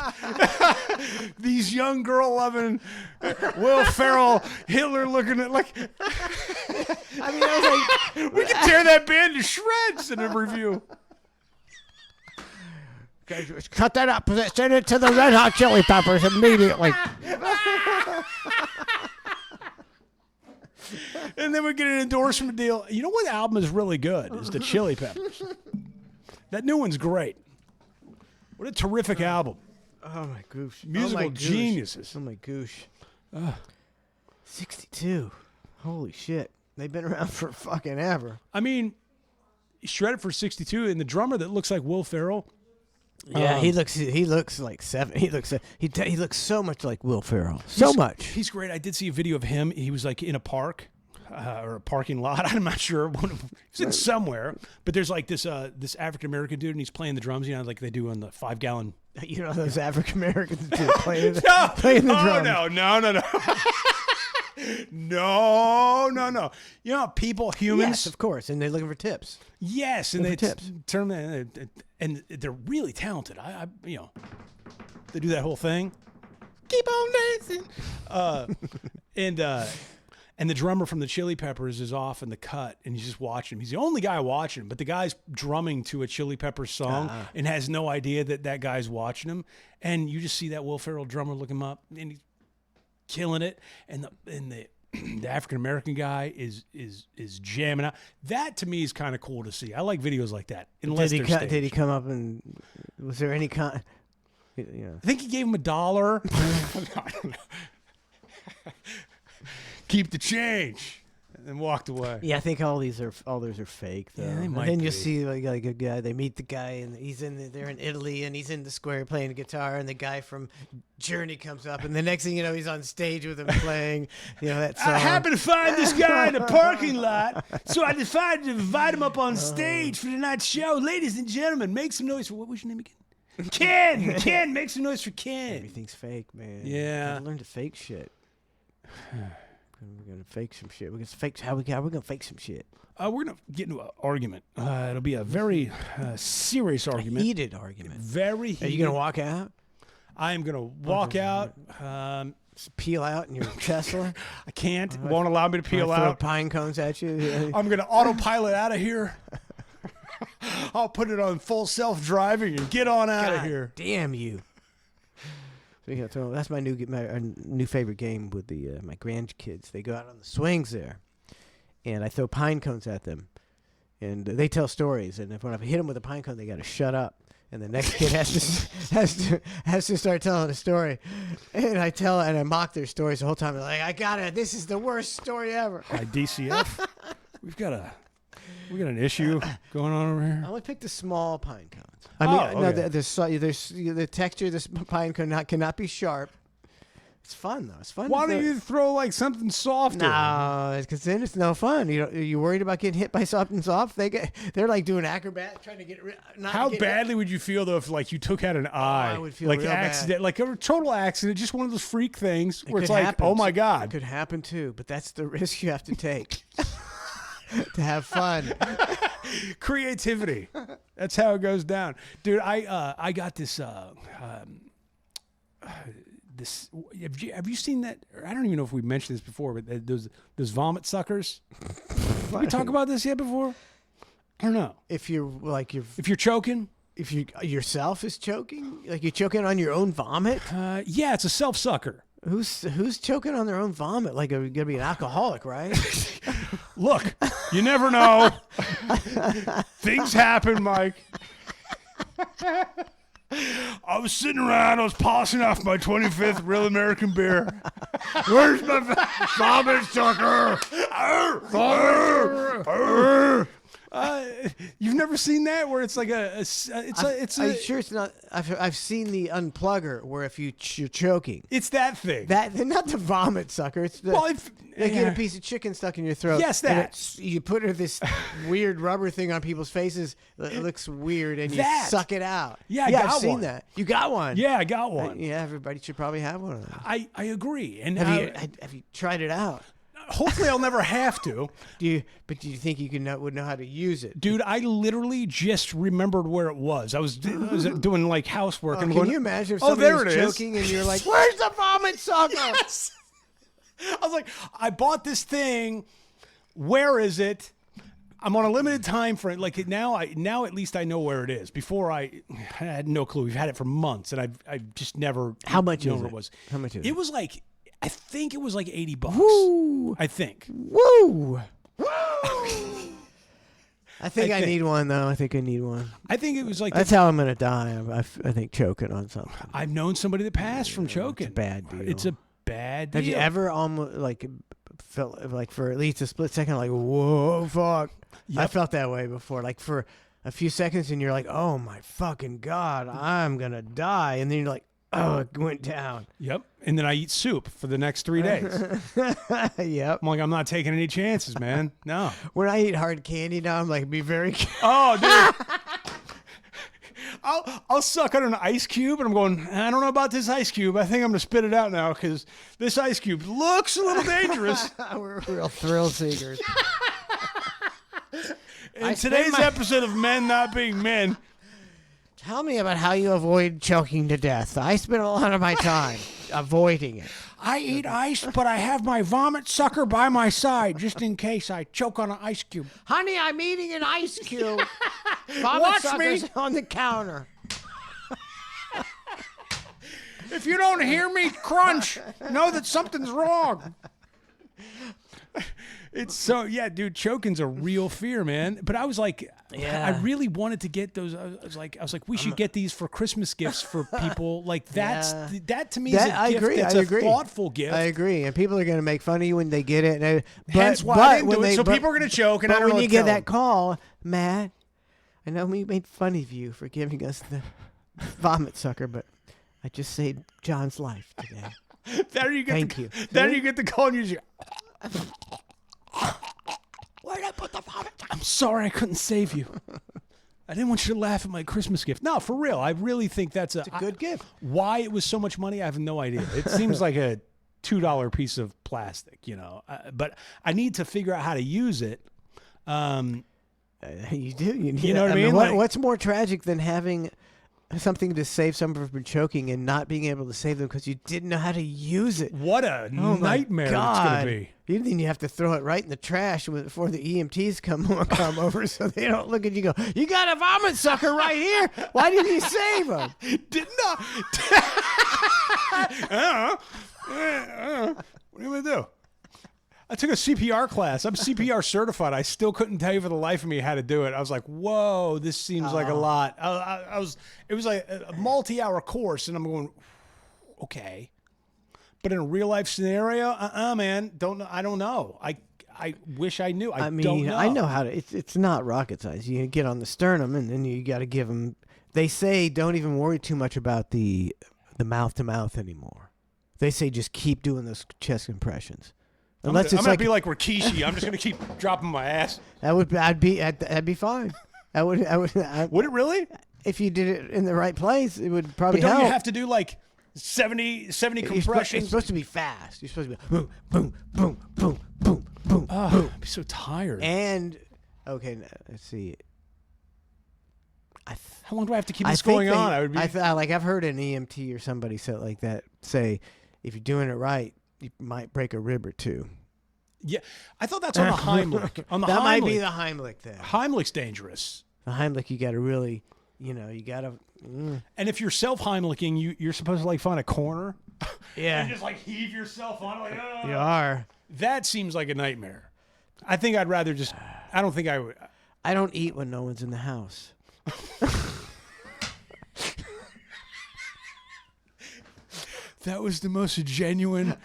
these young girl-loving, Will Ferrell, Hitler-looking at like. I was like, we could tear that band to shreds in a review. Cut that up. Send it to the Red Hot Chili Peppers immediately. And then we get an endorsement deal. You know what album is really good? Is the Chili Peppers. That new one's great. What a terrific album. Oh my gosh. Musical geniuses. Oh my gosh. 62. Holy shit. They've been around for fucking ever. I mean, shredded for 62, and the drummer that looks like Will Ferrell. Yeah, he looks like 7. He looks so much like Will Ferrell. So much. He's great. I did see a video of him. He was like in a park or a parking lot. I'm not sure. He's in somewhere. But there's like this African American dude, and he's playing the drums. Like they do on the 5-gallon. Those African Americans do playing the drums. No. People, humans. Yes, of course, and they're looking for tips. Yes, and they turn them, and they're really talented. They do that whole thing. Keep on dancing. And the drummer from the Chili Peppers is off in the cut, and he's just watching him. He's the only guy watching him, but the guy's drumming to a Chili Peppers song and has no idea that guy's watching him. And you just see that Will Ferrell drummer look him up, and he's killing it. And the African American guy is jamming out. That to me is kind of cool to see. I like videos like that. Unless did he come up and was there any kind? I think he gave him $1. I don't know. Keep the change, and walked away. Yeah, I think all those are fake though. Yeah, they and might then be. you see like a guy. They meet the guy, and they're in Italy, and he's in the square playing the guitar, and the guy from Journey comes up, and the next thing you know, he's on stage with him playing. That song. I happened to find this guy in a parking lot, so I decided to invite him up on stage for tonight's show. Ladies and gentlemen, make some noise for what was your name again? Ken. Ken, make some noise for Ken. Everything's fake, man. Yeah. Gotta learn to fake shit. We're gonna fake some shit. We're gonna fake some shit. We're gonna get into an argument. It'll be a very serious argument. Heated argument. Very heated. Are you gonna walk out? I am gonna walk out. Peel out in your Tesla? I can't. Won't allow me to peel throw out. Pine cones at you. I'm gonna autopilot out of here. I'll put it on full self-driving and get on out of here. Damn you. So that's my new favorite game with my grandkids. They go out on the swings there, and I throw pine cones at them, and they tell stories. And when I hit them with a pine cone, they got to shut up. And the next kid has to start telling a story, and I mock their stories the whole time. They're like, this is the worst story ever. Hi, DCF. we got an issue going on over here. I only picked the small pine cones. I mean, no, okay. the texture of this pine cone cannot be sharp. It's fun though. It's fun. Why don't you throw like something softer? No, because then it's no fun. You worried about getting hit by something soft? They're like doing acrobat, trying to get. How badly would you feel though if like you took out an eye? I would feel like real accident, bad. like a total accident, just one of those freak things where it's could like, happen. oh my It god. could happen too, but that's the risk you have to take to have fun. Creativity. That's how it goes down, dude. I got this. This have you seen that? I don't even know if we mentioned this before, but those vomit suckers. Did we talk about this yet before? I don't know. If you're choking, if you yourself is choking, like you're choking on your own vomit. Yeah, it's a self sucker. Who's choking on their own vomit? Like, are you gonna be an alcoholic, right? Look, you never know. Things happen, Mike. I was sitting around. I was polishing off my 25th Real American beer. Where's my vomit sucker? You've never seen that where it's like I'm sure it's not. I've seen the unplugger where if you're choking, it's that thing. That not the vomit sucker. It's the they get a piece of chicken stuck in your throat. Yes, that. You put this weird rubber thing on people's faces. It looks weird, and you suck it out. Yeah, I've seen that. You got one. Yeah, I got one. Yeah, everybody should probably have one of those. I agree. And have you tried it out? Hopefully, I'll never have to. Do you think you would know how to use it? Dude, I literally just remembered where it was. I was doing like housework. and can you imagine if somebody was choking and you're like, "Where's the vomit sucker?" Yes. I was like, I bought this thing. Where is it? I'm on a limited time frame. Like now at least I know where it is. Before I had no clue. We've had it for months, and I've just never. How much known is where it? it was. How much is it? It was like. I think it was like $80. Woo! I think. Woo! I think I need one though. I think I need one. I think it was like that's how I'm gonna die. I think choking on something. I've known somebody that passed from choking. It's a bad deal. It's a bad deal. Have you ever almost like felt like for at least a split second like whoa fuck? Yep. I felt that way before. Like for a few seconds and you're like, oh my fucking god, I'm gonna die, and then you're like, oh, it went down. Yep. And then I eat soup for the next 3 days. Yep. I'm like, I'm not taking any chances, man. No. When I eat hard candy now, I'm like, be very careful. Oh, dude. I'll suck on an ice cube, and I'm going, I don't know about this ice cube. I think I'm going to spit it out now because this ice cube looks a little dangerous. We're real thrill seekers. In today's episode of Men Not Being Men, tell me about how you avoid choking to death. I spend a lot of my time avoiding it. I eat ice, but I have my vomit sucker by my side just in case I choke on an ice cube. Honey, I'm eating an ice cube. Vomit Watch sucker's me on the counter. If you don't hear me crunch, know that something's wrong. It's so, yeah, dude, choking's a real fear, man. But I was like, yeah. I really wanted to get those. I was like, we should get these for Christmas gifts for people. Like that to me is a gift. I agree. That's I a agree. thoughtful gift. I agree. And people are going to make fun of you when they get it. Hence why I didn't do it. So people are going to choke, and I but don't know when what you to get tell that them. call, Matt, I know we made fun of you for giving us the vomit sucker, but I just saved John's life today. There you get. Thank you. Then you get the call, and you just. Where'd I put the vomit? I'm sorry I couldn't save you. I didn't want you to laugh at my Christmas gift. No, for real. I really think that's a good gift. Why it was so much money, I have no idea. It seems like a $2 piece of plastic, you know. But I need to figure out how to use it. You do. You know what I mean? What's more tragic than having something to save someone from choking and not being able to save them because you didn't know how to use it? What a nightmare it's going to be. Then you have to throw it right in the trash before the EMTs come over so they don't look at you and go, you got a vomit sucker right here. Why didn't you save him? Didn't I? What are you going to do? I took a CPR class. I'm CPR certified. I still couldn't tell you for the life of me how to do it. I was like, whoa, this seems like a lot. It was like a multi-hour course, and I'm going, okay. But in a real life scenario, man, I don't know. I wish I knew. I mean, don't know. I know how to. It's not rocket science. You get on the sternum, and then you got to give them. They say don't even worry too much about the mouth to mouth anymore. They say just keep doing those chest compressions. Unless I'm gonna be like Rikishi. I'm just gonna keep dropping my ass. That'd be fine. Would it really? If you did it in the right place, it would probably But don't help. you have to do like 70 compressions? It's supposed to be fast. You're supposed to be boom, boom, boom, boom, boom, boom, Oh, boom. I'd be so tired. And okay, let's see. How long do I have to keep this going on? I would be. I've heard an EMT or somebody said like that say, if you're doing it right, you might break a rib or two. Yeah, I thought that's on the Heimlich. On the that Heimlich. might be the Heimlich then. Heimlich's dangerous. The Heimlich, you got to really, you got to. And if you're self-Heimliching, you're supposed to like find a corner. Yeah. And just like heave yourself on it. Like, You are. That seems like a nightmare. I think I'd rather just. I don't think I would. I don't eat when no one's in the house. That was the most genuine.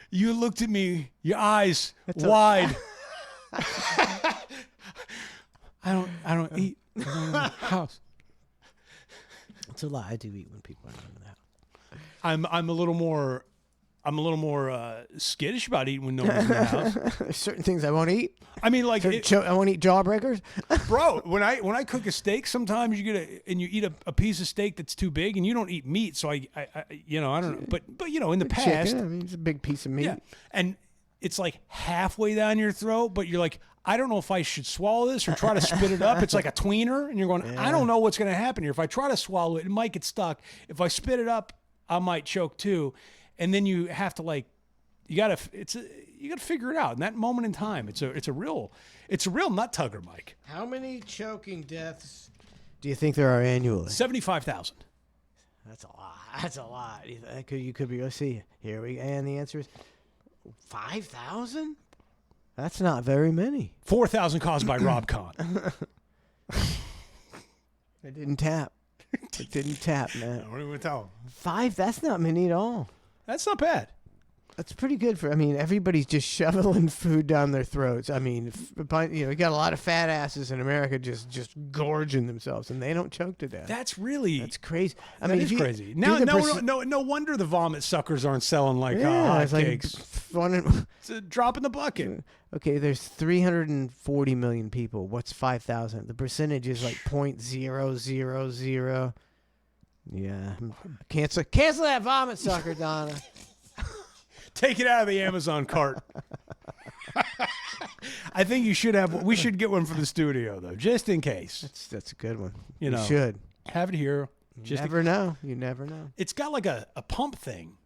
You looked at me, your eyes wide. I don't eat in the house. It's a lie. I do eat when people aren't in the house. I'm a little more skittish about eating when no one's in the house. There's certain things I won't eat. I mean, like I won't eat jawbreakers. Bro, when I cook a steak, sometimes you eat a piece of steak that's too big, and you don't eat meat. So I don't know, but in the past, Chicken, I mean, it's a big piece of meat. yeah, and it's like halfway down your throat, but you're like, I don't know if I should swallow this or try to spit it up. It's like a tweener, and you're going, I don't know what's going to happen here. If I try to swallow it, it might get stuck. If I spit it up, I might choke too. And then you have to you gotta figure it out in that moment in time. It's a real nut tugger, Mike. How many choking deaths do you think there are annually? 75,000. That's a lot. That's a lot. You could be. Let's see. Here we and the answer is 5,000. That's not very many. 4,000 caused by Rob Kahn. It didn't tap. It didn't tap, man. What do we tell him? 5. That's not many at all. That's not bad. That's pretty good for. I mean, everybody's just shoveling food down their throats. I mean, we got a lot of fat asses in America just gorging themselves, and they don't choke to death. That's crazy. I that mean, is crazy. Now, no wonder the vomit suckers aren't selling like hotcakes. It's a drop in the bucket. Okay, there's 340 million people. What's 5,000? The percentage is like 0.000. Yeah. Cancel that vomit sucker, Donna. Take it out of the Amazon cart. I think we should get one for the studio though, just in case. That's a good one. You should have it here. You never know. You never know. It's got like a pump thing.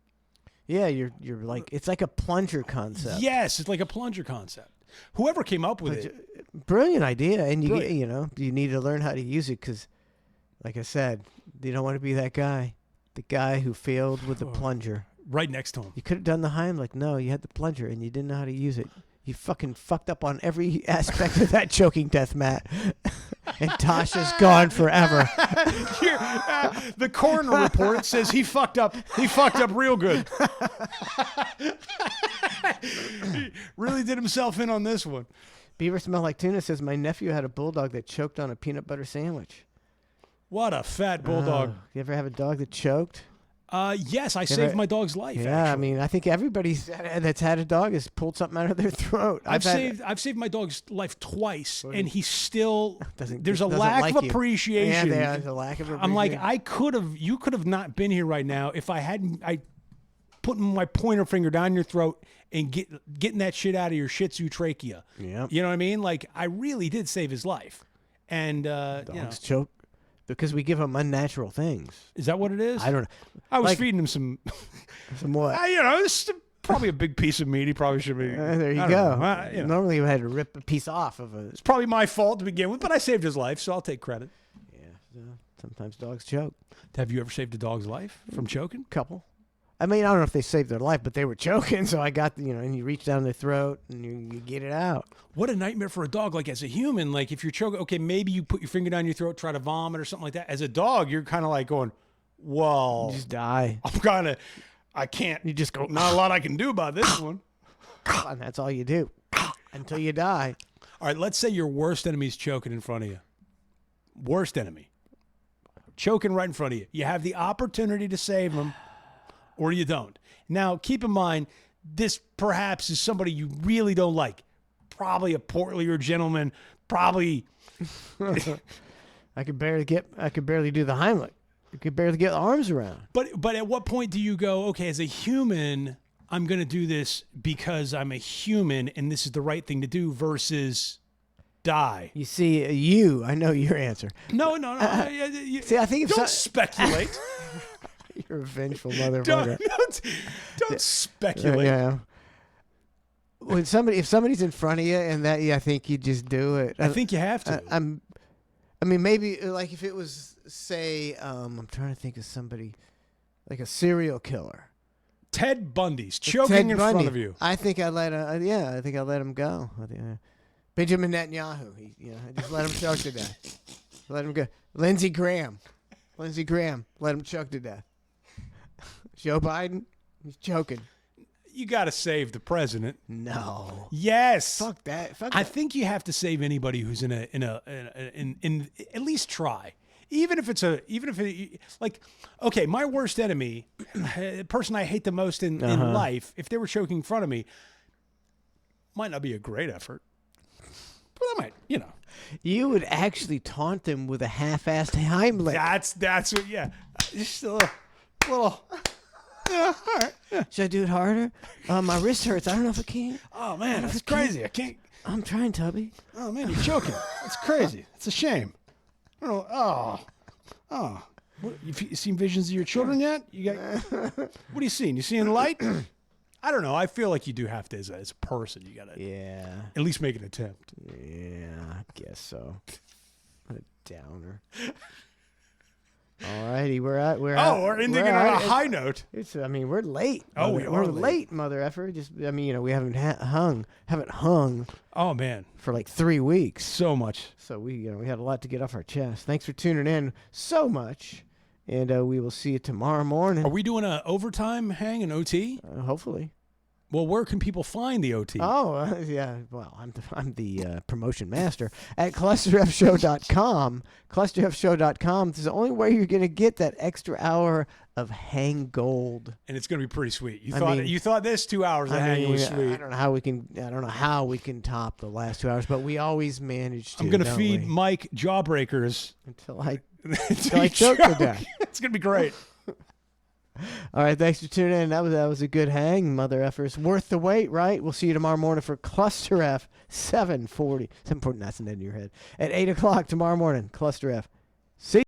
Yeah, you're like it's like a plunger concept. Yes, it's like a plunger concept. Whoever came up with it, brilliant idea, and you need to learn how to use it because, like I said, you don't want to be the guy who failed with the plunger. Right next to him. You could have done the Heimlich. No, you had the plunger and you didn't know how to use it. You fucking fucked up on every aspect of that choking death, Matt. And Tasha's gone forever. The coroner report says he fucked up. He fucked up real good. He really did himself in on this one. Beaver Smell Like Tuna says, my nephew had a bulldog that choked on a peanut butter sandwich. What a fat bulldog. You ever have a dog that choked? Yes, I saved my dog's life. Yeah, actually. I mean, I think everybody that's had a dog has pulled something out of their throat. I've saved my dog's life twice, and he still there's a doesn't lack like of you. appreciation. Yeah, there's a lack of appreciation. I'm like, you could have not been here right now if I hadn't putting my pointer finger down your throat and getting that shit out of your Shih Tzu trachea. Yeah, you know what I mean? Like, I really did save his life, and dogs choke. Because we give them unnatural things. Is that what it is? I don't know. I was feeding him some what? This is probably a big piece of meat. He probably should be. There you go. Normally you had to rip a piece off of it. It's probably my fault to begin with, but I saved his life, so I'll take credit. Yeah. Sometimes dogs choke. Have you ever saved a dog's life from choking? Couple. I mean, I don't know if they saved their life, but they were choking, so I got, and you reach down their throat and you get it out. What a nightmare for a dog. Like, as a human, like, if you're choking, okay, maybe you put your finger down your throat, try to vomit or something like that. As a dog, you're kind of like going, well, You just die. I can't. You just go, Not a lot I can do about this one. and that's all you do until you die. All right, let's say your worst enemy's choking in front of you. Worst enemy. Choking right in front of you. You have the opportunity to save them, or you don't. Now, keep in mind, this perhaps is somebody you really don't like. Probably a portlier gentleman. Probably. I could barely do the Heimlich. I could barely get the arms around. But at what point do you go, okay, as a human, I'm going to do this because I'm a human and this is the right thing to do versus die? You see, I know your answer. No. See, I think if don't speculate. You're a vengeful motherfucker. Don't speculate. Yeah. If somebody's in front of you and that, I think you just do it. I think you have to. I mean, maybe like if it was, say, I'm trying to think of somebody like a serial killer. Ted Bundy's choking in front of you. I think I'd let him go. Benjamin Netanyahu. I just let him choke to death. Let him go. Lindsey Graham. Let him choke to death. Joe Biden, he's choking. You got to save the president. No. Yes. Fuck that. I think you have to save anybody who's in at least try. Even if okay, my worst enemy, the person I hate the most in life, if they were choking in front of me, might not be a great effort. But I might, You would actually taunt them with a half-assed Heimlich. That's what, yeah. Just a little. Yeah, all right. Yeah. Should I do it harder? My wrist hurts. I don't know if I can. Oh, man, that's crazy. I can't. I'm trying, Tubby. Oh, man, you're choking. That's crazy. It's a shame. I don't know. Oh. What, you seen visions of your children yet? What are you seeing? You seeing light? I don't know. I feel like you do have to, as a person, you got to at least make an attempt. Yeah, I guess so. What a downer. All righty, we're ending on a high note. We're late. We're late, mother effer. We haven't hung. Oh man, for like 3 weeks. So much. So we had a lot to get off our chest. Thanks for tuning in so much, and we will see you tomorrow morning. Are we doing an overtime hang, an OT? Hopefully. Well, where can people find the OT? Oh, yeah. Well, I'm the promotion master at ClusterFShow.com. ClusterFShow.com. This is the only way you're going to get that extra hour of hang gold. And it's going to be pretty sweet. You thought this 2 hours of hang was sweet. I don't know how we can top the last 2 hours, but we always manage to. I'm going to feed Mike jawbreakers until I choke to death. It's going to be great. All right, thanks for tuning in. That was a good hang, mother effers. Worth the wait, right? We'll see you tomorrow morning for Cluster F 740. 740, that's an end in your head. At 8 o'clock tomorrow morning, Cluster F. See